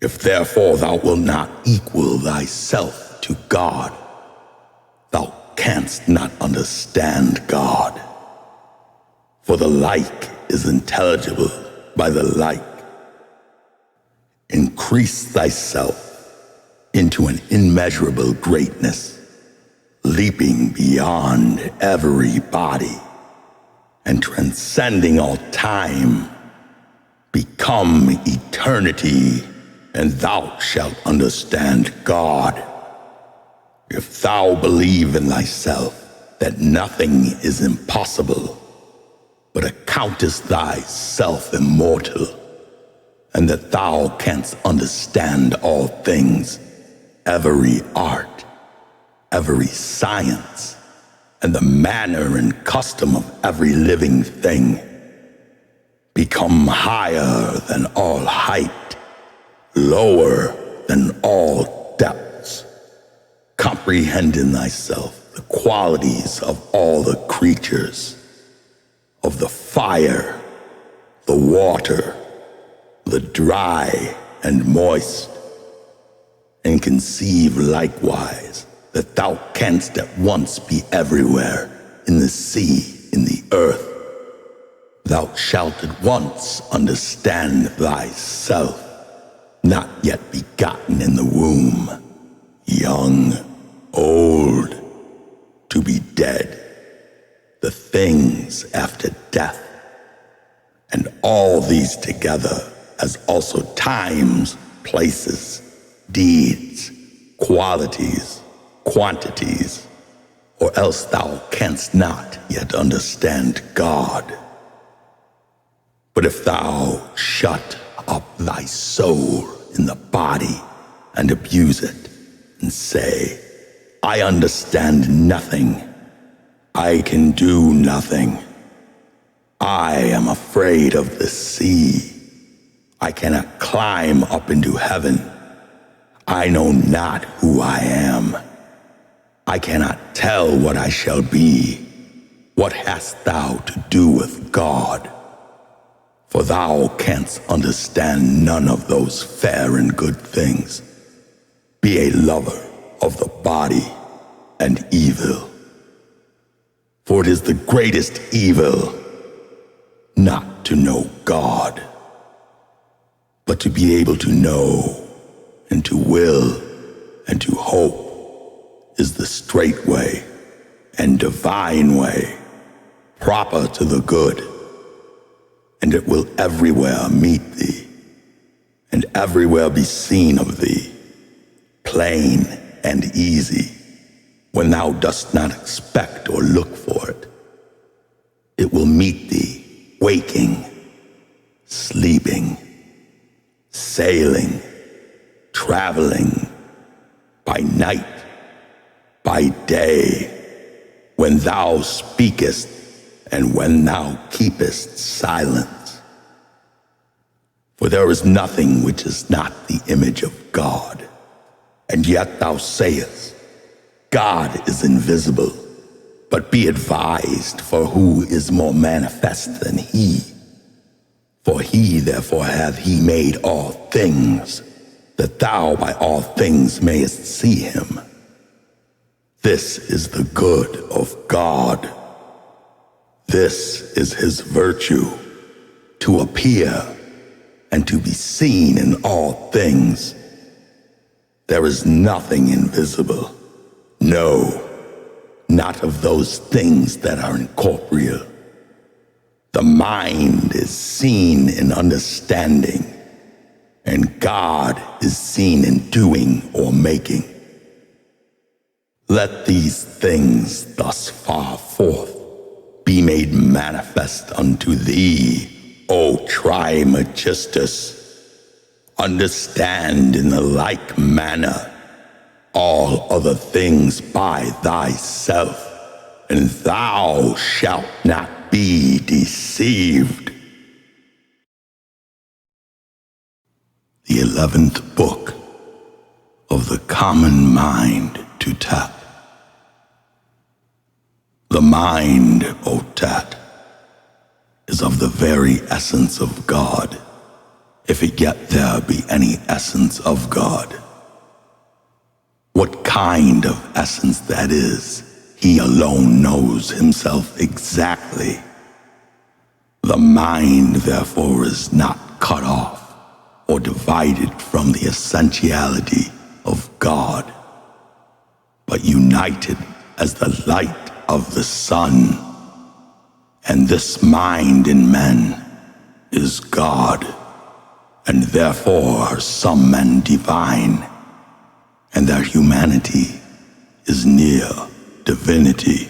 If therefore thou wilt not equal thyself to God, thou canst not understand God. For the like is intelligible by the like. Increase thyself into an immeasurable greatness, leaping beyond every body, and transcending all time. Become eternity, and thou shalt understand God. If thou believe in thyself that nothing is impossible, but accountest thyself immortal, and that thou canst understand all things, every art, every science, and the manner and custom of every living thing, become higher than all height, lower than all depths, comprehend in thyself the qualities of all the creatures, of the fire, the water, the dry and moist, and conceive likewise that thou canst at once be everywhere, in the sea, in the earth. Thou shalt at once understand thyself, not yet begotten in the womb, young, old, to be dead, the things after death, and all these together, as also times, places, deeds, qualities, quantities, or else thou canst not yet understand God. But if thou shut up thy soul in the body and abuse it, and say, I understand nothing, I can do nothing, I am afraid of the sea, I cannot climb up into heaven, I know not who I am, I cannot tell what I shall be, what hast thou to do with God? For thou canst understand none of those fair and good things. Be a lover of the body and evil. For it is the greatest evil not to know God, but to be able to know and to will and to hope is the straight way and divine way, proper to the good, and it will everywhere meet thee, and everywhere be seen of thee, plain and easy, when thou dost not expect or look for it. It will meet thee waking, sleeping, sailing, traveling, by night, by day, when thou speakest and when thou keepest silence. For there is nothing which is not the image of God, and yet thou sayest, God is invisible, but be advised, for who is more manifest than he? For he therefore hath he made all things, that thou by all things mayest see him. This is the good of God. This is his virtue, to appear and to be seen in all things. There is nothing invisible, no, not of those things that are incorporeal. The mind is seen in understanding, and God is seen in doing or making. Let these things thus far forth be made manifest unto thee, O Trismegistus. Understand in the like manner all other things by thyself, and thou shalt not be deceived. The 11th book of the common mind to Tat. The mind, O Tat, is of the very essence of God, if it yet there be any essence of God. What kind of essence that is, he alone knows himself exactly. The mind, therefore, is not cut off or divided from the essentiality of God, but united as the light of the sun. And this mind in men is God, and therefore are some men divine, and their humanity is near divinity.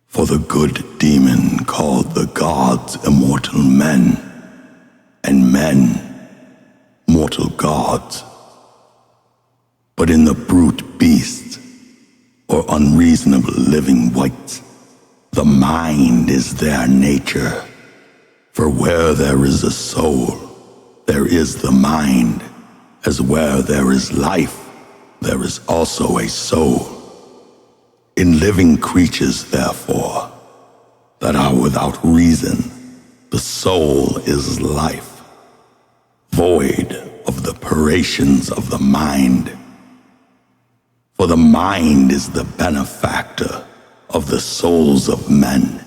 For the good demon called the gods immortal men, and men mortal gods. But in the brute beasts, or unreasonable living wights, the mind is their nature. For where there is a soul, there is the mind, as where there is life, there is also a soul. In living creatures, therefore, that are without reason, the soul is life, void of the operations of the mind. For the mind is the benefactor of the souls of men,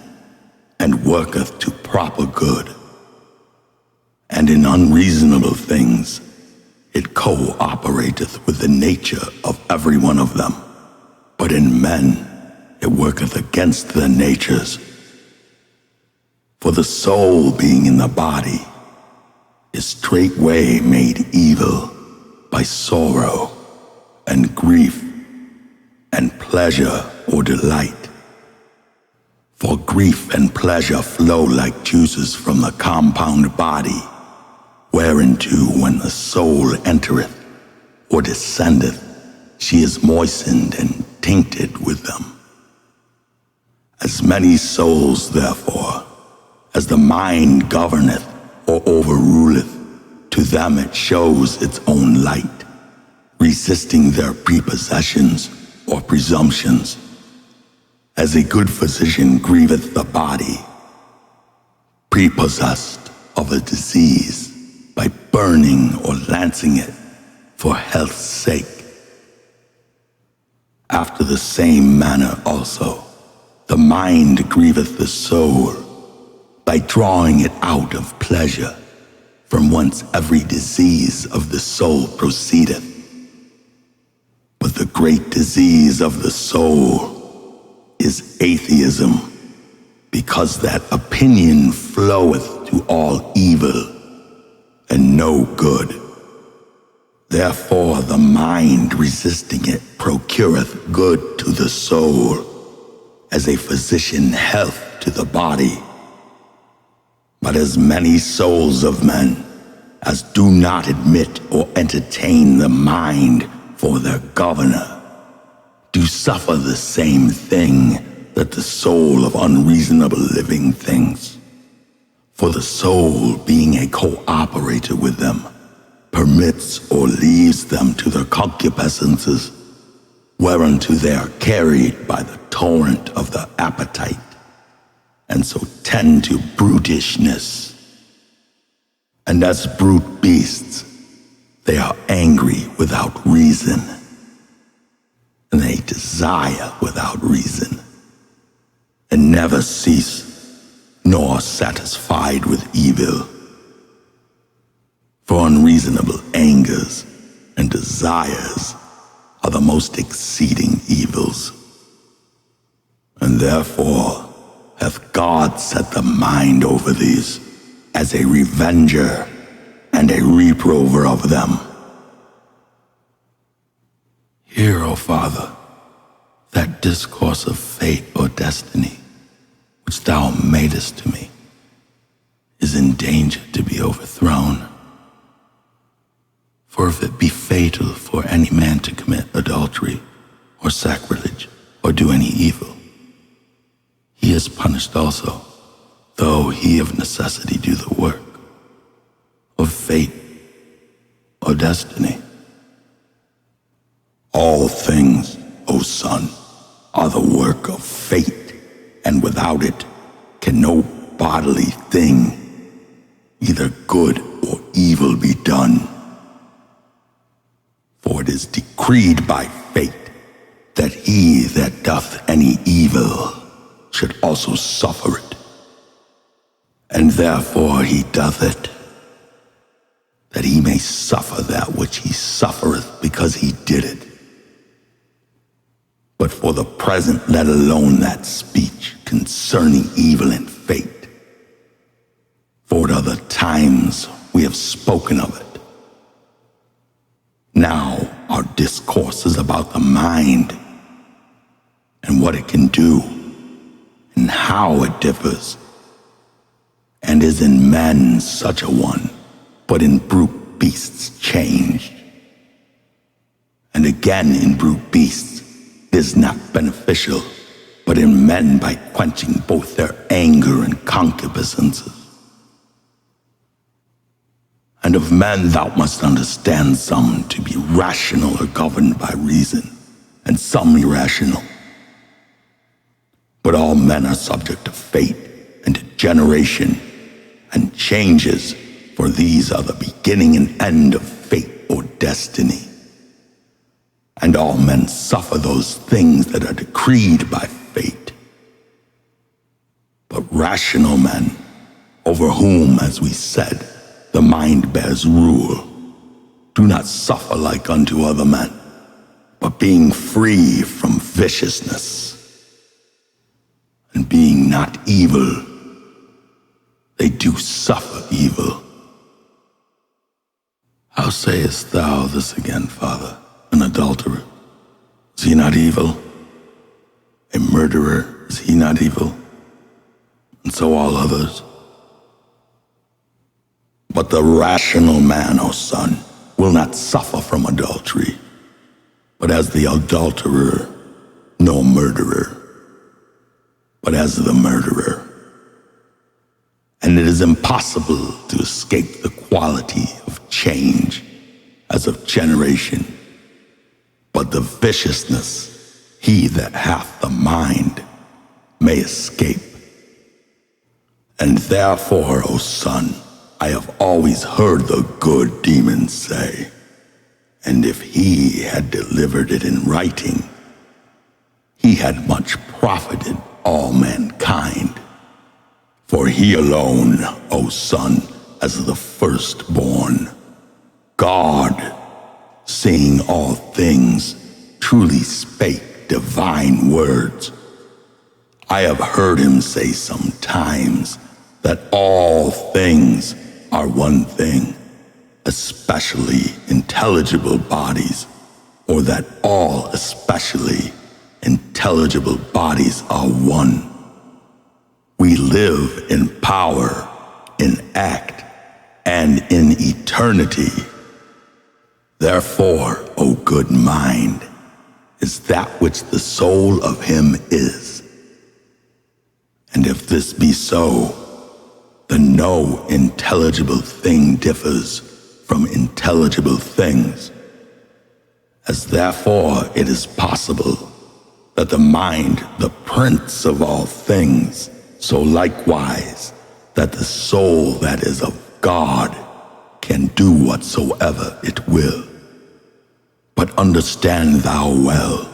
and worketh to proper good. And in unreasonable things it co-operateth with the nature of every one of them, but in men it worketh against their natures. For the soul being in the body is straightway made evil, by sorrow and grief and pleasure or delight. For grief and pleasure flow like juices from the compound body, whereinto when the soul entereth or descendeth, she is moistened and tainted with them. As many souls, therefore, as the mind governeth or overruleth, to them it shows its own light, resisting their prepossessions or presumptions. As a good physician grieveth the body, prepossessed of a disease, by burning or lancing it for health's sake. After the same manner also, the mind grieveth the soul, by drawing it out of pleasure, from whence every disease of the soul proceedeth. But the great disease of the soul is atheism, because that opinion floweth to all evil and no good. Therefore the mind resisting it procureth good to the soul, as a physician health to the body. But as many souls of men as do not admit or entertain the mind for their governor, do suffer the same thing that the soul of unreasonable living things. For the soul, being a co-operator with them, permits or leaves them to their concupiscences, whereunto they are carried by the torrent of the appetite, and so tend to brutishness. And as brute beasts, they are angry without reason, and they desire without reason, and never cease, nor are satisfied with evil. For unreasonable angers and desires are the most exceeding evils. And therefore hath God set the mind over these, as a revenger and a reprover of them. Hear, O Father, that discourse of fate or destiny, which thou madest to me, is in danger to be overthrown. For if it be fatal for any man to commit adultery, or sacrilege, or do any evil, he is punished also, though he of necessity do the work of fate or destiny. All things, O Son, are the work of fate, and without it can no bodily thing, either good or evil, be done. For it is decreed by fate that he that doth any evil should also suffer it. And therefore he doth it, that he may suffer that which he suffereth because he did it. But for the present let alone that speech concerning evil and fate. For at other times we have spoken of it. Now our discourse is about the mind, and what it can do, and how it differs, and is in men such a one, but in brute beasts changed. And again in brute beasts is not beneficial, but in men by quenching both their anger and concupiscences. And of men thou must understand some to be rational or governed by reason, and some irrational. But all men are subject to fate and to generation and changes, for these are the beginning and end of fate or destiny. And all men suffer those things that are decreed by fate. But rational men, over whom, as we said, the mind bears rule, do not suffer like unto other men, but being free from viciousness, and being not evil, they do suffer evil. How sayest thou this again, Father? An adulterer? Is he not evil? A murderer? Is he not evil? And so all others. But the rational man, O son, will not suffer from adultery, but as the adulterer, no murderer, but as the murderer. And it is impossible to escape the quality of change as of generation, but the viciousness he that hath the mind may escape. And therefore, O son, I have always heard the good demon say, and if he had delivered it in writing, he had much profited all mankind. For he alone, O son, as the firstborn, God, seeing all things, truly spake divine words. I have heard him say sometimes that all things are one thing, especially intelligible bodies, or that all especially intelligible bodies are one. We live in power, in act, and in eternity. Therefore, O good mind, is that which the soul of him is. And if this be so, then no intelligible thing differs from intelligible things, as therefore it is possible that the mind, the prince of all things, so likewise that the soul that is of God can do whatsoever it will. But understand thou well,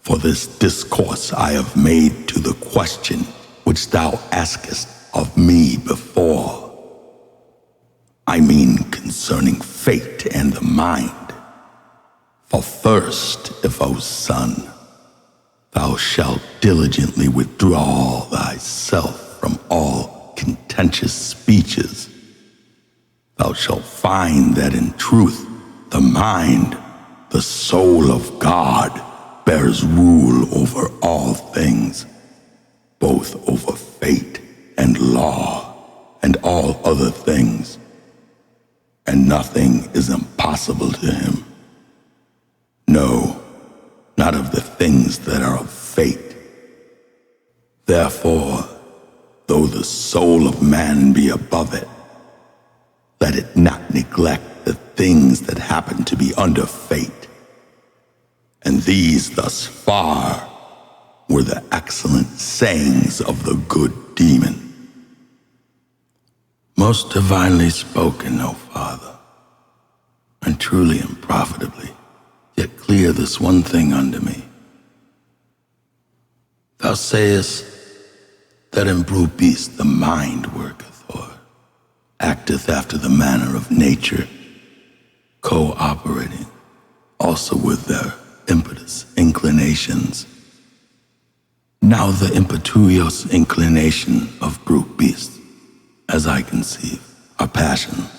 for this discourse I have made to the question which thou askest of me before. I mean concerning fate and the mind. For first, if, O son, thou shalt diligently withdraw thyself from all contentious speeches, thou shalt find that in truth the mind, the soul of God, bears rule over all things, both over fate and law and all other things, and nothing is impossible to him. No, not of the things that are of fate. Therefore, though the soul of man be above it, let it not neglect the things that happen to be under fate. And these thus far were the excellent sayings of the good demon. Most divinely spoken, O Father, and truly and profitably, yet clear this one thing unto me. Thou sayest that in brute beasts the mind worketh, or acteth after the manner of nature, co-operating also with their impetus inclinations. Now the impetuous inclination of brute beasts, as I conceive, are passions.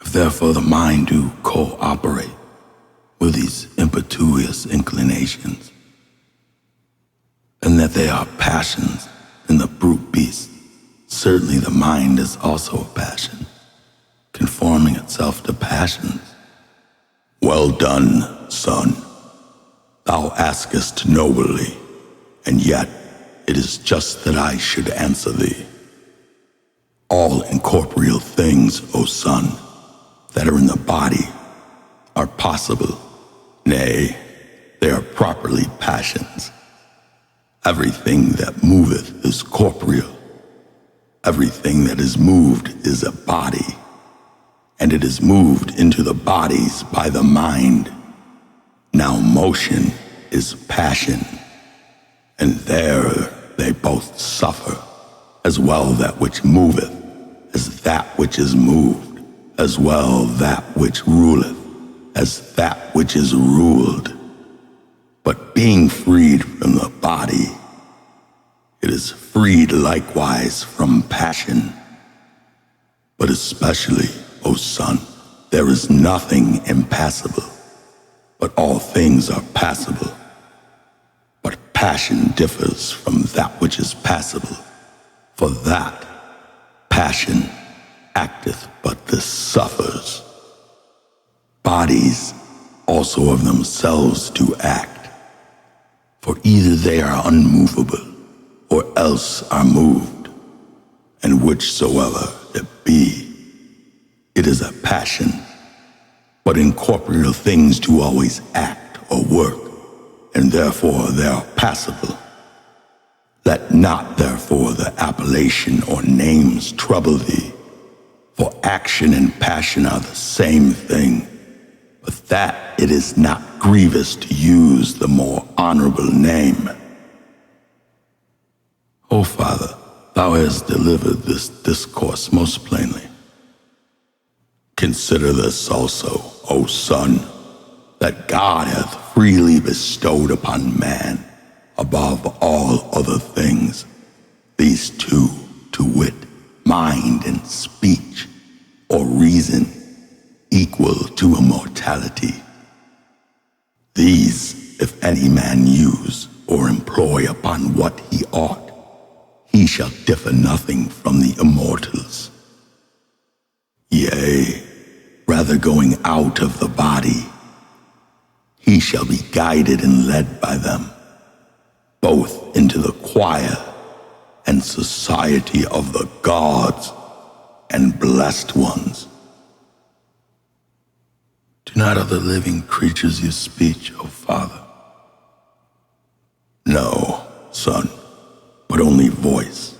If therefore the mind do co-operate with these impetuous inclinations, and that they are passions in the brute beast, certainly the mind is also a passion, conforming itself to passions. Well done, son. Thou askest nobly, and yet it is just that I should answer thee. All incorporeal things, O son, that are in the body are possible. Nay, they are properly passions. Everything that moveth is corporeal. Everything that is moved is a body, and it is moved into the bodies by the mind. Now motion is passion, and there they both suffer, as well that which moveth as that which is moved, as well that which ruleth as that which is ruled. But being freed from the body, it is freed likewise from passion, but especially O son, there is nothing impassible, but all things are passable. But passion differs from that which is passible, for that passion acteth, but this suffers. Bodies also of themselves do act, for either they are unmovable, or else are moved, and whichsoever it be, it is a passion. But incorporeal things do always act or work, and therefore they are passible. Let not therefore the appellation or names trouble thee, for action and passion are the same thing, but that it is not grievous to use the more honorable name. O Father, thou hast delivered this discourse most plainly. Consider this also, O Son, that God hath freely bestowed upon man, above all other things, these two, to wit, mind and speech, or reason, equal to immortality. These, if any man use or employ upon what he ought, he shall differ nothing from the immortals. Yea, rather going out of the body, he shall be guided and led by them, both into the choir and society of the gods and blessed ones. Do not of the living creatures use speech, O Father? No, Son, but only voice.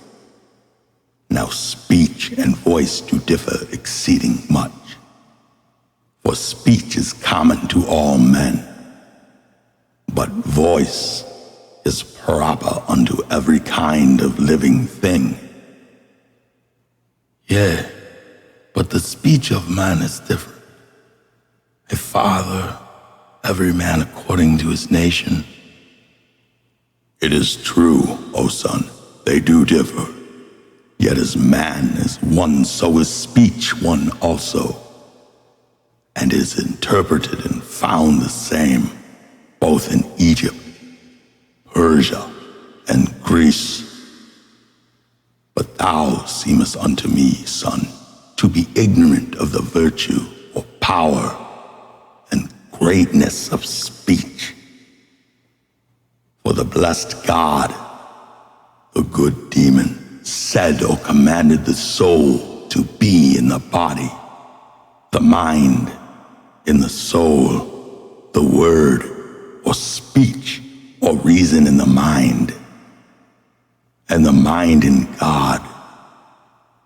Now speech and voice do differ exceeding much, for speech is common to all men, but voice is proper unto every kind of living thing. Yea, but the speech of man is different. A father, every man according to his nation. It is true, O son, they do differ. Yet as man is one, so is speech one also, and is interpreted and found the same, both in Egypt, Persia, and Greece. But thou seemest unto me, son, to be ignorant of the virtue or power and greatness of speech. For the blessed God, the good demon, said or commanded the soul to be in the body, the mind in the soul, the word or speech or reason in the mind, and the mind in God,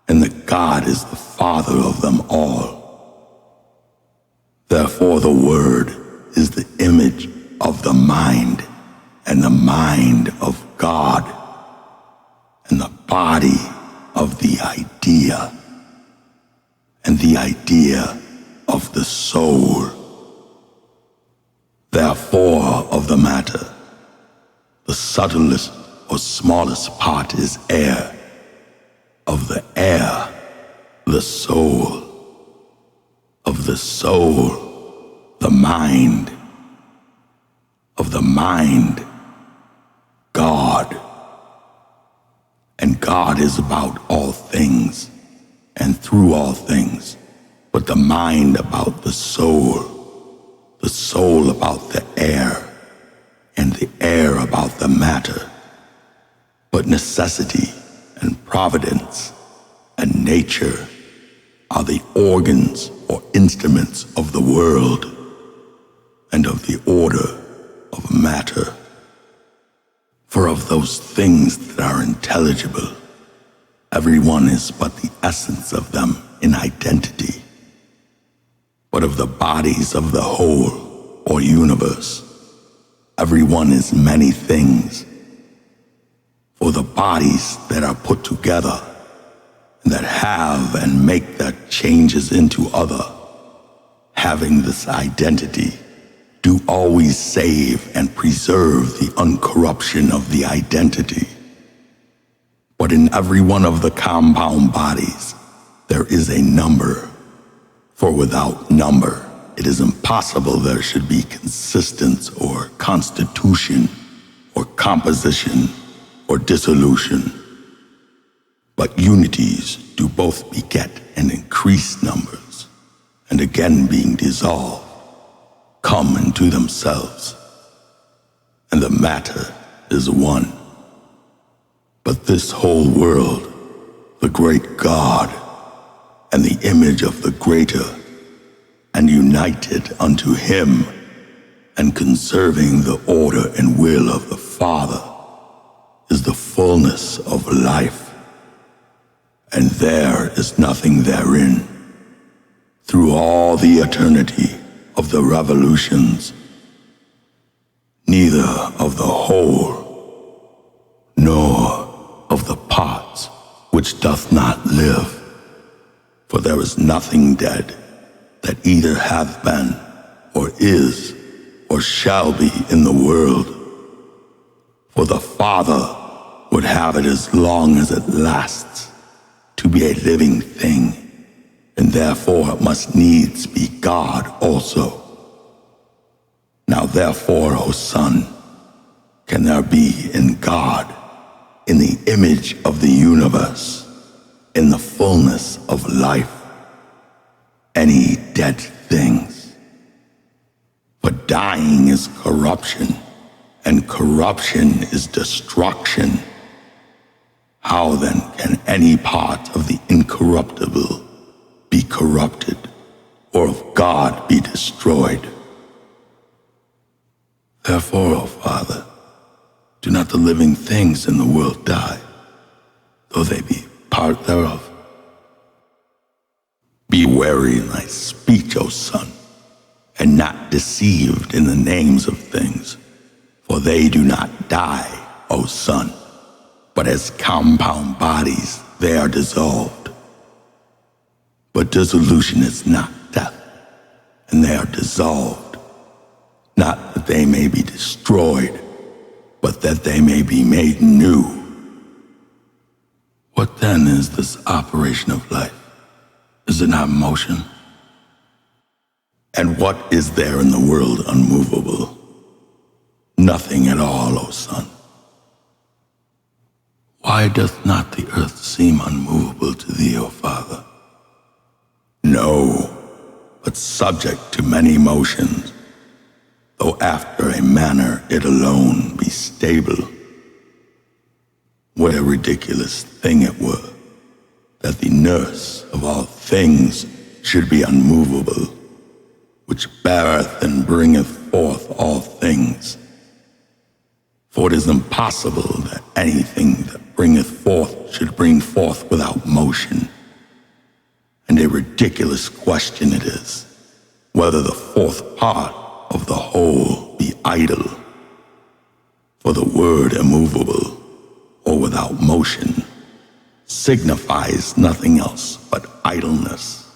and that God is the Father of them all. Therefore the Word is the image of the mind, and the mind of God, and the body of the idea, and the idea of the soul. Therefore of the matter, the subtlest or smallest part is air, of the air, the soul, of the soul, the mind, of the mind, God. And God is about all things, and through all things, but the mind about the soul about the air, and the air about the matter. But necessity and providence and nature are the organs or instruments of the world and of the order of matter. For of those things that are intelligible, every one is but the essence of them in identity. But of the bodies of the whole or universe, every one is many things. For the bodies that are put together, that have and make their changes into other, having this identity, do always save and preserve the uncorruption of the identity. But in every one of the compound bodies, there is a number, For without number, it is impossible there should be consistence or constitution or composition or dissolution. But unities do both beget and increase numbers, and again being dissolved, come into themselves, and the matter is one. But this whole world, the great God, and the image of the greater, and united unto him, and conserving the order and will of the Father, is the fullness of life, and there is nothing therein. Through all the eternity of the revolutions, neither of the whole, nor of the parts which doth not live. For there is nothing dead that either hath been, or is, or shall be in the world. For the Father would have it as long as it lasts to be a living thing, and therefore it must needs be God also. Now therefore, O Son, can there be in God, in the image of the universe, in the fullness of life, any dead things? For dying is corruption, and corruption is destruction. How then can any part of the incorruptible be corrupted, or of God be destroyed? Therefore, O Father, do not the living things in the world die, though they be part thereof. Be wary in thy speech, O Son, and not deceived in the names of things, for they do not die, O Son, but as compound bodies they are dissolved. But dissolution is not death, and they are dissolved, not that they may be destroyed, but that they may be made new. What then is this operation of life? Is it not motion? And what is there in the world unmovable? Nothing at all, O Son. Why doth not the earth seem unmovable to thee, O Father? No, but subject to many motions, though after a manner it alone be stable. What a ridiculous thing it were, that the nurse of all things should be unmovable, which beareth and bringeth forth all things. For it is impossible that anything that bringeth forth should bring forth without motion. And a ridiculous question it is, whether the fourth part of the whole be idle. For the word immovable, or without motion, signifies nothing else but idleness.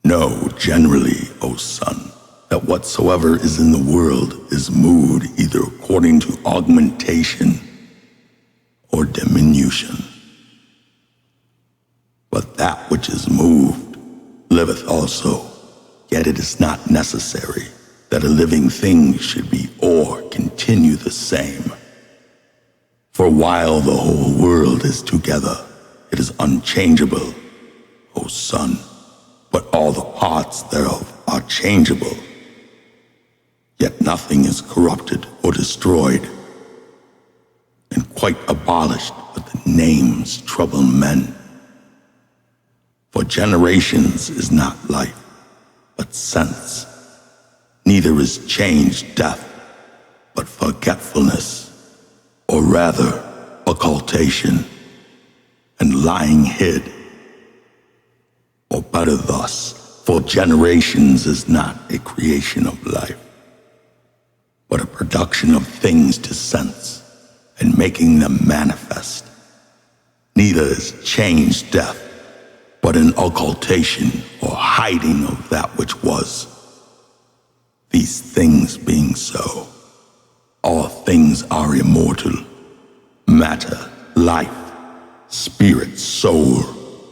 Know generally, O Son, that whatsoever is in the world is moved either according to augmentation or diminution. But that which is moved liveth also, yet it is not necessary that a living thing should be or continue the same. For while the whole world is together, it is unchangeable, O Son, but all the parts thereof are changeable. Yet nothing is corrupted or destroyed, and quite abolished, but the names trouble men. For generations is not life, but sense. Neither is change death, but forgetfulness, or rather occultation, and lying hid. Or better thus, for generations is not a creation of life, but a production of things to sense, and making them manifest. Neither is change death, but an occultation or hiding of that which was. These things being so, all things are immortal. Matter, life, spirit, soul,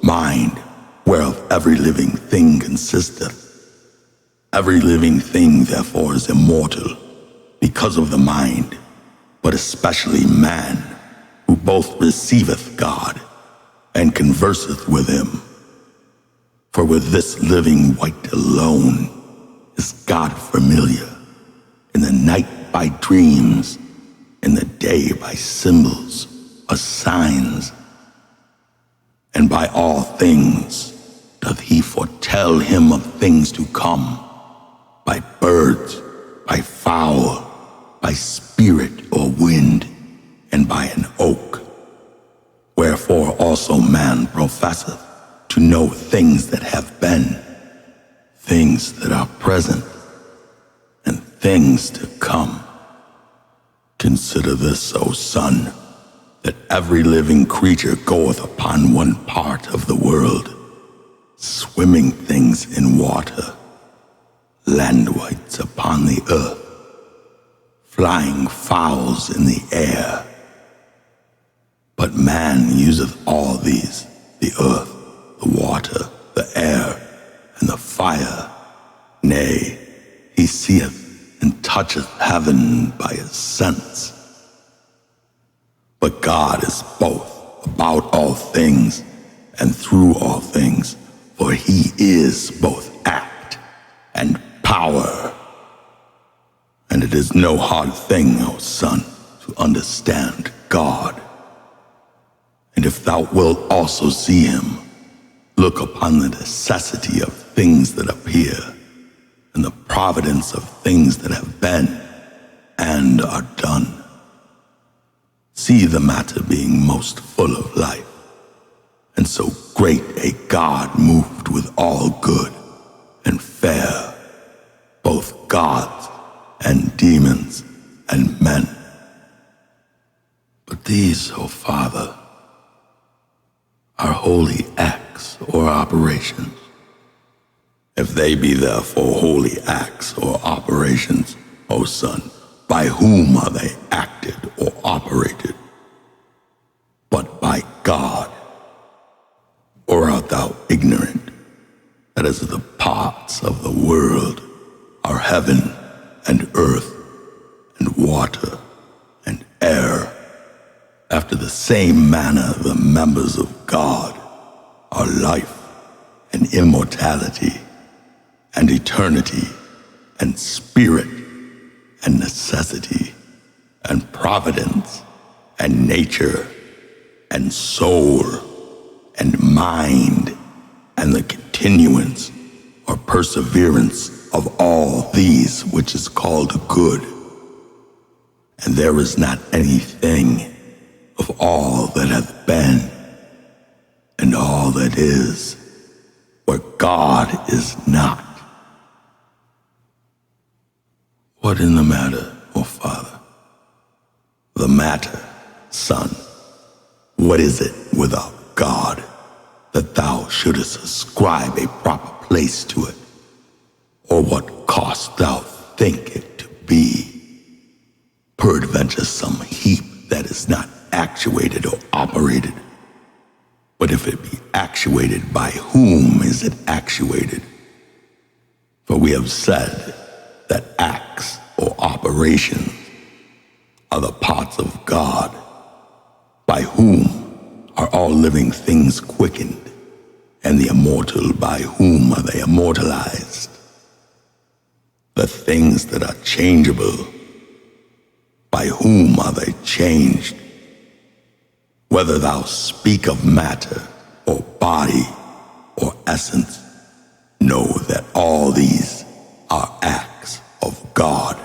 mind, whereof every living thing consisteth. Every living thing therefore is immortal, because of the mind, but especially man, who both receiveth God and converseth with him. For with this living wight alone is God familiar, in the night by dreams, in the day by symbols or signs, and by all things doth he foretell him of things to come, by birds, by fowl, by spirit or wind, and by an oak. Wherefore also man professeth to know things that have been, things that are present, and things to come. Consider this, O son, that every living creature goeth upon one part of the world, swimming things in water, landwights upon the earth, flying fowls in the air. But man useth all these, the earth, the water, the air, and the fire. Nay, he seeth and toucheth heaven by his sense. But God is both about all things and through all things, for he is both act and power. And it is no hard thing, O son, to understand God. And if thou wilt also see him, look upon the necessity of things that appear, and the providence of things that have been and are done. See the matter being most full of life, and so great a God moved with all good and fair, both gods and demons and men. But these, O Father, are holy acts or operations. If they be therefore holy acts or operations, O Son, by whom are they acted or operated? But by God. Or art thou ignorant that as the parts of the world are heaven and earth and water and air, after the same manner the members of God are life and immortality and eternity and spirit and necessity and providence and nature and soul and mind and the continuance or perseverance of all these which is called good. And there is not anything of all that hath been and all that is, where God is not. What in the matter, O Father? The matter, Son. What is it without God, that thou shouldest ascribe a proper place to it? Or what cost thou think it to be? Peradventure some heap that is not actuated or operated. But if it be actuated, by whom is it actuated? For we have said that acts or operations are the parts of God, by whom are all living things quickened, and the immortal, by whom are they immortalized? The things that are changeable, by whom are they changed? Whether thou speak of matter, or body, or essence, know that all these are acts of God,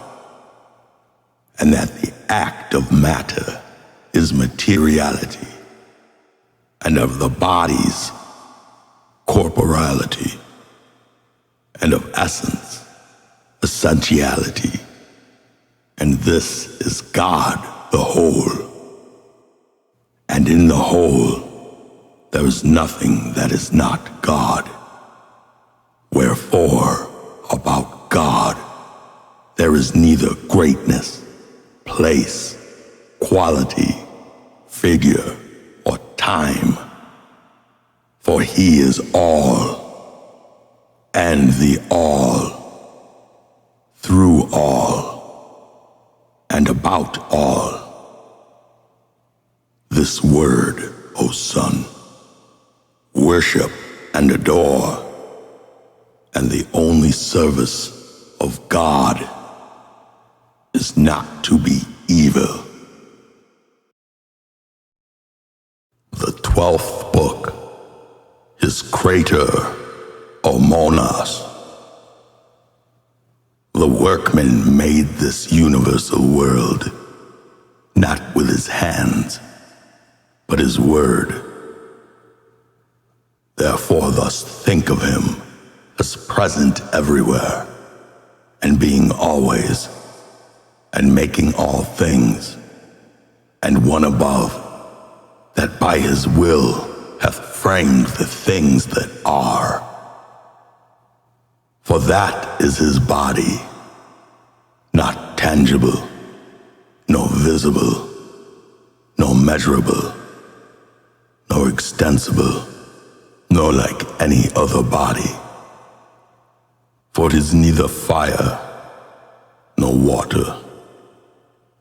and that the act of matter is materiality, and of the bodies, corporality, and of essence, essentiality. And this is God the whole. And in the whole, there is nothing that is not God. Wherefore, about God, there is neither greatness, place, quality, figure, or time. For he is all, and the all, through all, and about all. This word, O Son, worship and adore, and the only service of God is not to be evil. The 12th book, his crater, O Monas. The workman made this universal world, not with his hands, but his word. Therefore thus think of him as present everywhere, and being always, and making all things, and one above, that by his will hath framed the things that are. For that is his body, not tangible, nor visible, nor measurable, nor extensible, nor like any other body. For it is neither fire, nor water,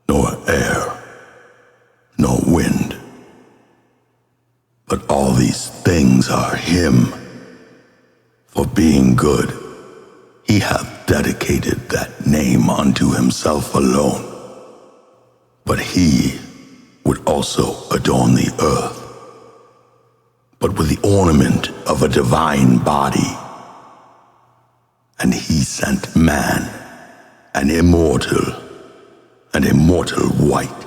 nor air, nor wind. But all these things are him. For being good, he hath dedicated that name unto himself alone. But he would also adorn the earth, but with the ornament of a divine body. And he sent man, an immortal wight.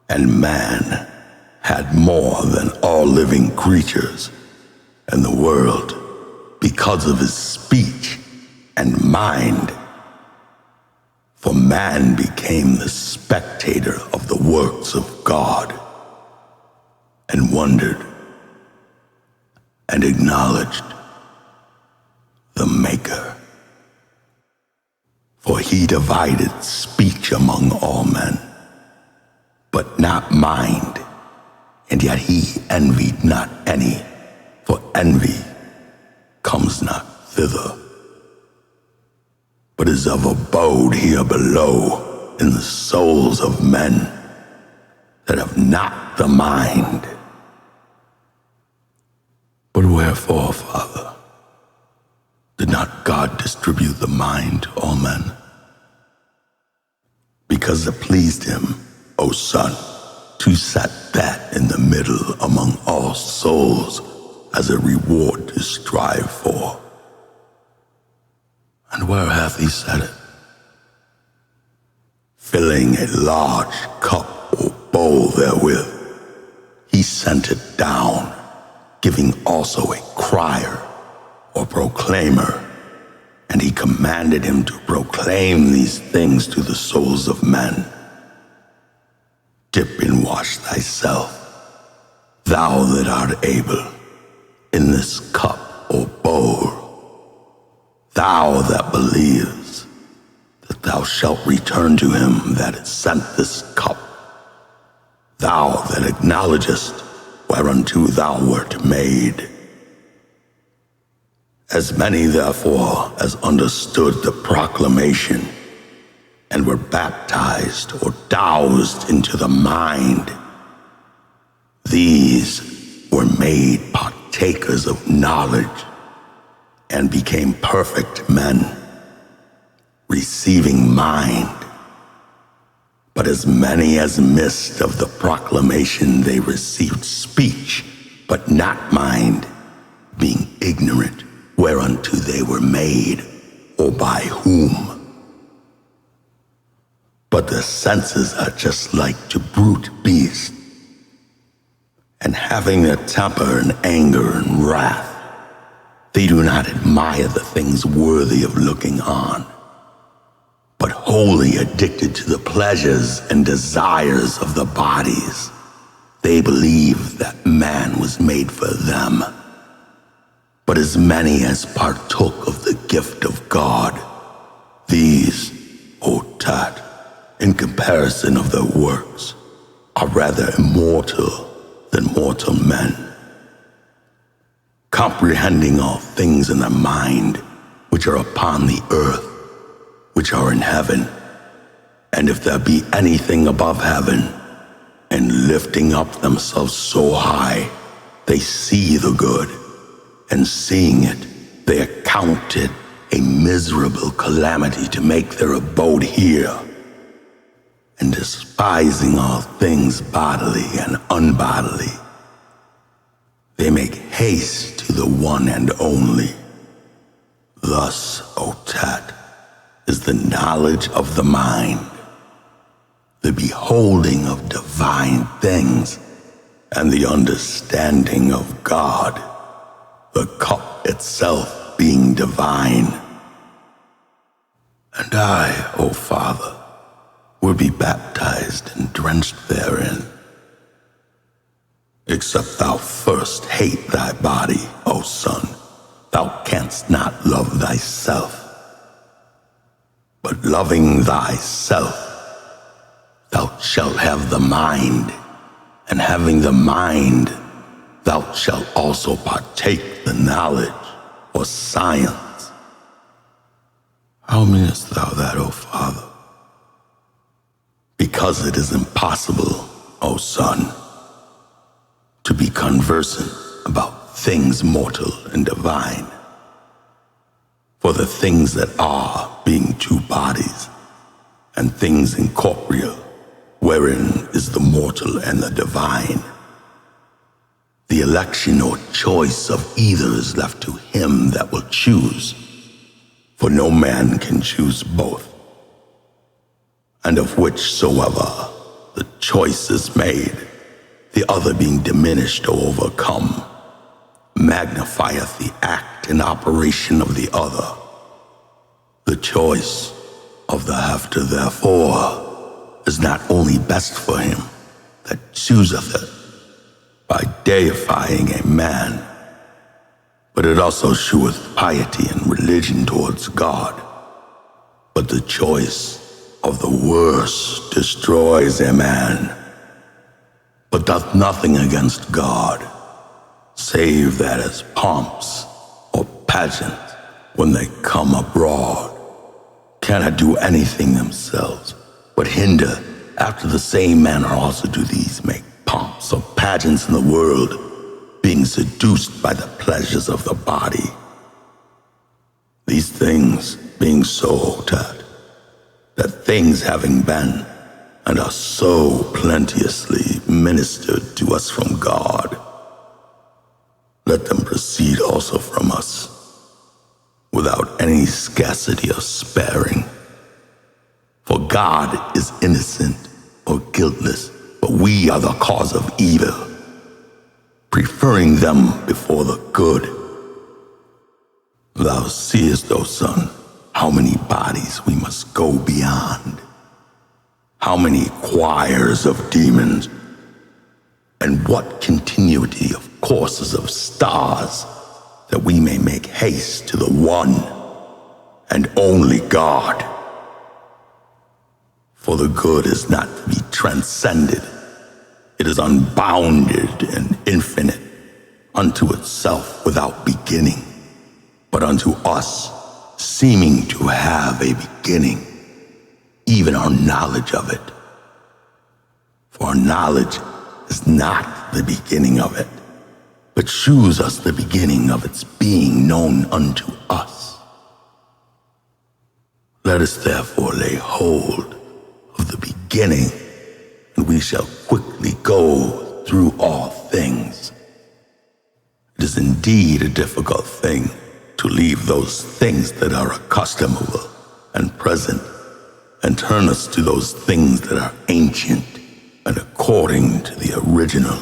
And man had more than all living creatures in the world because of his speech and mind. For man became the spectator of the works of God, and wondered, and acknowledged the Maker. For he divided speech among all men, but not mind, and yet he envied not any, for envy comes not thither, but is of abode here below in the souls of men that have not the mind. But wherefore, Father, did not God distribute the mind to all men? Because it pleased him, O Son, to set that in the middle among all souls as a reward to strive for. And where hath he set it? Filling a large cup or bowl therewith, he sent it down, giving also a crier or proclaimer, and he commanded him to proclaim these things to the souls of men. Dip and wash thyself, thou that art able, in this cup or bowl, thou that believes that thou shalt return to him that hath sent this cup, thou that acknowledgest whereunto thou wert made. As many therefore as understood the proclamation, and were baptized or doused into the mind, these were made partakers of knowledge, and became perfect men, receiving mind. But as many as missed of the proclamation, they received speech, but not mind, being ignorant whereunto they were made, or by whom. But the senses are just like to brute beasts, and having a temper and anger and wrath, they do not admire the things worthy of looking on, but wholly addicted to the pleasures and desires of the bodies. They believe that man was made for them. But as many as partook of the gift of God, these, O Tat, in comparison of their works, are rather immortal than mortal men. comprehending all things in the mind, which are upon the earth, which are in heaven. And if there be anything above heaven, and lifting up themselves so high, they see the good, and seeing it, they account it a miserable calamity to make their abode here. And despising all things bodily and unbodily, they make haste to the one and only. Thus, O Tat, is the knowledge of the mind, the beholding of divine things, and the understanding of God, the cup itself being divine. And I, O Father, will be baptized and drenched therein. Except thou first hate thy body, O Son, thou canst not love thyself. But loving thyself, thou shalt have the mind, and having the mind, thou shalt also partake the knowledge or science. How meanest thou that, O Father? Because it is impossible, O Son, to be conversant about things mortal and divine. For the things that are, being two bodies, and things incorporeal, wherein is the mortal and the divine, the election or choice of either is left to him that will choose, for no man can choose both. And of whichsoever the choice is made, the other being diminished or overcome, magnifieth the act and operation of the other. The choice of the after, therefore, is not only best for him that chooseth it by deifying a man, but it also sheweth piety and religion towards God. But the choice of the worst destroys a man, but doth nothing against God, save that as pomps or pageants, when they come abroad, cannot do anything themselves, but hinder after the same manner also do these make pomps or pageants in the world, being seduced by the pleasures of the body. These things being so, Tat, that things having been and are so plenteously ministered to us from God, let them proceed also from us, without any scarcity or sparing. For God is innocent or guiltless, but we are the cause of evil, preferring them before the good. Thou seest, O Son, how many bodies we must go beyond, how many choirs of demons, and what continuity of courses of stars, that we may make haste to the one and only God. For the good is not to be transcended. It is unbounded and infinite, unto itself without beginning, but unto us seeming to have a beginning, even our knowledge of it. For our knowledge is not the beginning of it, but shews us the beginning of its being known unto us. Let us therefore lay hold of the beginning, and we shall quickly go through all things. It is indeed a difficult thing to leave those things that are accustomable and present, and turn us to those things that are ancient and according to the original.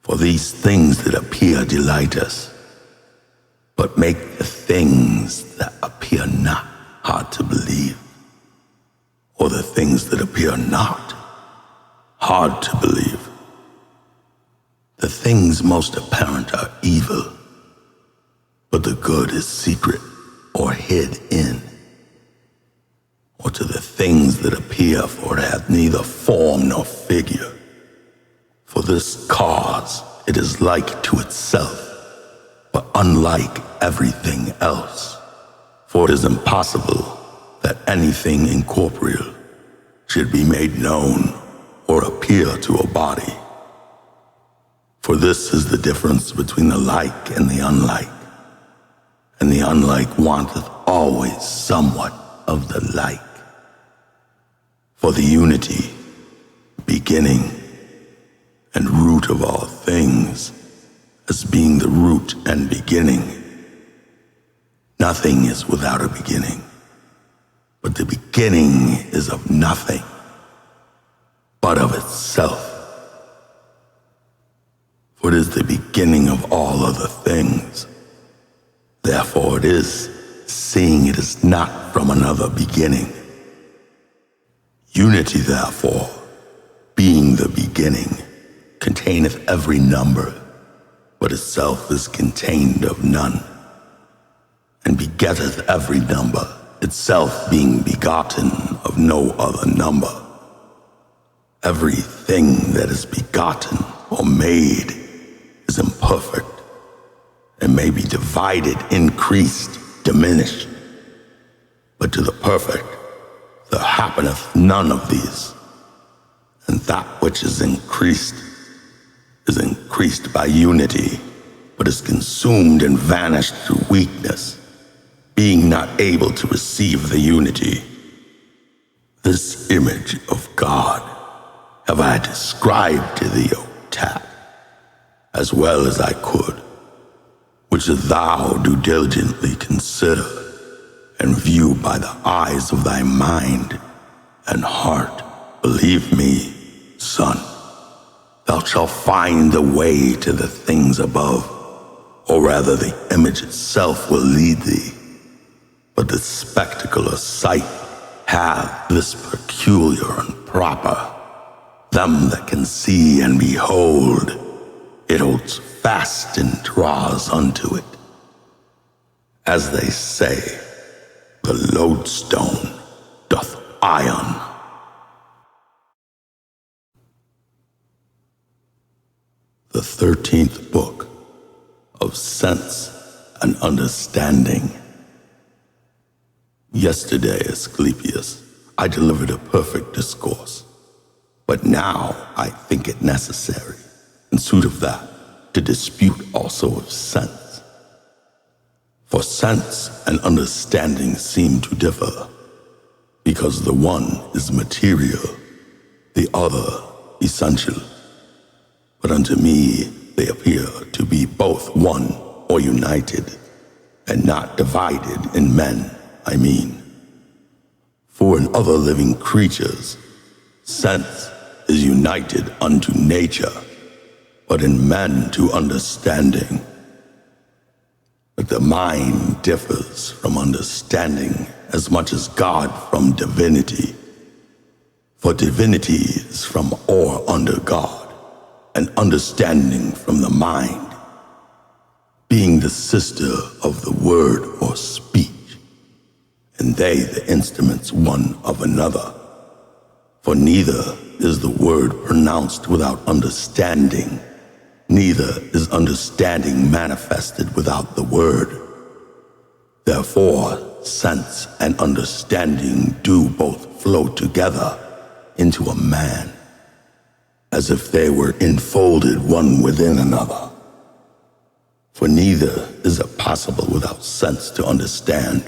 For these things that appear delight us, but make the things that appear not hard to believe, or the things that appear not hard to believe. The things most apparent are evil, but the good is secret or hid in. Or to the things that appear, for it hath neither form nor figure. For this cause it is like to itself, but unlike everything else. For it is impossible that anything incorporeal should be made known or appear to a body. For this is the difference between the like and the unlike, and the unlike wanteth always somewhat of the like. For the unity, beginning, and root of all things, as being the root and beginning, nothing is without a beginning, but the beginning is of nothing, but of itself. For it is the beginning of all other things. Therefore it is, seeing it is not from another beginning. Unity, therefore, being the beginning, containeth every number, but itself is contained of none, and begetteth every number, itself being begotten of no other number. Everything that is begotten or made is imperfect, and may be divided, increased, diminished. But to the perfect there happeneth none of these, and that which is increased by unity, but is consumed and vanished through weakness, being not able to receive the unity. This image of God have I described to thee, O Tat, as well as I could, which thou do diligently consider and view by the eyes of thy mind and heart. Believe me, son, thou shalt find the way to the things above, or rather the image itself will lead thee. But the spectacle or sight hath this peculiar and proper: them that can see and behold, it holds fast and draws unto it. As they say, the lodestone doth iron. The 13th book of Sense and Understanding. Yesterday, Asclepius, I delivered a perfect discourse, but now I think it necessary, in suit of that, to dispute also of sense. For sense and understanding seem to differ, because the one is material, the other essential. But unto me they appear to be both one or united, and not divided in men, I mean. For in other living creatures, sense is united unto nature, but in men to understanding. But the mind differs from understanding as much as God from divinity. For divinity is from or under God, and understanding from the mind, being the sister of the word or speech, and they the instruments one of another. For neither is the word pronounced without understanding, neither is understanding manifested without the word. Therefore, sense and understanding do both flow together into a man, as if they were enfolded one within another. For neither is it possible without sense to understand,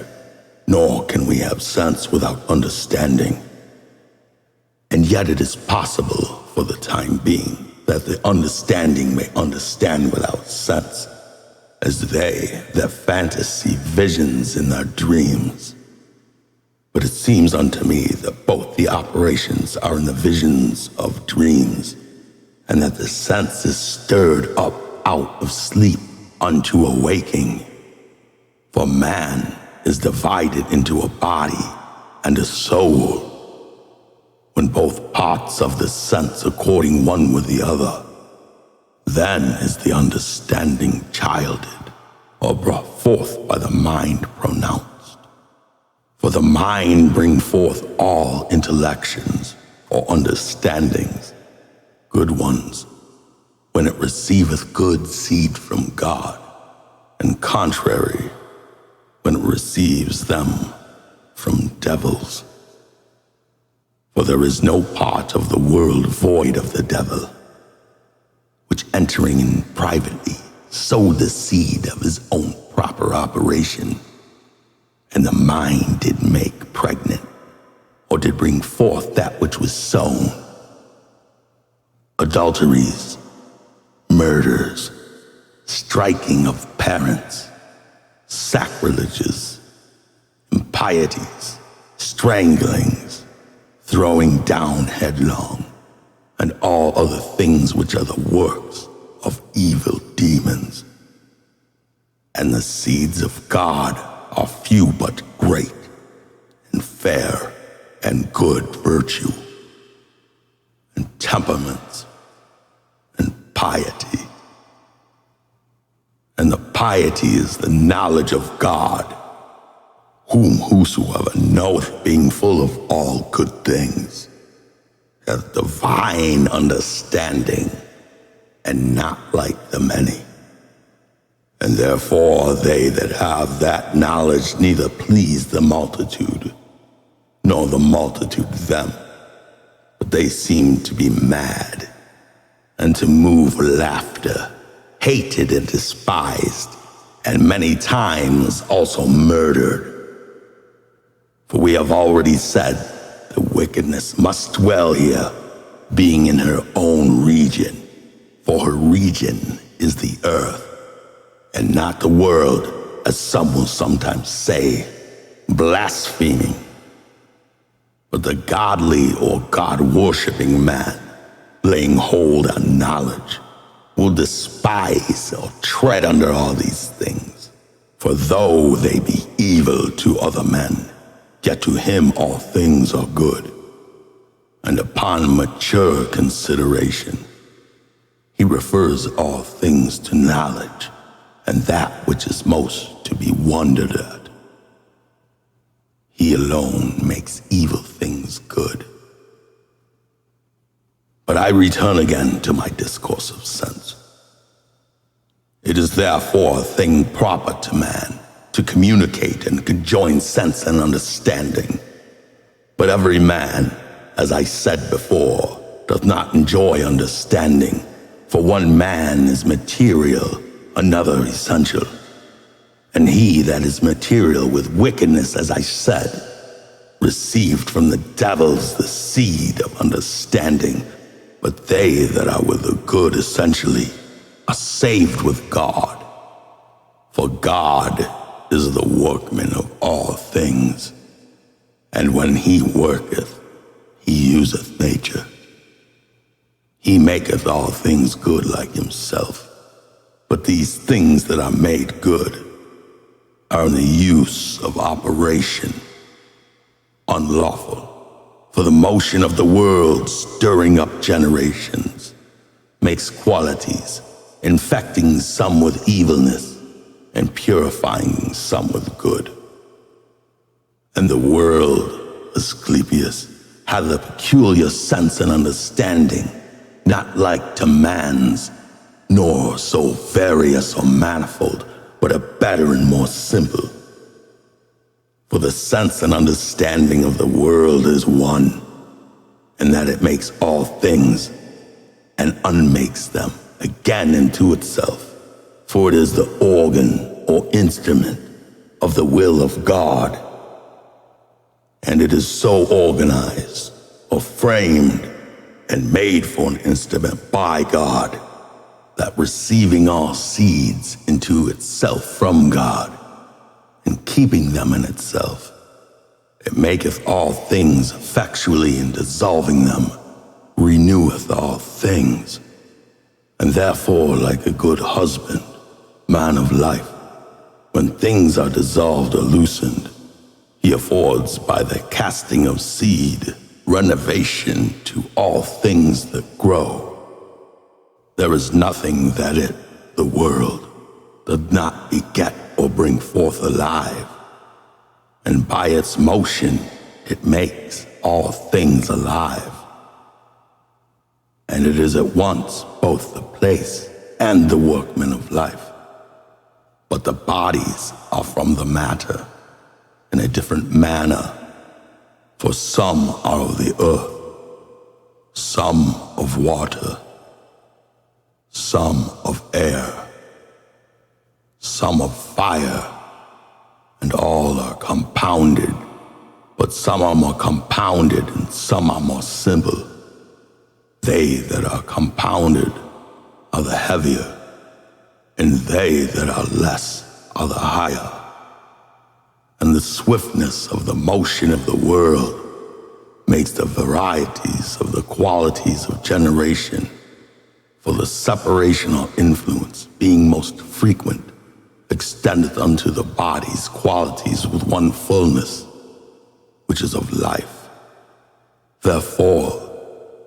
nor can we have sense without understanding. And yet it is possible for the time being that the understanding may understand without sense, as they that fantasy visions in their dreams. But it seems unto me that both the operations are in the visions of dreams, and that the sense is stirred up out of sleep unto awaking. For man is divided into a body and a soul, when both parts of the sense according one with the other. Then is the understanding childed, or brought forth by the mind pronounced. For the mind bring forth all intellections or understandings, good ones, when it receiveth good seed from God, and contrary when it receives them from devils. For there is no part of the world void of the devil, which entering in privately sowed the seed of his own proper operation, and the mind did make pregnant, or did bring forth that which was sown. Adulteries, murders, striking of parents, sacrileges, impieties, stranglings, throwing down headlong, and all other things which are the works of evil demons. And the seeds of God are few but great, and fair and good virtue, and temperaments, and piety. And the piety is the knowledge of God, whom whosoever knoweth, being full of all good things, hath divine understanding, and not like the many. And therefore they that have that knowledge neither please the multitude, nor the multitude them, but they seem to be mad, and to move laughter, hated and despised, and many times also murdered. For we have already said, the wickedness must dwell here, being in her own region, for her region is the earth, and not the world, as some will sometimes say, blaspheming. But the godly or God-worshipping man, laying hold on knowledge, will despise or tread under all these things. For though they be evil to other men, yet to him all things are good. And upon mature consideration, he refers all things to knowledge, and that which is most to be wondered at. He alone makes evil things good. But I return again to my discourse of sense. It is therefore a thing proper to man to communicate and conjoin sense and understanding. But every man, as I said before, doth not enjoy understanding, for one man is material, another essential. And he that is material with wickedness, as I said, received from the devils the seed of understanding, but they that are with the good essentially are saved with God. For God is the workman of all things, and when he worketh, he useth nature. He maketh all things good like himself, but these things that are made good are in the use of operation, unlawful. For the motion of the world stirring up generations makes qualities, infecting some with evilness and purifying some with good. And the world, Asclepius, hath a peculiar sense and understanding, not like to man's, nor so various or manifold, but a better and more simple. For the sense and understanding of the world is one, and that it makes all things, and unmakes them again into itself. For it is the organ or instrument of the will of God, and it is so organized or framed and made for an instrument by God, that receiving all seeds into itself from God, and keeping them in itself, it maketh all things effectually, and dissolving them, reneweth all things. And therefore, like a good husband, man of life, when things are dissolved or loosened, he affords by the casting of seed renovation to all things that grow. There is nothing that it, the world, does not beget or bring forth alive, and by its motion it makes all things alive. And it is at once both the place and the workman of life. but the bodies are from the matter in a different manner. For some are of the earth, some of water, some of air, some of fire, and all are compounded, but some are more compounded and some are more simple. They that are compounded are the heavier, and they that are less are the higher. And the swiftness of the motion of the world makes the varieties of the qualities of generation, for the separation or influence being most frequent, extendeth unto the body's qualities with one fullness, which is of life. Therefore,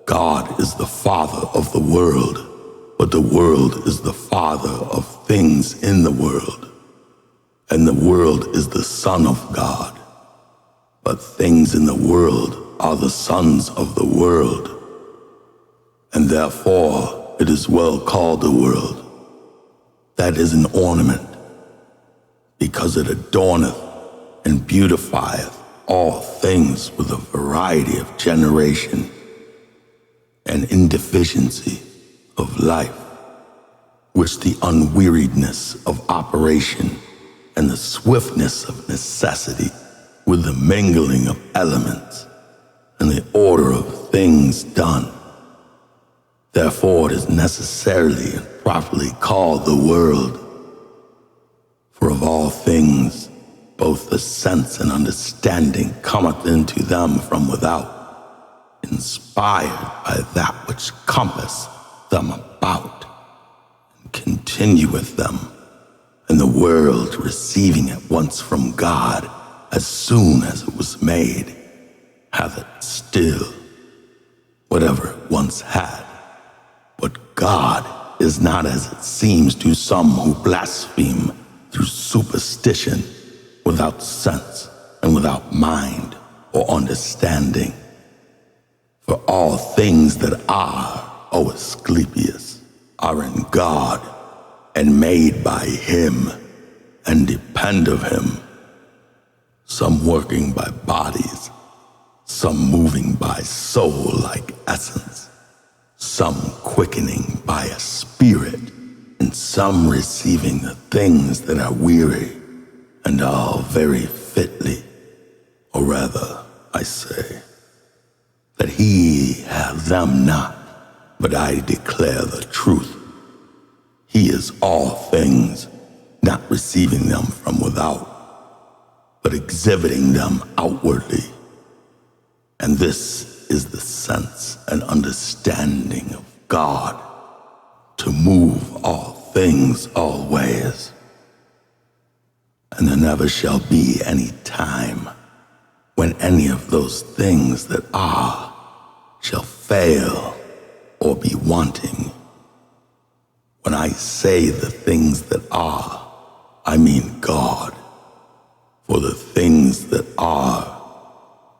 God is the Father of the world, but the world is the father of things in the world, and the world is the Son of God, but things in the world are the sons of the world, and therefore it is well called the world. That is an ornament, because it adorneth and beautifieth all things with a variety of generation and indeficiency of life, which the unweariedness of operation and the swiftness of necessity with the mingling of elements and the order of things done. Therefore it is necessarily and properly called the world. For of all things, both the sense and understanding cometh into them from without, inspired by that which compasseth them about, and continueth them, and the world receiving at once from God, as soon as it was made, hath it still, whatever it once had. But God is not as it seems to some who blaspheme through superstition, without sense and without mind or understanding. For all things that are, O Asclepius, are in God, and made by him, and depend of him, some working by bodies, some moving by soul-like essence, some quickening by a spirit, and some receiving the things that are weary, and all very fitly, or rather, I say, that he have them not, but I declare the truth. He is all things, not receiving them from without, but exhibiting them outwardly. And this is the sense and understanding of God, to move all things all ways. And there never shall be any time when any of those things that are shall fail or be wanting. When I say the things that are, I mean God. For the things that are,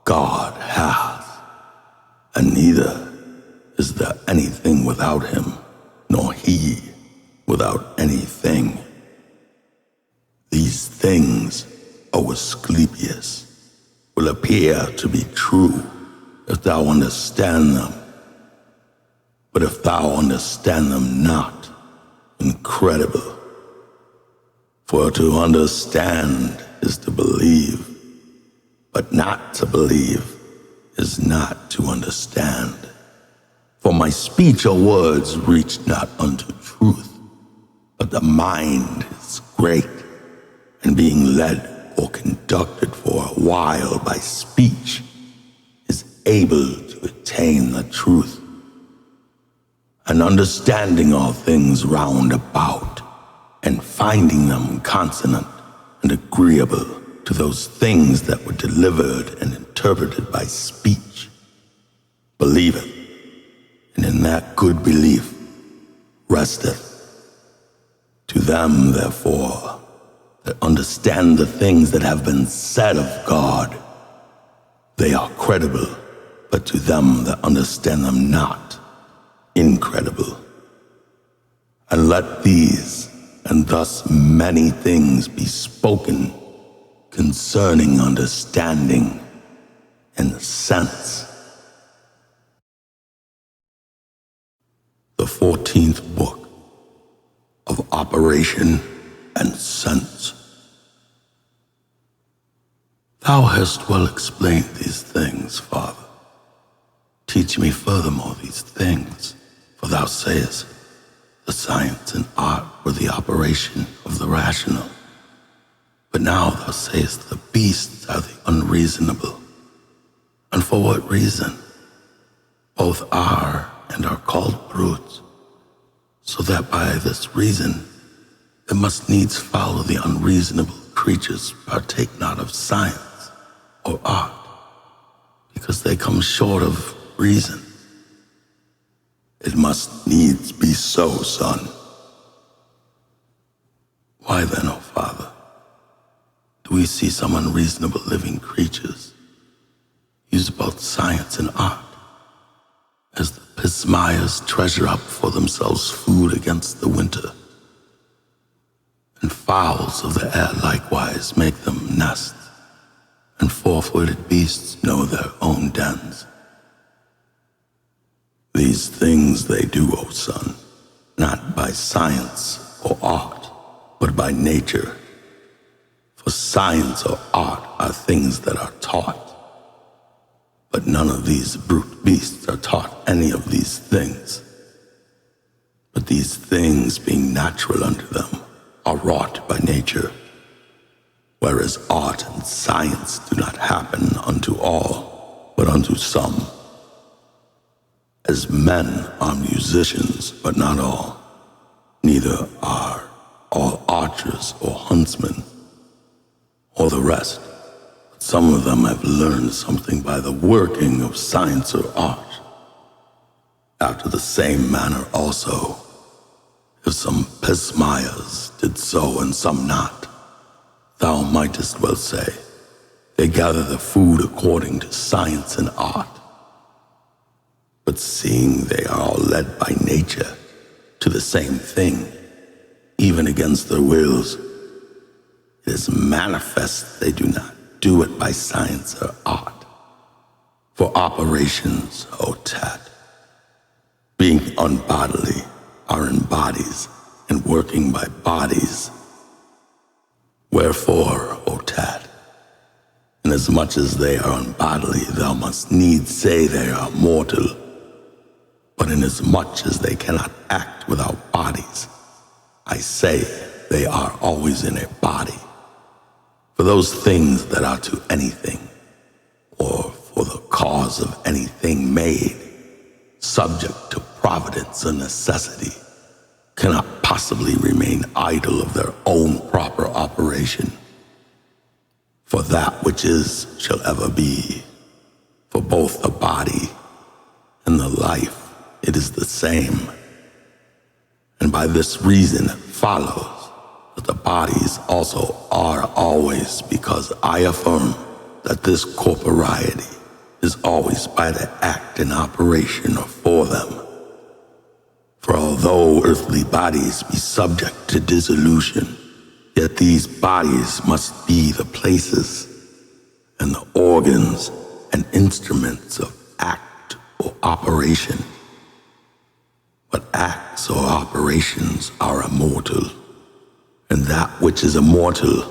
God hath, and neither is there anything without him, nor he without anything. These things, O Asclepius, will appear to be true if thou understand them. But if thou understand them not, incredible. For to understand is to believe, but not to believe is not to understand. For my speech or words reach not unto truth, but the mind is great, and being led or conducted for a while by speech, is able to attain the truth. And understanding all things round about, and finding them consonant and agreeable to those things that were delivered and interpreted by speech, believeth, and in that good belief resteth. To them, therefore, that understand the things that have been said of God, they are credible, but to them that understand them not, incredible. And let these and thus many things be spoken concerning understanding and sense. The 14th book of Operation and Sense. Thou hast well explained these things, Father. Teach me furthermore these things, for thou sayest, the science and art were the operation of the rational. But now thou sayest the beasts are the unreasonable. And for what reason? Both are and are called brutes, so that by this reason it must needs follow the unreasonable creatures partake not of science or art, because they come short of reason. It must needs be so, son. Why then, O Father, do we see some unreasonable living creatures use both science and art, as the pismayas treasure up for themselves food against the winter, and fowls of the air likewise make them nests, and four-footed beasts know their own dens? These things they do, O son, not by science or art, but by nature. For science or art are things that are taught, but none of these brute beasts are taught any of these things. But these things, being natural unto them, are wrought by nature, whereas art and science do not happen unto all, but unto some. As men are musicians, but not all, neither are all archers or huntsmen, or the rest. But some of them have learned something by the working of science or art. After the same manner also, if some pismayas did so and some not, thou mightest well say, they gather the food according to science and art. But seeing they are all led by nature to the same thing, even against their wills, it is manifest they do not do it by science or art. For operations, O Tat, being unbodily, are in bodies and working by bodies. Wherefore, O Tat, inasmuch as they are unbodily, thou must needs say they are mortal. But inasmuch as they cannot act without bodies, I say they are always in a body. For those things that are to anything, or for the cause of anything made, subject to providence or necessity, cannot possibly remain idle of their own proper operation. For that which is shall ever be, for both the body and the life it is the same. And by this reason it follows that the bodies also are always, because I affirm that this corporeity is always by the act and operation or for them. For although earthly bodies be subject to dissolution, yet these bodies must be the places and the organs and instruments of act or operation. But acts or operations are immortal, and that which is immortal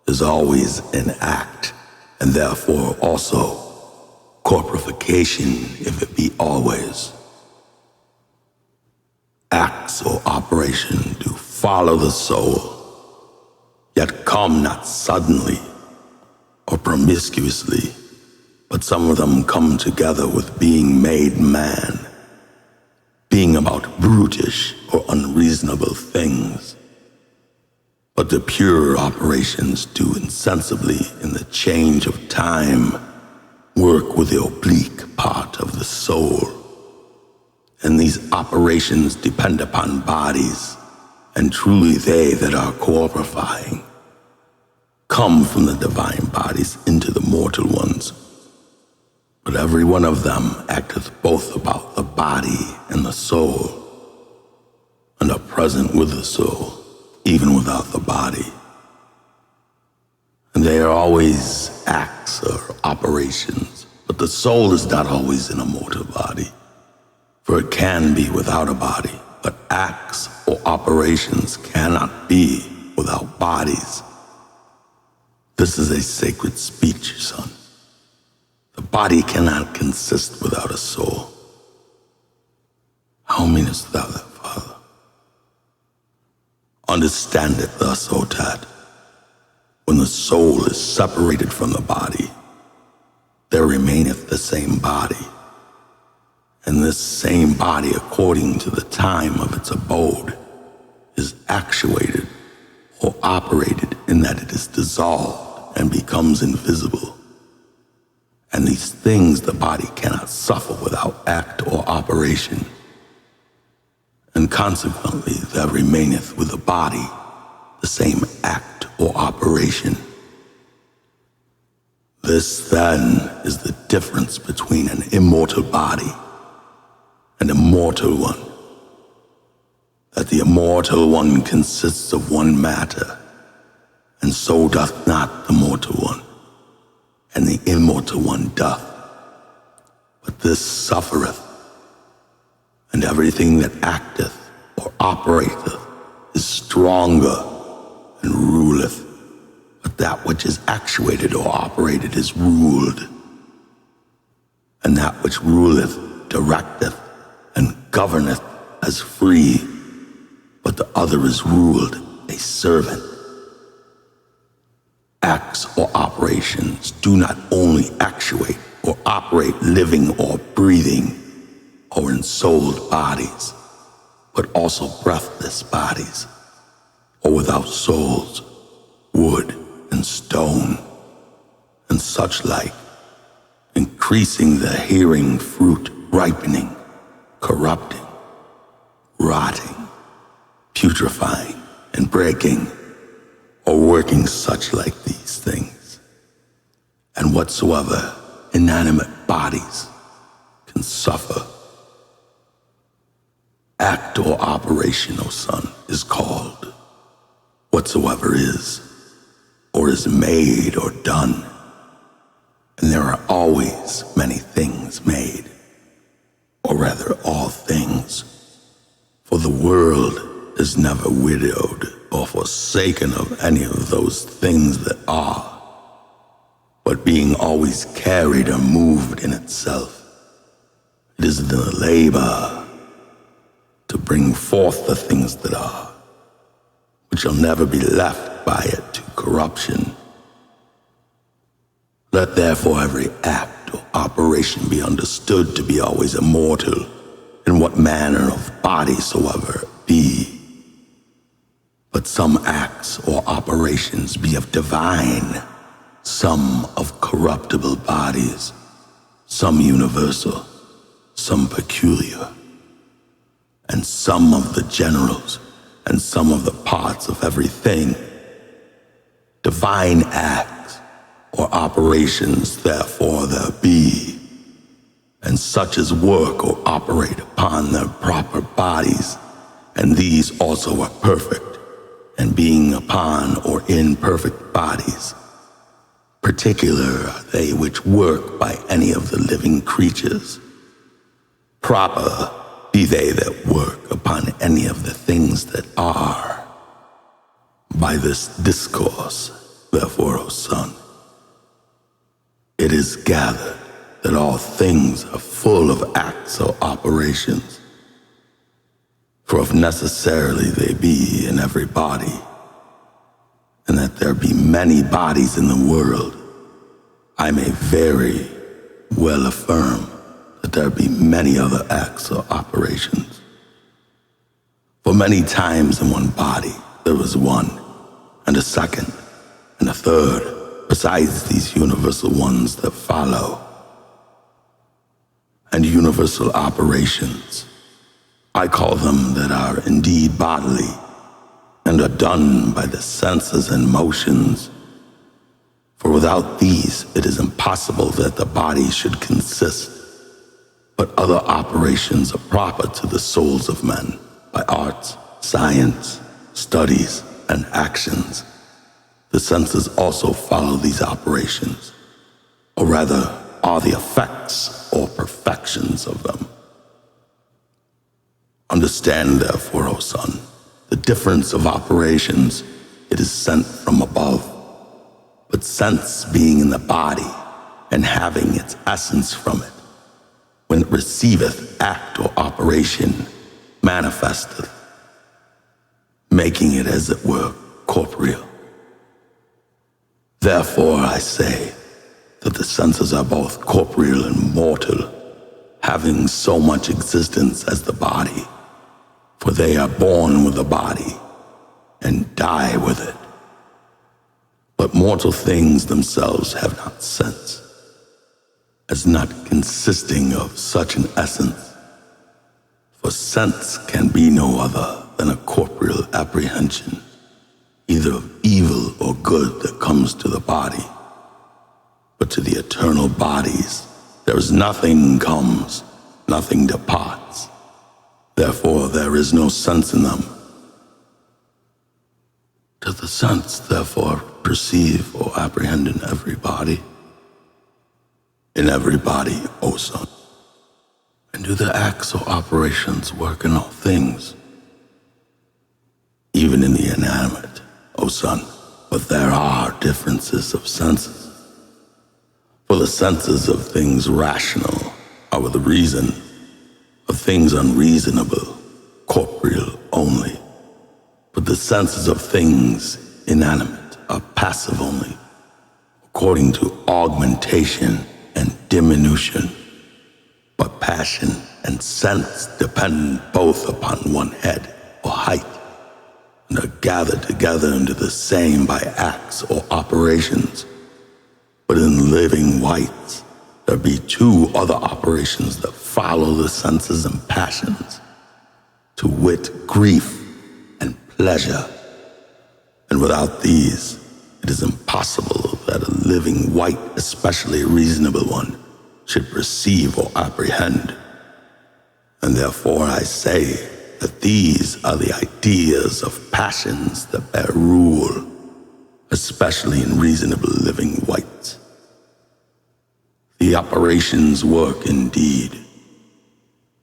is always in act, and therefore also corporification, if it be always. Acts or operation do follow the soul, yet come not suddenly or promiscuously, but some of them come together with being made man, being about brutish or unreasonable things. But the pure operations do insensibly in the change of time work with the oblique part of the soul. And these operations depend upon bodies, and truly they that are corporifying come from the divine bodies into the mortal ones. But every one of them acteth both about the body and the soul, and are present with the soul, even without the body. And they are always acts or operations, but the soul is not always in a mortal body, for it can be without a body, but acts or operations cannot be without bodies. This is a sacred speech, son. The body cannot consist without a soul. How meanest thou that, Father? Understand it thus, O Tat. When the soul is separated from the body, there remaineth the same body. And this same body, according to the time of its abode, is actuated or operated in that it is dissolved and becomes invisible. And these things the body cannot suffer without act or operation. And consequently there remaineth with the body the same act or operation. This then is the difference between an immortal body and a mortal one, that the immortal one consists of one matter, and so doth not the mortal one, and the immortal one doth. But this suffereth, and everything that acteth or operateth is stronger and ruleth, but that which is actuated or operated is ruled, and that which ruleth directeth and governeth as free, but the other is ruled a servant. Acts or operations do not only actuate or operate living or breathing or ensouled bodies, but also breathless bodies, or without souls, wood and stone, and such like, increasing the hearing fruit, ripening, corrupting, rotting, putrefying, and breaking, or working such like these things. And whatsoever inanimate bodies can suffer, act or operation, O son, is called whatsoever is, or is made or done. And there are always many things made, or rather all things, for the world is never widowed or forsaken of any of those things that are, but being always carried or moved in itself, it is the labor to bring forth the things that are, which shall never be left by it to corruption. Let therefore every act or operation be understood to be always immortal, in what manner of body soever it be. But some acts or operations be of divine, some of corruptible bodies, some universal, some peculiar, and some of the generals, and some of the parts of everything. Divine acts or operations therefore there be, and such as work or operate upon their proper bodies, and these also are perfect, and being upon or in perfect bodies. Particular are they which work by any of the living creatures. Proper be they that work upon any of the things that are. By this discourse, therefore, O son, it is gathered that all things are full of acts or operations, for if necessarily they be in every body, and that there be many bodies in the world, I may very well affirm that there be many other acts or operations. For many times in one body there was one, and a second, and a third, besides these universal ones that follow. And universal operations, I call them that are indeed bodily, and are done by the senses and motions. For without these it is impossible that the body should consist. But other operations are proper to the souls of men, by arts, science, studies, and actions, the senses also follow these operations, or rather are the effects or perfections of them. Understand, therefore, O son, the difference of operations. It is sent from above, but sense being in the body and having its essence from it, when it receiveth act or operation, manifesteth, making it as it were corporeal. Therefore I say that the senses are both corporeal and mortal, having so much existence as the body, for they are born with the body and die with it. But mortal things themselves have not sense, as not consisting of such an essence. For sense can be no other than a corporeal apprehension, either of evil or good that comes to the body. But to the eternal bodies there is nothing comes, nothing departs. Therefore there is no sense in them. Does the sense therefore perceive or apprehend in every body? In every body, O son. And do the acts or operations work in all things? Even in the inanimate, O son, but there are differences of senses. For the senses of things rational are with reason, of things unreasonable, corporeal only. But the senses of things inanimate are passive only, according to augmentation and diminution. But passion and sense depend both upon one head or height, and are gathered together into the same by acts or operations. But in living whites, there be two other operations that follow the senses and passions, to wit, grief and pleasure. And without these, it is impossible that a living white, especially a reasonable one, should perceive or apprehend. And therefore I say that these are the ideas of passions that bear rule, especially in reasonable living whites. The operations work indeed,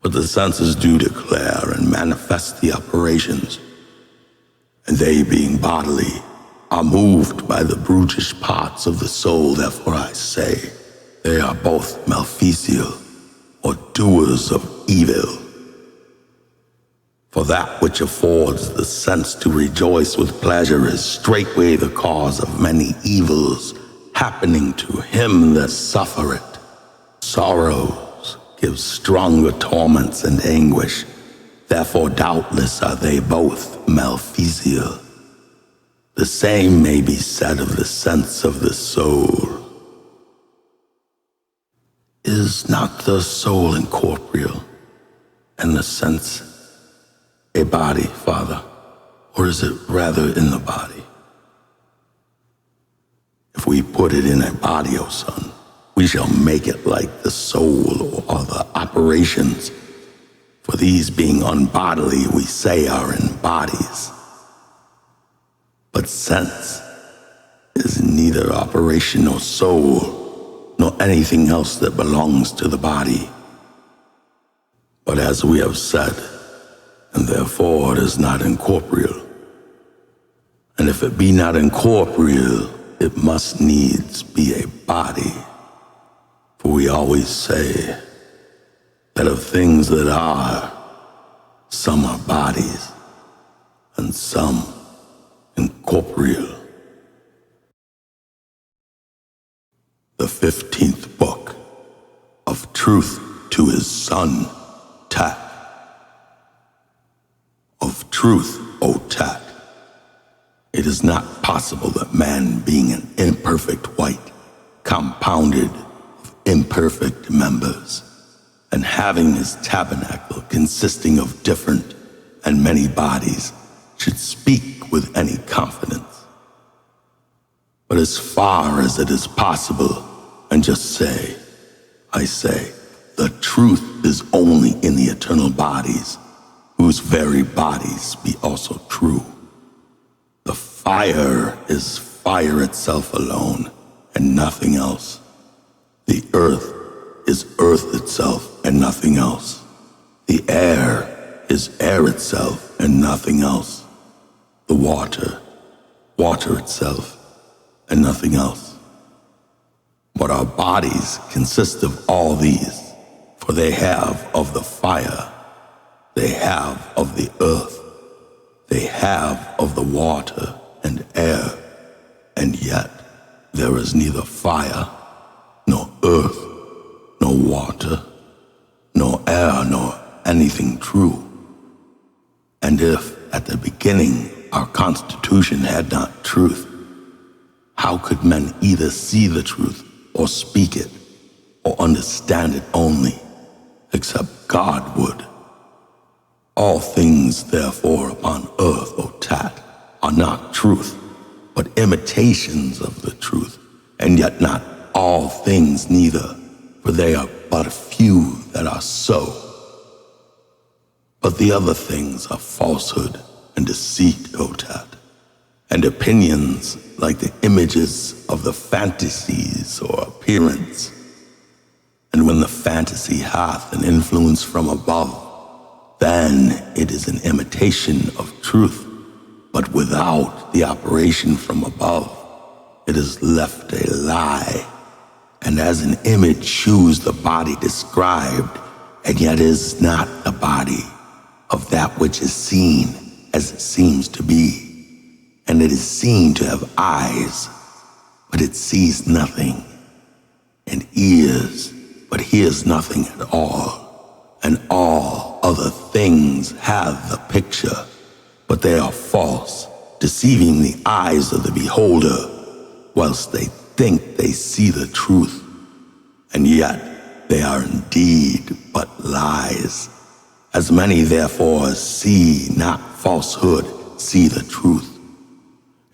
but the senses do declare and manifest the operations, and they being bodily are moved by the brutish parts of the soul. Therefore I say they are both maleficial, or doers of evil. For that which affords the sense to rejoice with pleasure is straightway the cause of many evils happening to him that suffereth. Sorrows give stronger torments and anguish. Therefore doubtless are they both maleficial. The same may be said of the sense of the soul. Is not the soul incorporeal, and the sense a body, Father? Or is it rather in the body? If we put it in a body, O son, we shall make it like the soul or other operations. For these being unbodily, we say are in bodies. But sense is neither operation nor soul, nor anything else that belongs to the body. But as we have said, and therefore it is not incorporeal. And if it be not incorporeal, it must needs be a body. For we always say that of things that are, some are bodies, and some incorporeal. The 15th book of Truth to His Son Tat. Of truth, O Tat, it is not possible that man, being an imperfect white, compounded of imperfect members, and having his tabernacle consisting of different and many bodies, should speak with any confidence. But as far as it is possible, and just say, I say, the truth is only in the eternal bodies, whose very bodies be also true. The fire is fire itself alone, and nothing else. The earth is earth itself, and nothing else. The air is air itself, and nothing else. The water, water itself, and nothing else. But our bodies consist of all these, for they have of the fire, they have of the earth, they have of the water and air, and yet there is neither fire, nor earth, nor water, nor air, nor anything true. And if at the beginning our constitution had not truth, how could men either see the truth or speak it or understand it only, except God would? All things therefore upon earth, O Tat, are not truth, but imitations of the truth, and yet not all things neither, for they are but a few that are so. But the other things are falsehood and deceit, O Tat, and opinions like the images of the fantasies or appearance. And when the fantasy hath an influence from above, then it is an imitation of truth, but without the operation from above, it is left a lie. And as an image shews the body described, and yet is not the body of that which is seen as it seems to be. And it is seen to have eyes, but it sees nothing, and ears, but hears nothing at all. And all other things have the picture, but they are false, deceiving the eyes of the beholder, whilst they think they see the truth, and yet they are indeed but lies. As many therefore as see not falsehood see the truth.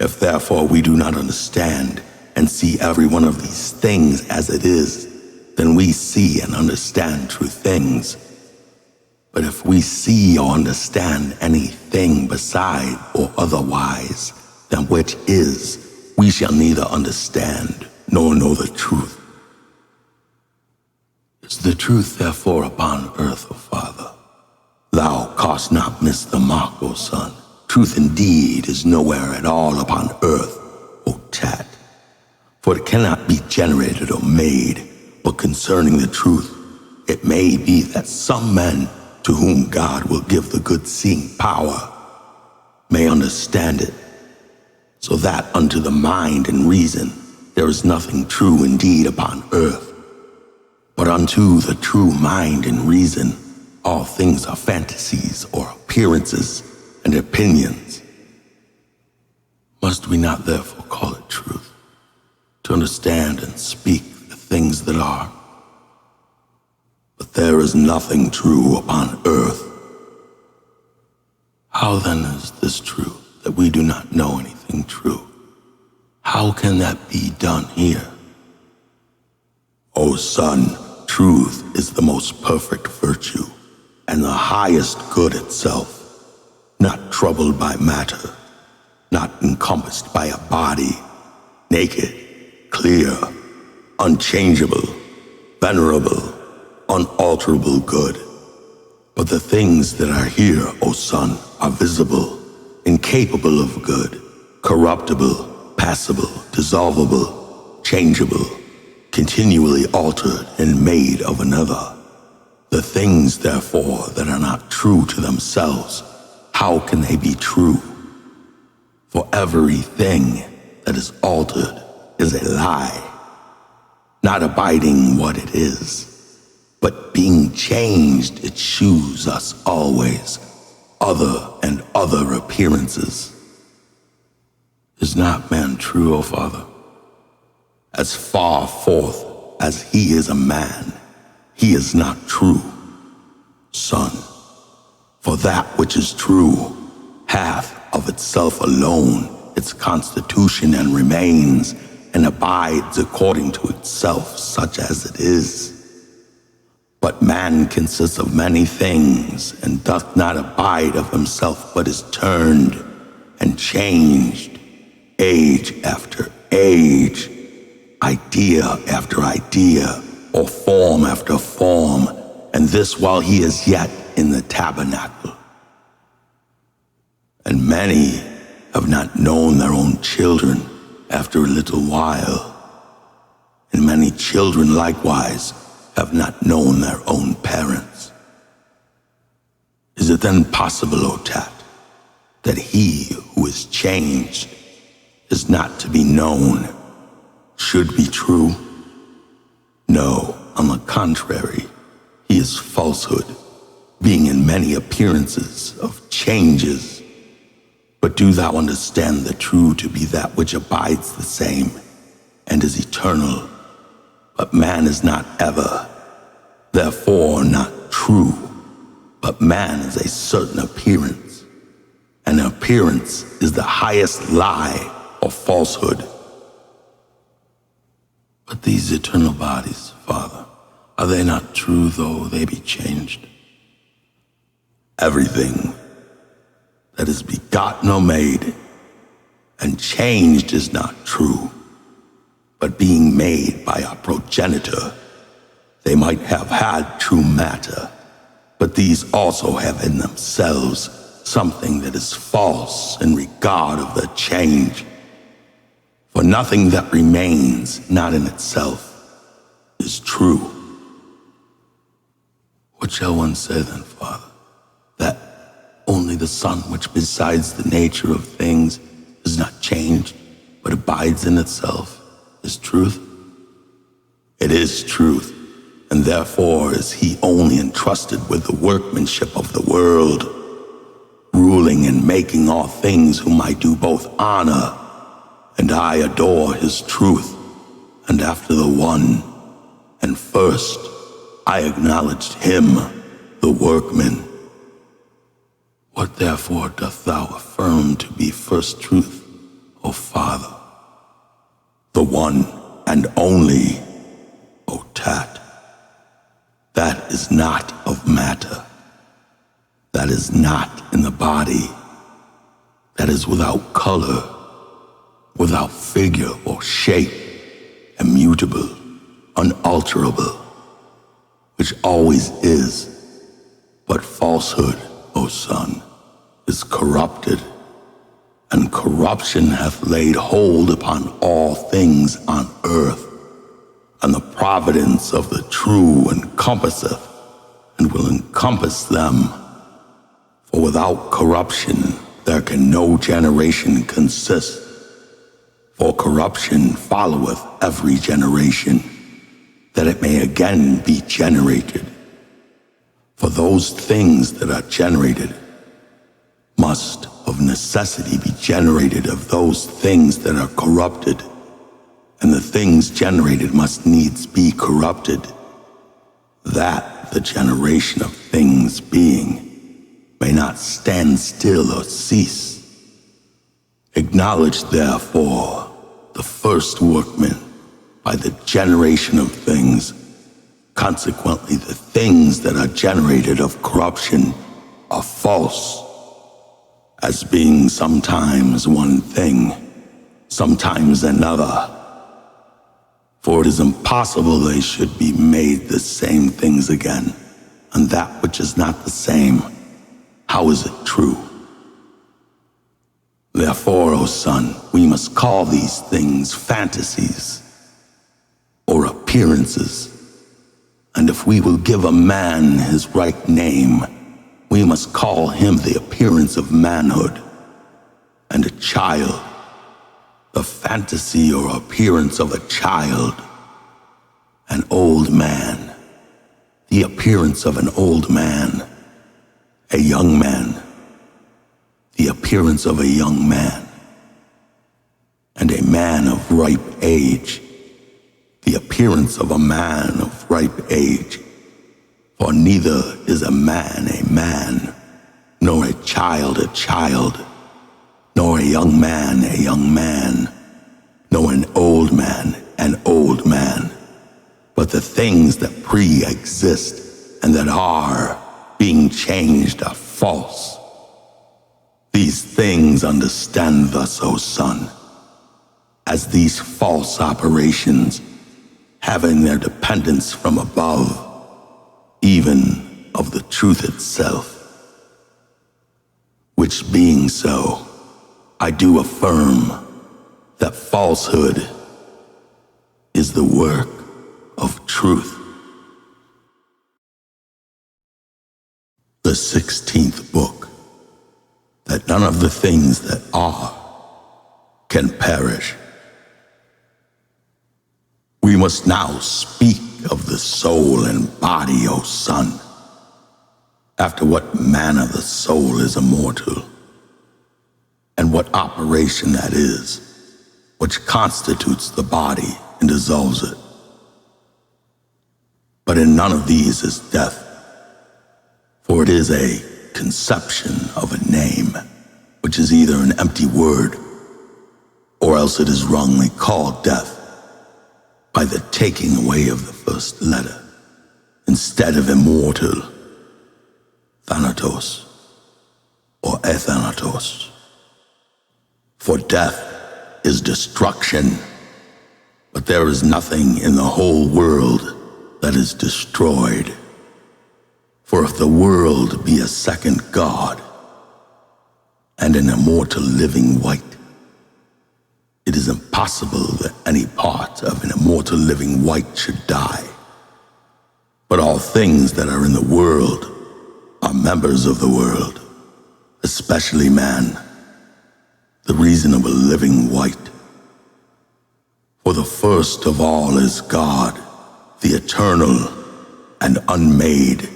If therefore we do not understand and see every one of these things as it is, then we see and understand true things. But if we see or understand anything beside or otherwise than which is, we shall neither understand nor know the truth. Is the truth therefore upon earth, O Father? Thou canst not miss the mark, O Son. Truth indeed is nowhere at all upon earth, O Tat. For it cannot be generated or made, but concerning the truth, it may be that some men to whom God will give the good seeing power may understand it, so that unto the mind and reason there is nothing true indeed upon earth. But unto the true mind and reason all things are fantasies or appearances and opinions. Must we not therefore call it truth, to understand and speak the things that are? But there is nothing true upon earth. How then is this true, that we do not know anything true? How can that be done here? O Son, truth is the most perfect virtue, and the highest good itself, not troubled by matter, not encompassed by a body, naked, clear, unchangeable, venerable, unalterable good. But the things that are here, O Son, are visible, incapable of good, corruptible, passable, dissolvable, changeable, continually altered and made of another. The things, therefore, that are not true to themselves, how can they be true? For everything that is altered is a lie, not abiding what it is, but being changed it shews us always other and other appearances. Is not man true, O Father? As far forth as he is a man, he is not true. Son, for that which is true hath of itself alone its constitution and remains and abides according to itself such as it is. But man consists of many things, and doth not abide of himself, but is turned and changed, age after age, idea after idea, or form after form, and this while he is yet in the tabernacle. And many have not known their own children after a little while, and many children likewise have not known their own parents. Is it then possible, O Tat, that he who is changed is not to be known, should be true? No, on the contrary, he is falsehood, being in many appearances of changes. But do thou understand the true to be that which abides the same and is eternal, but man is not ever, therefore not true, but man is a certain appearance, and an appearance is the highest lie or falsehood. But these eternal bodies, Father, are they not true though they be changed? Everything that is begotten or made and changed is not true, but being made by a progenitor, they might have had true matter, but these also have in themselves something that is false in regard of the change. For nothing that remains not in itself is true. What shall one say then, Father? That only the Son, which besides the nature of things is not changed, but abides in itself, is truth? It is truth, and therefore is he only entrusted with the workmanship of the world, ruling and making all things, whom I do both honor, and I adore his truth, and after the one, and first I acknowledged him, the workman. What therefore doth thou affirm to be first truth, O Father? The one and only, O Tat. That is not of matter. That is not in the body. That is without color, without figure or shape, immutable, unalterable, which always is. But falsehood, O Son, is corrupted, and corruption hath laid hold upon all things on earth, and the providence of the true encompasseth, and will encompass them. For without corruption there can no generation consist, for corruption followeth every generation, that it may again be generated. For those things that are generated must of necessity be generated of those things that are corrupted, and the things generated must needs be corrupted, that the generation of things being may not stand still or cease. Acknowledge therefore the first workman by the generation of things. Consequently, the things that are generated of corruption are false, as being sometimes one thing, sometimes another. For it is impossible they should be made the same things again, and that which is not the same, how is it true? Therefore, O Son, we must call these things fantasies or appearances. And if we will give a man his right name, we must call him the appearance of manhood, and a child, the fantasy or appearance of a child, an old man, the appearance of an old man, a young man, the appearance of a young man, and a man of ripe age, the appearance of a man of ripe age. For neither is a man, nor a child, nor a young man, nor an old man, but the things that pre-exist and that are being changed are false. These things understand thus, O Son, as these false operations, having their dependence from above, even of the truth itself. Which being so, I do affirm that falsehood is the work of truth. The 16th book, that none of the things that are can perish. We must now speak of the soul and body, O Son. After what manner the soul is immortal, and what operation that is, which constitutes the body and dissolves it. But in none of these is death, for it is a conception of a name, which is either an empty word, or else it is wrongly called death, by the taking away of the first letter, instead of immortal, Thanatos, or Ethanatos. For death is destruction, but there is nothing in the whole world that is destroyed. For if the world be a second God, and an immortal living wight, it is impossible that any part of an immortal living wight should die. But all things that are in the world are members of the world, especially man, the reasonable living wight. For the first of all is God, the eternal and unmade,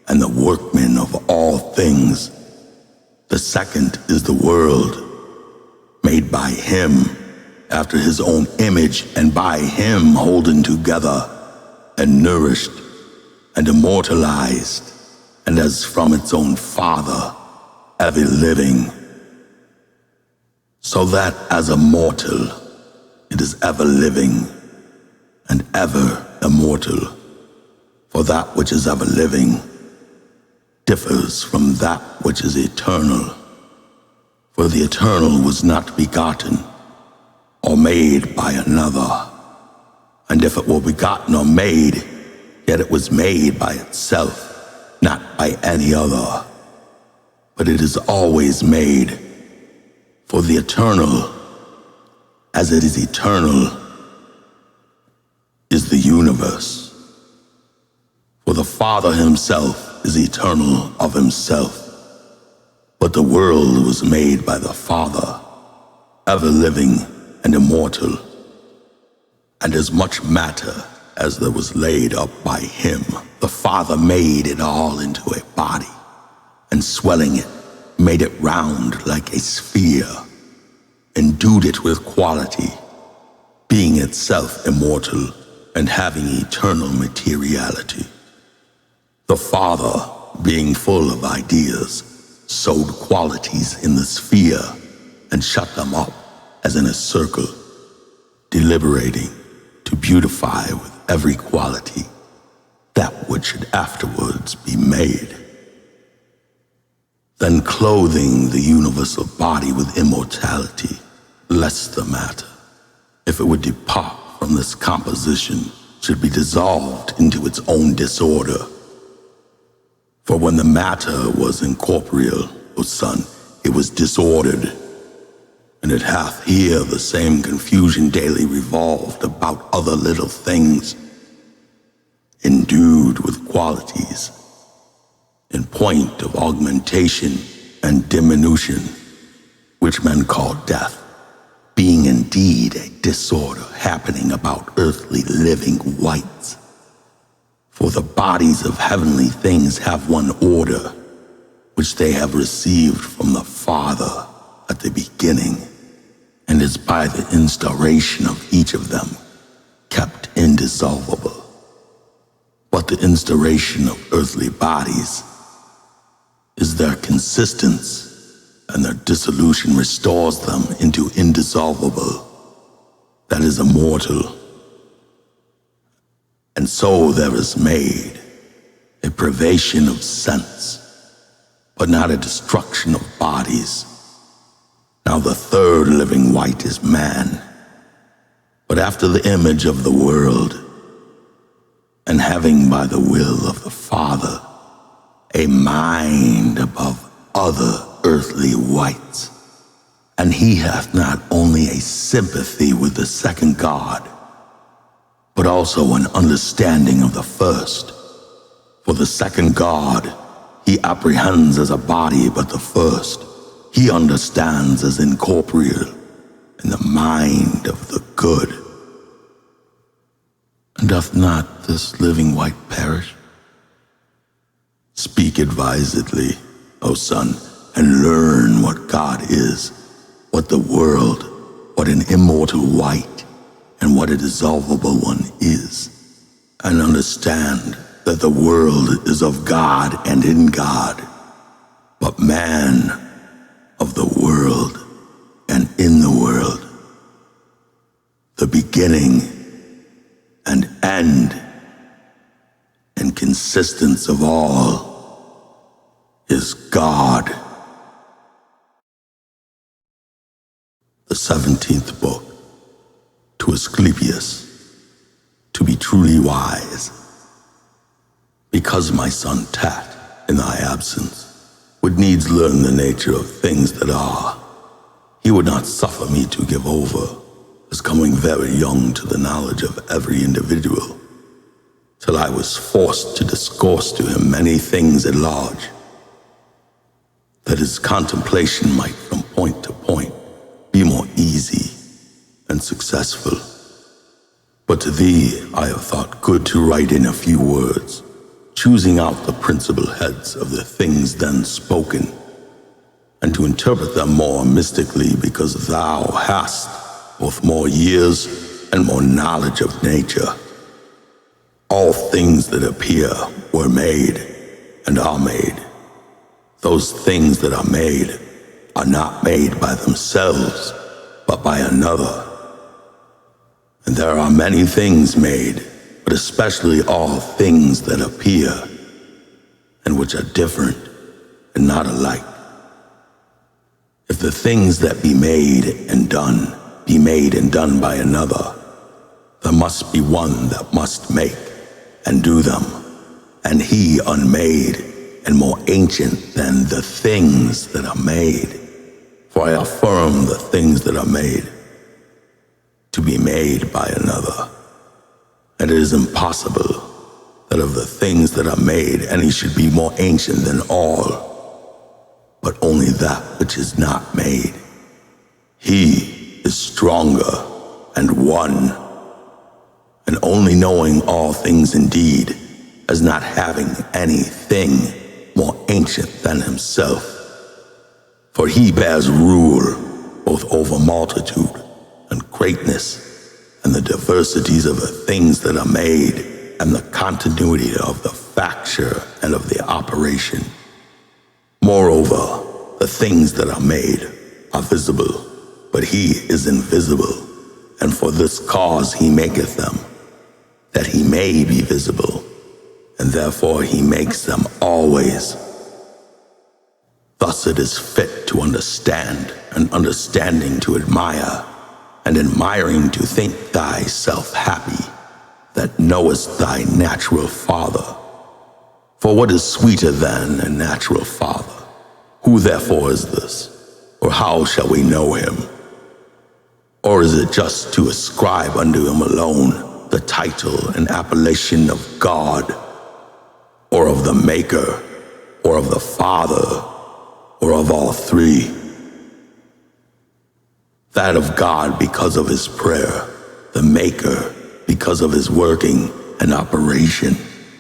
and the workman of all things. The second is the world, made by him after his own image, and by him holden together and nourished and immortalized, and as from its own Father, ever living. So that as a mortal, it is ever living and ever immortal. For that which is ever living differs from that which is eternal. For the eternal was not begotten or made by another. And if it were begotten or made, yet it was made by itself, not by any other. But it is always made. For the eternal, as it is eternal, is the universe. For the Father himself is eternal of himself. But the world was made by the Father, ever living and immortal. And as much matter as there was laid up by him, the Father made it all into a body, and swelling it, made it round like a sphere, endued it with quality, being itself immortal and having eternal materiality. The Father, being full of ideas, sowed qualities in the sphere and shut them up as in a circle, deliberating to beautify with every quality that which should afterwards be made. Then clothing the universal body with immortality, lest the matter, if it would depart from this composition, should be dissolved into its own disorder. For when the matter was incorporeal, O Son, it was disordered, and it hath here the same confusion daily revolved about other little things, endued with qualities, in point of augmentation and diminution, which men call death, being indeed a disorder happening about earthly living wights. For the bodies of heavenly things have one order, which they have received from the Father at the beginning, and is by the instauration of each of them kept indissoluble. But the instauration of earthly bodies is their consistence, and their dissolution restores them into indissoluble, that is immortal. And so there is made a privation of sense, but not a destruction of bodies. Now the third living wight is man, but after the image of the world, and having by the will of the Father a mind above other earthly wights. And he hath not only a sympathy with the second God, but also an understanding of the first. For the second God he apprehends as a body, but the first he understands as incorporeal in the mind of the good. And doth not this living wight perish? Speak advisedly, O son, and learn what God is, what the world, what an immortal wight, and what a dissolvable one is, and understand that the world is of God and in God, but man of the world and in the world. The beginning and end and consistence of all is God. The 17th book, to Asclepius, to be truly wise. Because my son Tat, in thy absence, would needs learn the nature of things that are, he would not suffer me to give over, as coming very young to the knowledge of every individual, till I was forced to discourse to him many things at large, that his contemplation might from point to point be more easy and successful. But to thee I have thought good to write in a few words, choosing out the principal heads of the things then spoken, and to interpret them more mystically, because thou hast both more years and more knowledge of nature. All things that appear were made and are made. Those things that are made are not made by themselves, but by another. And there are many things made, but especially all things that appear, and which are different and not alike. If the things that be made and done be made and done by another, there must be one that must make and do them, and he unmade and more ancient than the things that are made. For I affirm the things that are made to be made by another, and it is impossible that of the things that are made any should be more ancient than all, but only that which is not made. He is stronger and one, and only knowing all things indeed, as not having anything more ancient than himself. For he bears rule both over multitude and greatness, and the diversities of the things that are made, and the continuity of the facture and of the operation. Moreover, the things that are made are visible, but he is invisible, and for this cause he maketh them, that he may be visible, and therefore he makes them always. Thus it is fit to understand, and understanding to admire, and admiring to think thyself happy, that knowest thy natural father. For what is sweeter than a natural father? Who therefore is this? Or how shall we know him? Or is it just to ascribe unto him alone the title and appellation of God, or of the Maker, or of the Father, or of all three? That of God because of his prayer, the Maker because of his working and operation,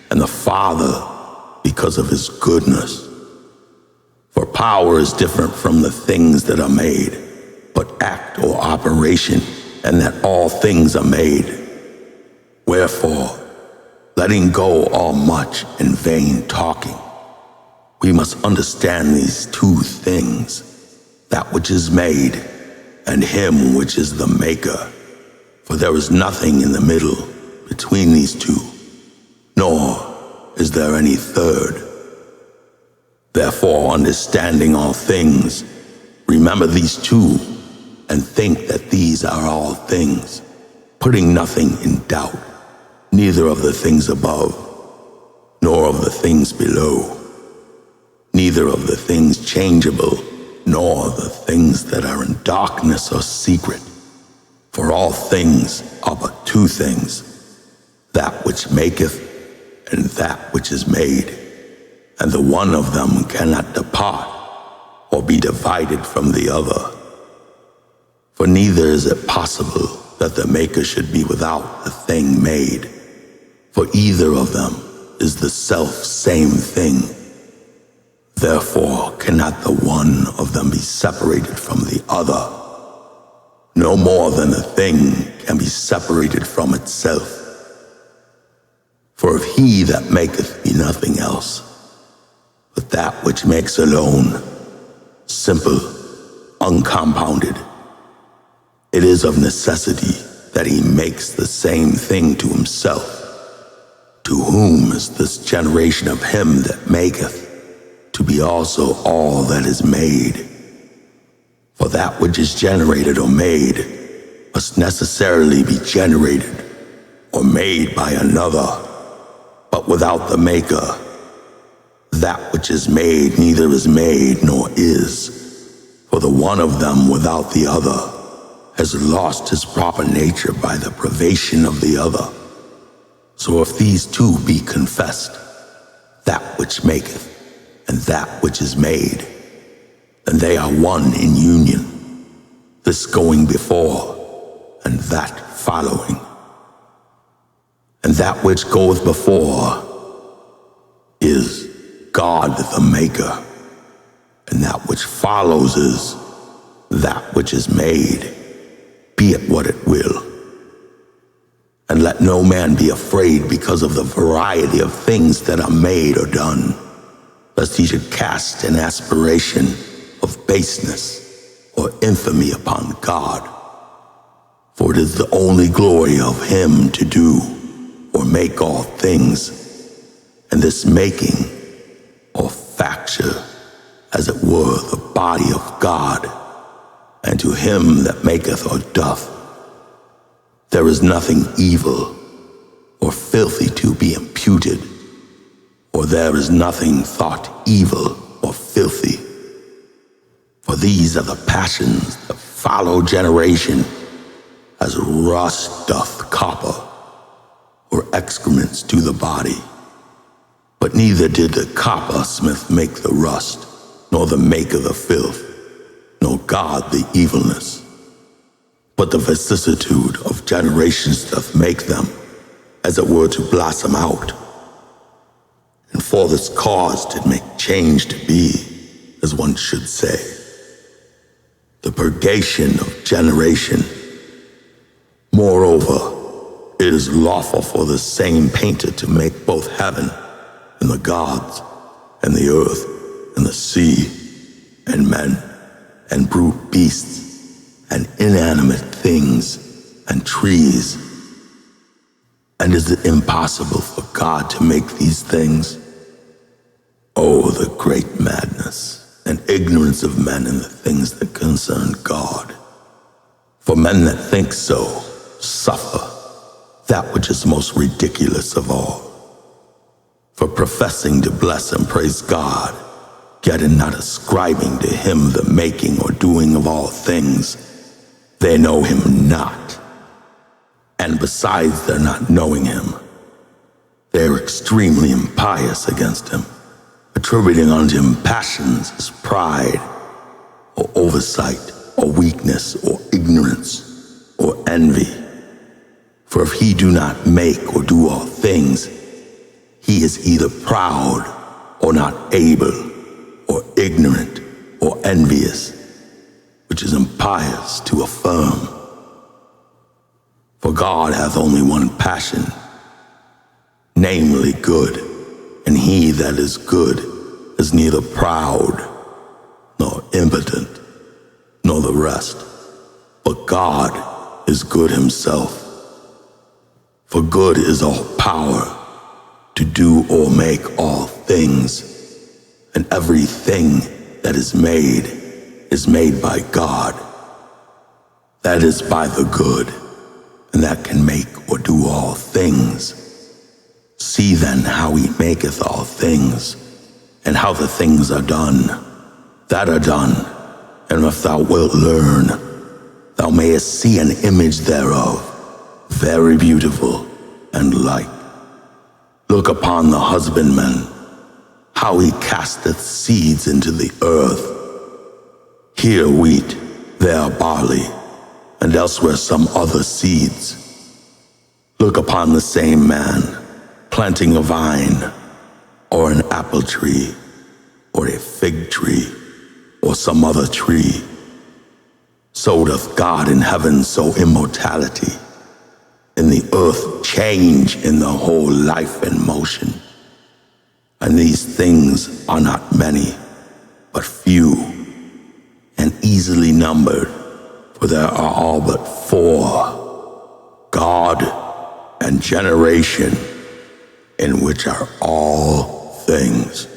and the Father because of his goodness. For power is different from the things that are made, but act or operation, and that all things are made. Wherefore, letting go all much and vain talking, we must understand these two things, that which is made, and him which is the maker. For there is nothing in the middle between these two, nor is there any third. Therefore, understanding all things, remember these two, and think that these are all things, putting nothing in doubt, neither of the things above, nor of the things below, neither of the things changeable, nor the things that are in darkness or secret. For all things are but two things, that which maketh and that which is made, and the one of them cannot depart or be divided from the other. For neither is it possible that the maker should be without the thing made, for either of them is the self-same thing. Therefore cannot the one of them be separated from the other, no more than a thing can be separated from itself. For if he that maketh be nothing else, but that which makes alone, simple, uncompounded, it is of necessity that he makes the same thing to himself. To whom is this generation of him that maketh, to be also all that is made? For that which is generated or made must necessarily be generated or made by another, but without the maker, that which is made neither is made nor is. For the one of them without the other has lost his proper nature by the privation of the other. So if these two be confessed, that which maketh and that which is made, then they are one in union, this going before and that following. And that which goeth before is God the Maker, and that which follows is that which is made, be it what it will. And let no man be afraid because of the variety of things that are made or done, lest he should cast an aspiration of baseness or infamy upon God. For it is the only glory of him to do or make all things, and this making or facture, as it were, the body of God, and to him that maketh or doth, there is nothing evil or filthy to be imputed, or there is nothing thought evil or filthy. For these are the passions that follow generation, as rust doth copper, or excrements to the body. But neither did the coppersmith make the rust, nor the maker the filth, nor God the evilness. But the vicissitude of generations doth make them, as it were, to blossom out. And for this cause did make change to be, as one should say, the purgation of generation. Moreover, it is lawful for the same painter to make both heaven and the gods, and the earth, and the sea, and men, and brute beasts, and inanimate things, and trees. And is it impossible for God to make these things? Oh, the great madness and ignorance of men in the things that concern God. For men that think so suffer that which is most ridiculous of all. For professing to bless and praise God, yet in not ascribing to him the making or doing of all things, they know him not. And besides their not knowing him, they are extremely impious against him, attributing unto him passions as pride, or oversight, or weakness, or ignorance, or envy. For if he do not make or do all things, he is either proud, or not able, or ignorant, or envious, which is impious to affirm. For God hath only one passion, namely good, and he that is good is neither proud, nor impotent, nor the rest, but God is good himself. For good is all power, to do or make all things, and everything that is made by God. That is by the good, and that can make or do all things. See then how he maketh all things, and how the things are done, that are done, and if thou wilt learn, thou mayest see an image thereof, very beautiful and light. Look upon the husbandman, how he casteth seeds into the earth. Here wheat, there barley, and elsewhere some other seeds. Look upon the same man, planting a vine, or an apple tree, or a fig tree, or some other tree. So doth God in heaven sow immortality, in the earth change in the whole life and motion. And these things are not many, but few, and easily numbered, for there are all but four, God and generation, in which are all things.